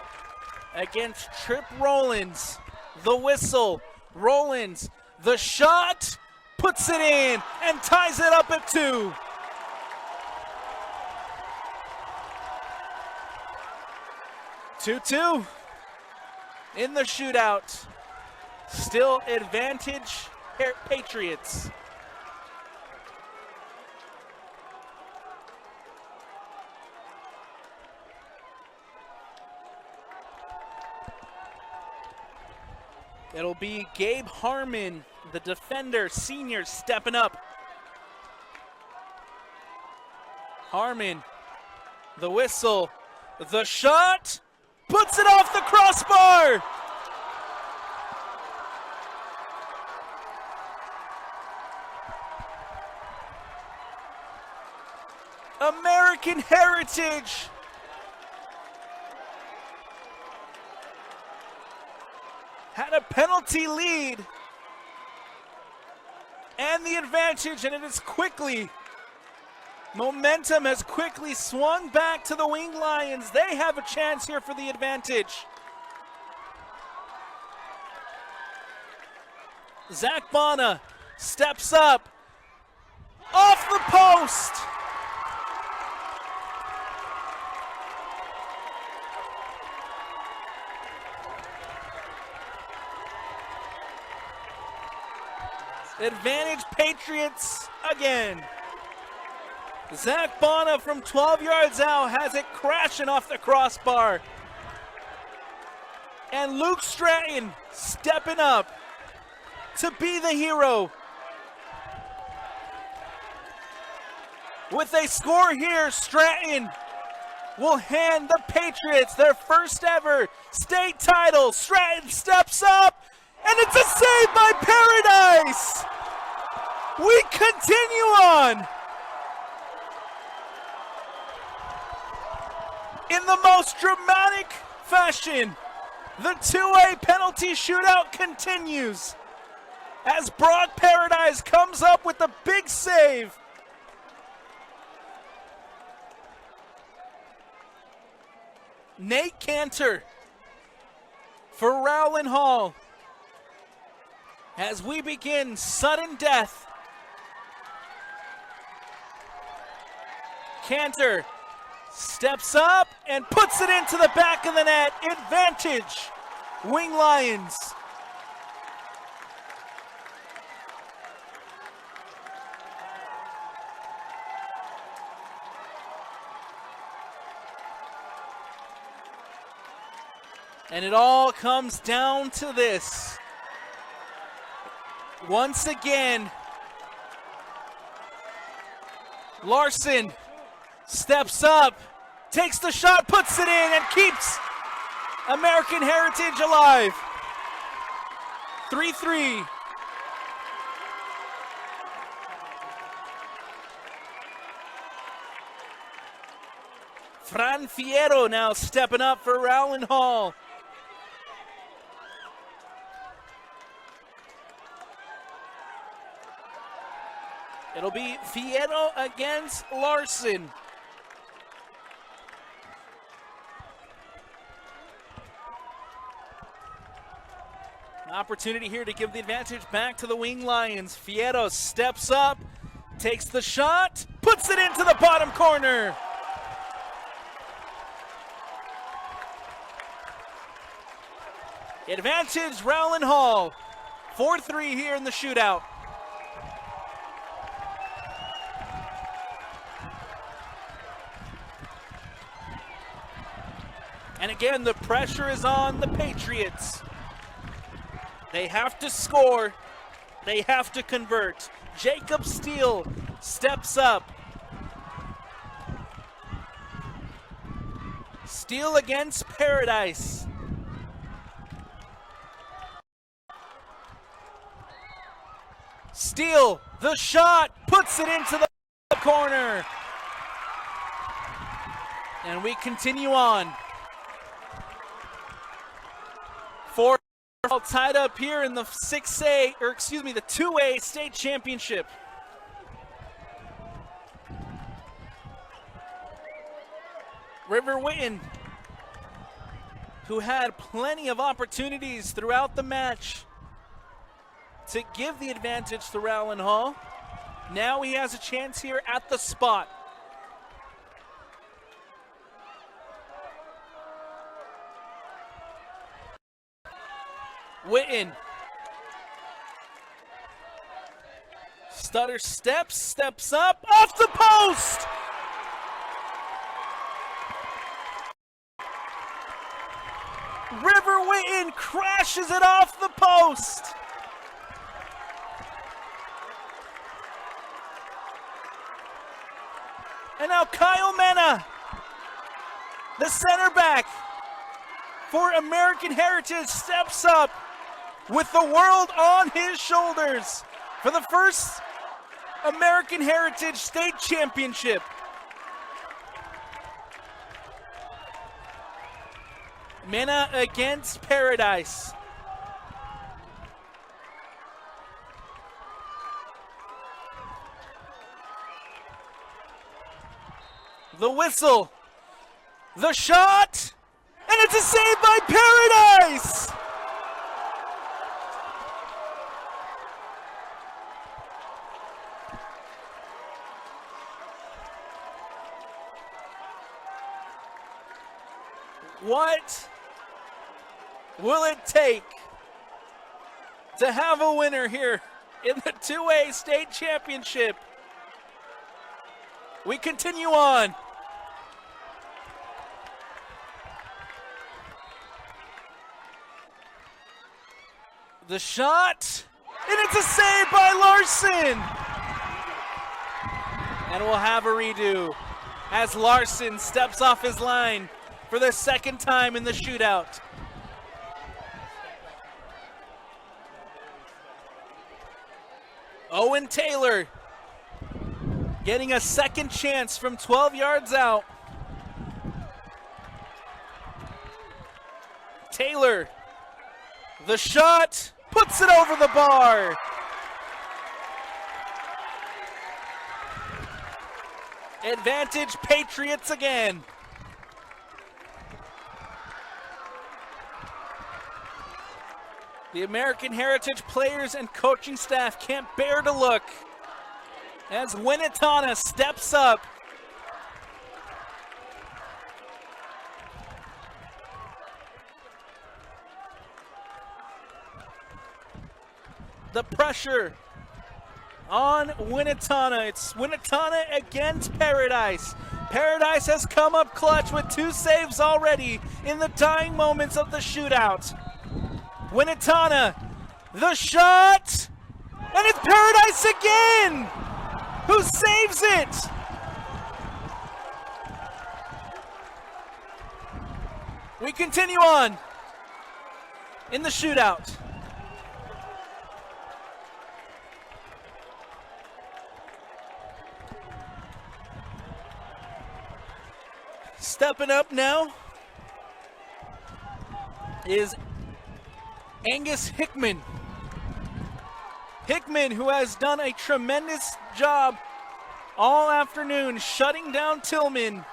against Trip Rowlands. The whistle. Rowlands. The shot. Puts it in and ties it up at 2. Two in the shootout. Still advantage Patriots. It'll be Gabe Harmon, the defender, senior, stepping up. Harmon, the whistle, the shot, puts it off the crossbar. American Heritage. Had a penalty lead and the advantage, and it is quickly, momentum has quickly swung back to the Winged Lions. They have a chance here for the advantage. Zach Bonner steps up, off the post. Advantage Patriots again. Zach Bonner from 12 yards out has it crashing off the crossbar. And Luke Stratton stepping up to be the hero. With a score here, Stratton will hand the Patriots their first ever state title. Stratton steps up, and it's a save by Paradise. We continue on. In the most dramatic fashion, the two-way penalty shootout continues as Brock Paradise comes up with a big save. Nate Cantor for Rowland Hall as we begin sudden death. Cantor steps up and puts it into the back of the net. Advantage, Winged Lions. And it all comes down to this. Once again, Larson steps up, takes the shot, puts it in, and keeps American Heritage alive. 3-3. Fran Fierro now stepping up for Rowland Hall. It'll be Fierro against Larson. An opportunity here to give the advantage back to the Wing Lions. Fierro steps up, takes the shot, puts it into the bottom corner. Advantage Rowland Hall. 4-3 here in the shootout. And again, the pressure is on the Patriots. They have to score. They have to convert. Jacob Steele steps up. Steele against Paradise. Steele, the shot, puts it into the corner. And we continue on. Four all tied up here in the 6A, or excuse me, the 2A state championship. River Witten, who had plenty of opportunities throughout the match to give the advantage to Rowland Hall. Now he has a chance here at the spot. Witten. Stutter steps up, off the post! River Witten crashes it off the post! And now Kyle Mena, the center back for American Heritage, steps up with the world on his shoulders for the first American Heritage State Championship. Mena against Paradise. The whistle, the shot, and it's a save by Paradise! What will it take to have a winner here in the 2A state championship? We continue on. The shot, and it's a save by Larson! And we'll have a redo as Larson steps off his line for the second time in the shootout. Owen Taylor getting a second chance from 12 yards out. Taylor, the shot, puts it over the bar. Advantage Patriots again. The American Heritage players and coaching staff can't bear to look as Winnetana steps up. The pressure on Winnetana. It's Winnetana against Paradise. Paradise has come up clutch with 2 saves already in the dying moments of the shootout. Winnetana, the shot, and it's Paradise again, who saves it. We continue on in the shootout. Stepping up now is Angus Hickman. Hickman, who has done a tremendous job all afternoon shutting down Tillman.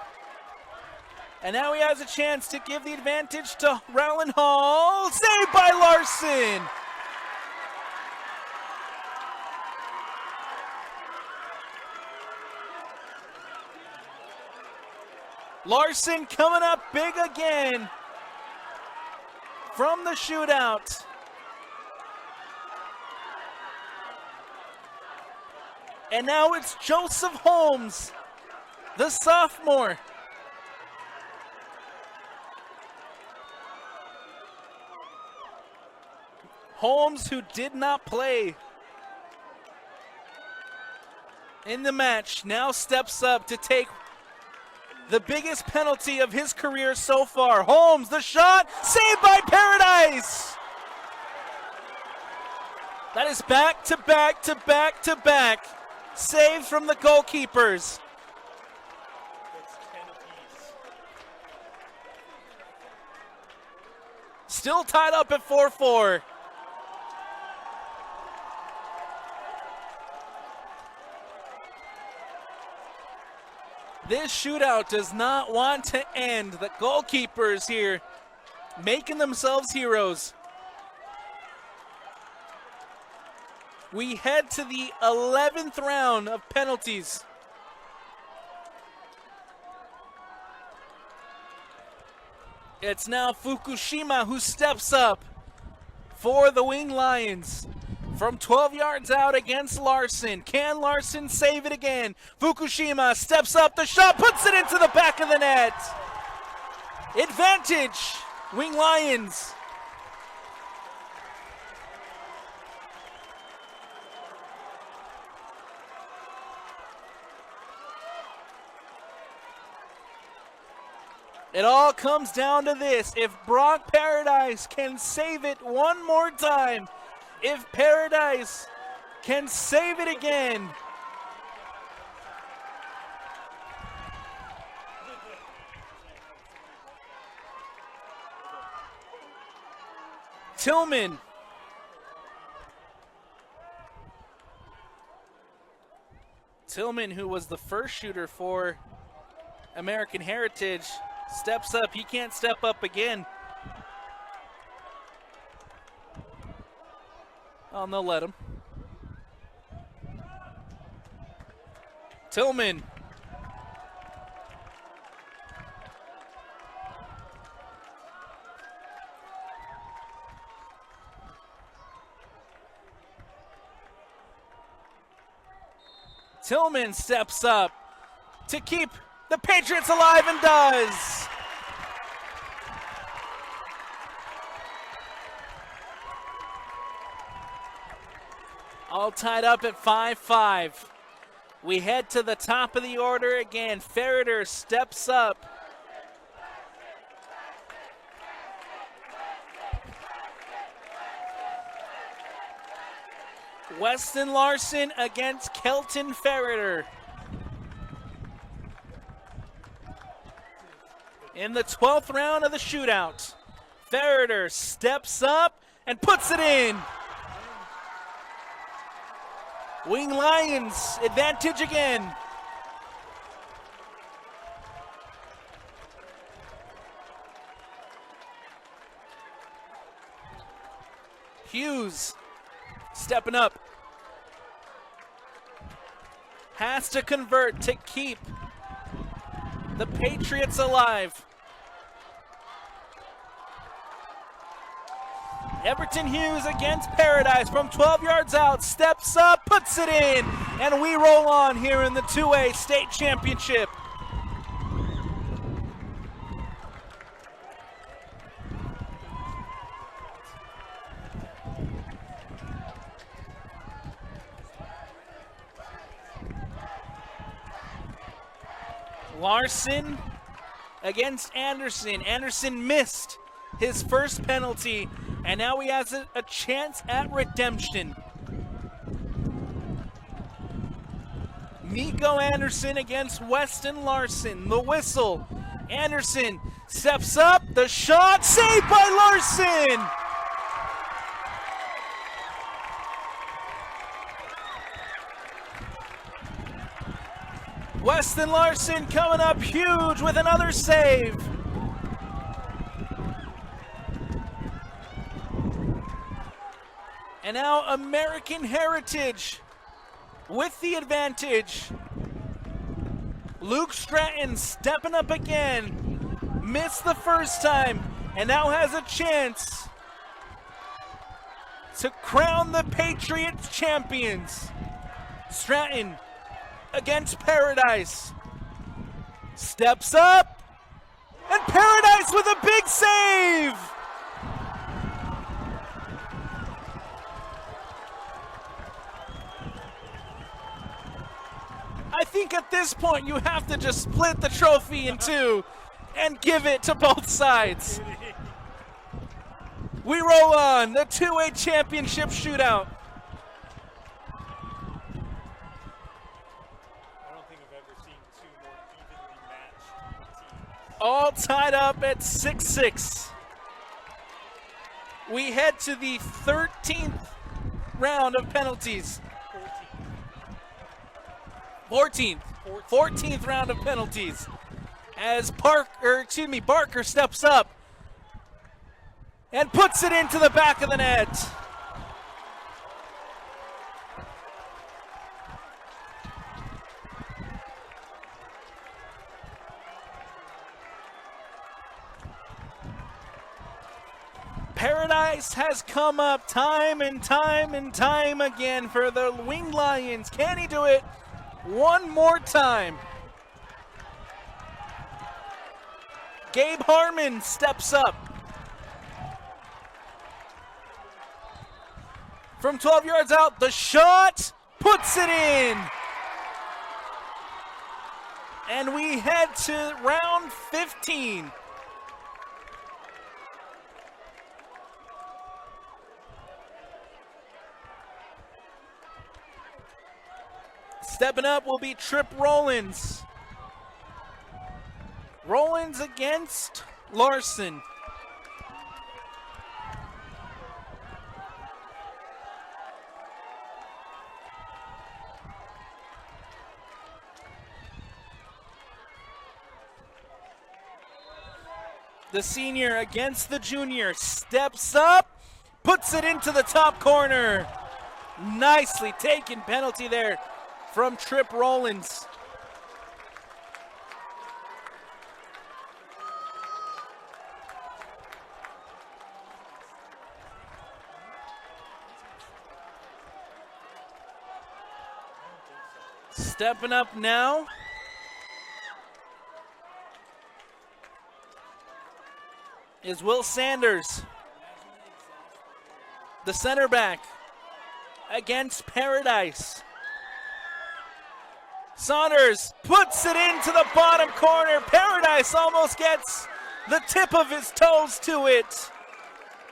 And now he has a chance to give the advantage to Rowland Hall. Saved by Larson. Larson coming up big again from the shootout. And now it's Joseph Holmes, the sophomore. Holmes, who did not play in the match, now steps up to take the biggest penalty of his career so far. Holmes, the shot, saved by Paradise. That is back to back to back to back. Saved from the goalkeepers. Still tied up at 4-4. This shootout does not want to end. The goalkeepers here making themselves heroes. We head to the 11th round of penalties. It's now Fukushima who steps up for the Wing Lions. From 12 yards out against Larson. Can Larson save it again? Fukushima steps up, the shot, puts it into the back of the net. Advantage, Wing Lions. It all comes down to this. If Brock Paradise can save it one more time, if Paradise can save it again, Tillman. Tillman, who was the first shooter for American Heritage, steps up. He can't step up again. Oh, and they'll let him. Tillman. Tillman steps up to keep the Patriots alive and does. All tied up at 5-5. We head to the top of the order again. Ferreter steps up. Weston Larson against Kelton Ferreter. In the 12th round of the shootout, Ferreter steps up and puts it in. Wing Lions, advantage again. Hughes stepping up. Has to convert to keep the Patriots alive. Everton Hughes against Paradise from 12 yards out, steps up, puts it in, and we roll on here in the 2A state championship. Larson against Anderson. Anderson missed his first penalty, and now he has a chance at redemption. Nico Anderson against Weston Larson. The whistle Anderson steps up, the shot, saved by Larson! Weston Larson coming up huge with another save. And now American Heritage with the advantage. Luke Stratton stepping up again. Missed the first time and now has a chance to crown the Patriots champions. Stratton against Paradise. Steps up. And Paradise with a big save. I think at this point you have to just split the trophy in two and give it to both sides. We roll on the 2A championship shootout. All tied up at 6-6. We head to the 13th round of penalties. 14th round of penalties. As Barker steps up and puts it into the back of the net. Paradise has come up time and time and time again for the Winged Lions. Can he do it one more time? Gabe Harmon steps up. From 12 yards out, the shot puts it in. And we head to round 15. Stepping up will be Trip Rowlands. Rowlands against Larson. The senior against the junior. Steps up, puts it into the top corner. Nicely taken penalty there from Trip Rowlands. Stepping up now is Will Sanders, the center back, against Paradise. Saunders puts it into the bottom corner. Paradise almost gets the tip of his toes to it,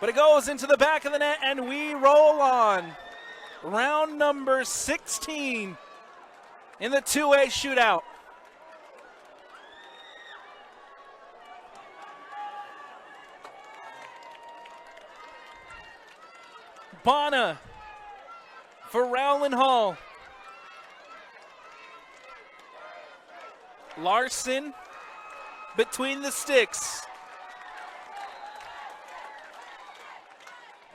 but it goes into the back of the net, and we roll on. Round number 16 in the 2A shootout. Bonner for Rowland Hall. Larson between the sticks.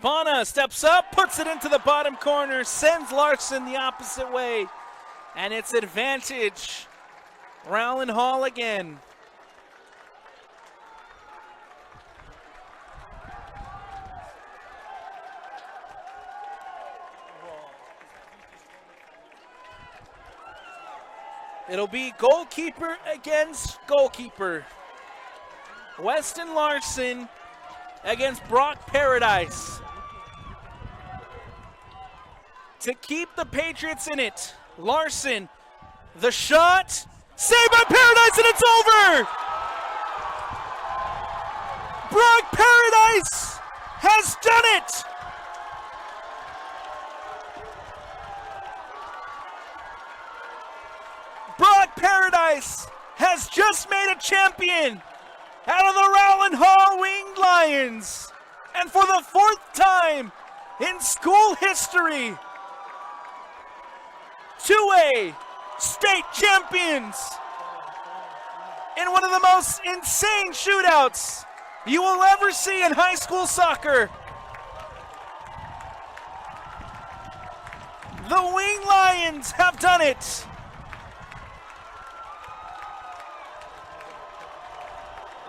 Bonner steps up, puts it into the bottom corner, sends Larson the opposite way, and it's advantage Rowland Hall again. It'll be goalkeeper against goalkeeper. Weston Larson against Brock Paradise. To keep the Patriots in it, Larson, the shot, saved by Paradise, and it's over! Brock Paradise has done it! Brock Paradise has just made a champion Lions, and for the 4th time in school history, 2A state champions in one of the most insane shootouts you will ever see in high school soccer. The Wing Lions have done it.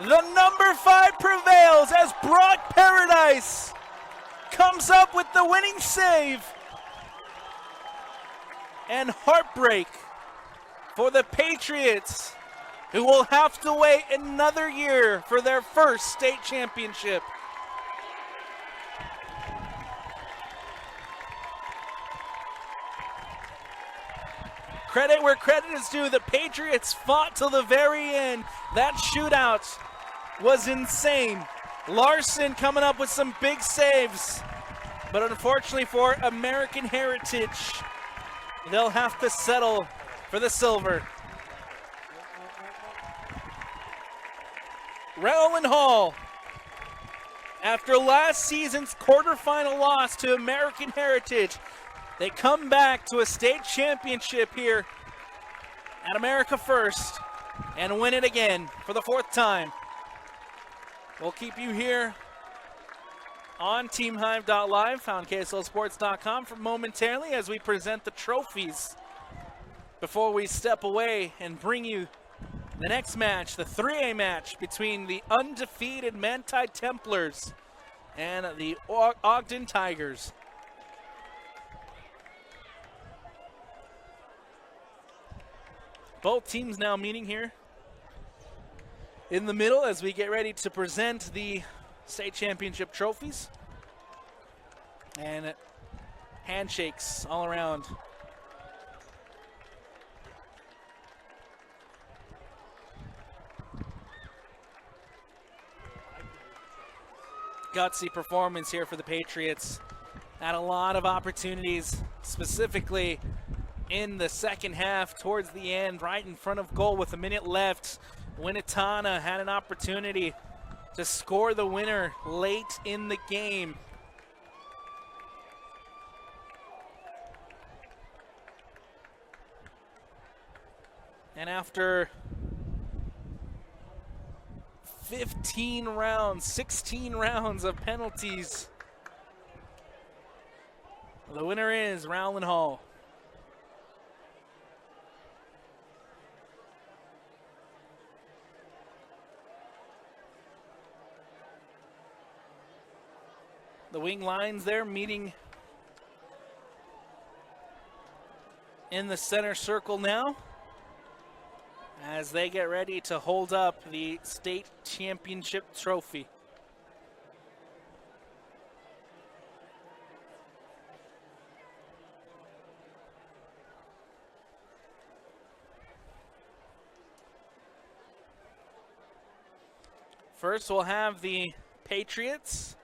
The number 5 prevails as Brock Paradise comes up with the winning save. And heartbreak for the Patriots, who will have to wait another year for their first state championship. Credit where credit is due, the Patriots fought till the very end. That shootout was insane. Larson coming up with some big saves, but unfortunately for American Heritage, they'll have to settle for the silver. Rowland Hall, after last season's quarterfinal loss to American Heritage, they come back to a state championship here at America First and win it again for the 4th time. We'll keep you here on TeamHive.live on KSLSports.com for momentarily as we present the trophies before we step away and bring you the next match, the 3A match between the undefeated Manti Templars and the Ogden Tigers. Both teams now meeting here in the middle as we get ready to present the state championship trophies. And handshakes all around. Gutsy performance here for the Patriots. Had a lot of opportunities, specifically in the second half, towards the end, right in front of goal with a minute left. Winnetana had an opportunity to score the winner late in the game. And after 15 rounds, 16 rounds of penalties, the winner is Rowland Hall. The Wing Lions there meeting in the center circle now as they get ready to hold up the state championship trophy. First, we'll have the Patriots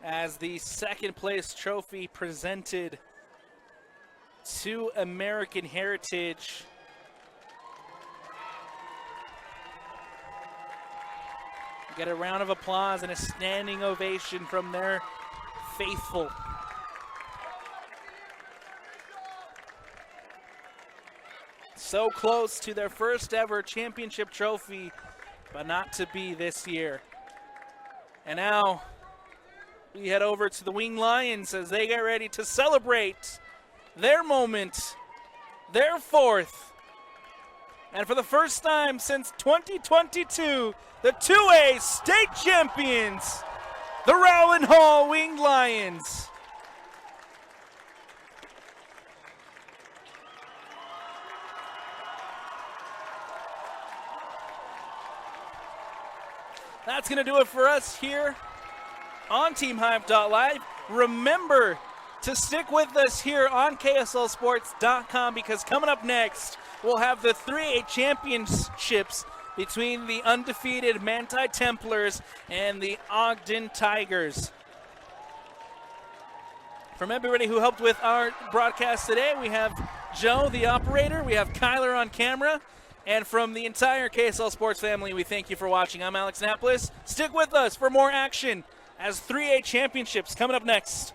as the second place trophy presented to American Heritage. Get a round of applause and a standing ovation from their faithful. So close to their first ever championship trophy, but not to be this year. And now we head over to the Wing Lions as they get ready to celebrate their moment, their 4th. And for the first time since 2022, the 2A state champions, the Rowland Hall Wing Lions. That's going to do it for us here on TeamHive.live. Remember to stick with us here on KSLSports.com because coming up next, we'll have the 3A championships between the undefeated Manti Templars and the Ogden Tigers. From everybody who helped with our broadcast today, we have Joe, the operator. We have Kyler on camera. And from the entire KSL Sports family, we thank you for watching. I'm Alex Naples. Stick with us for more action as 3A championships coming up next.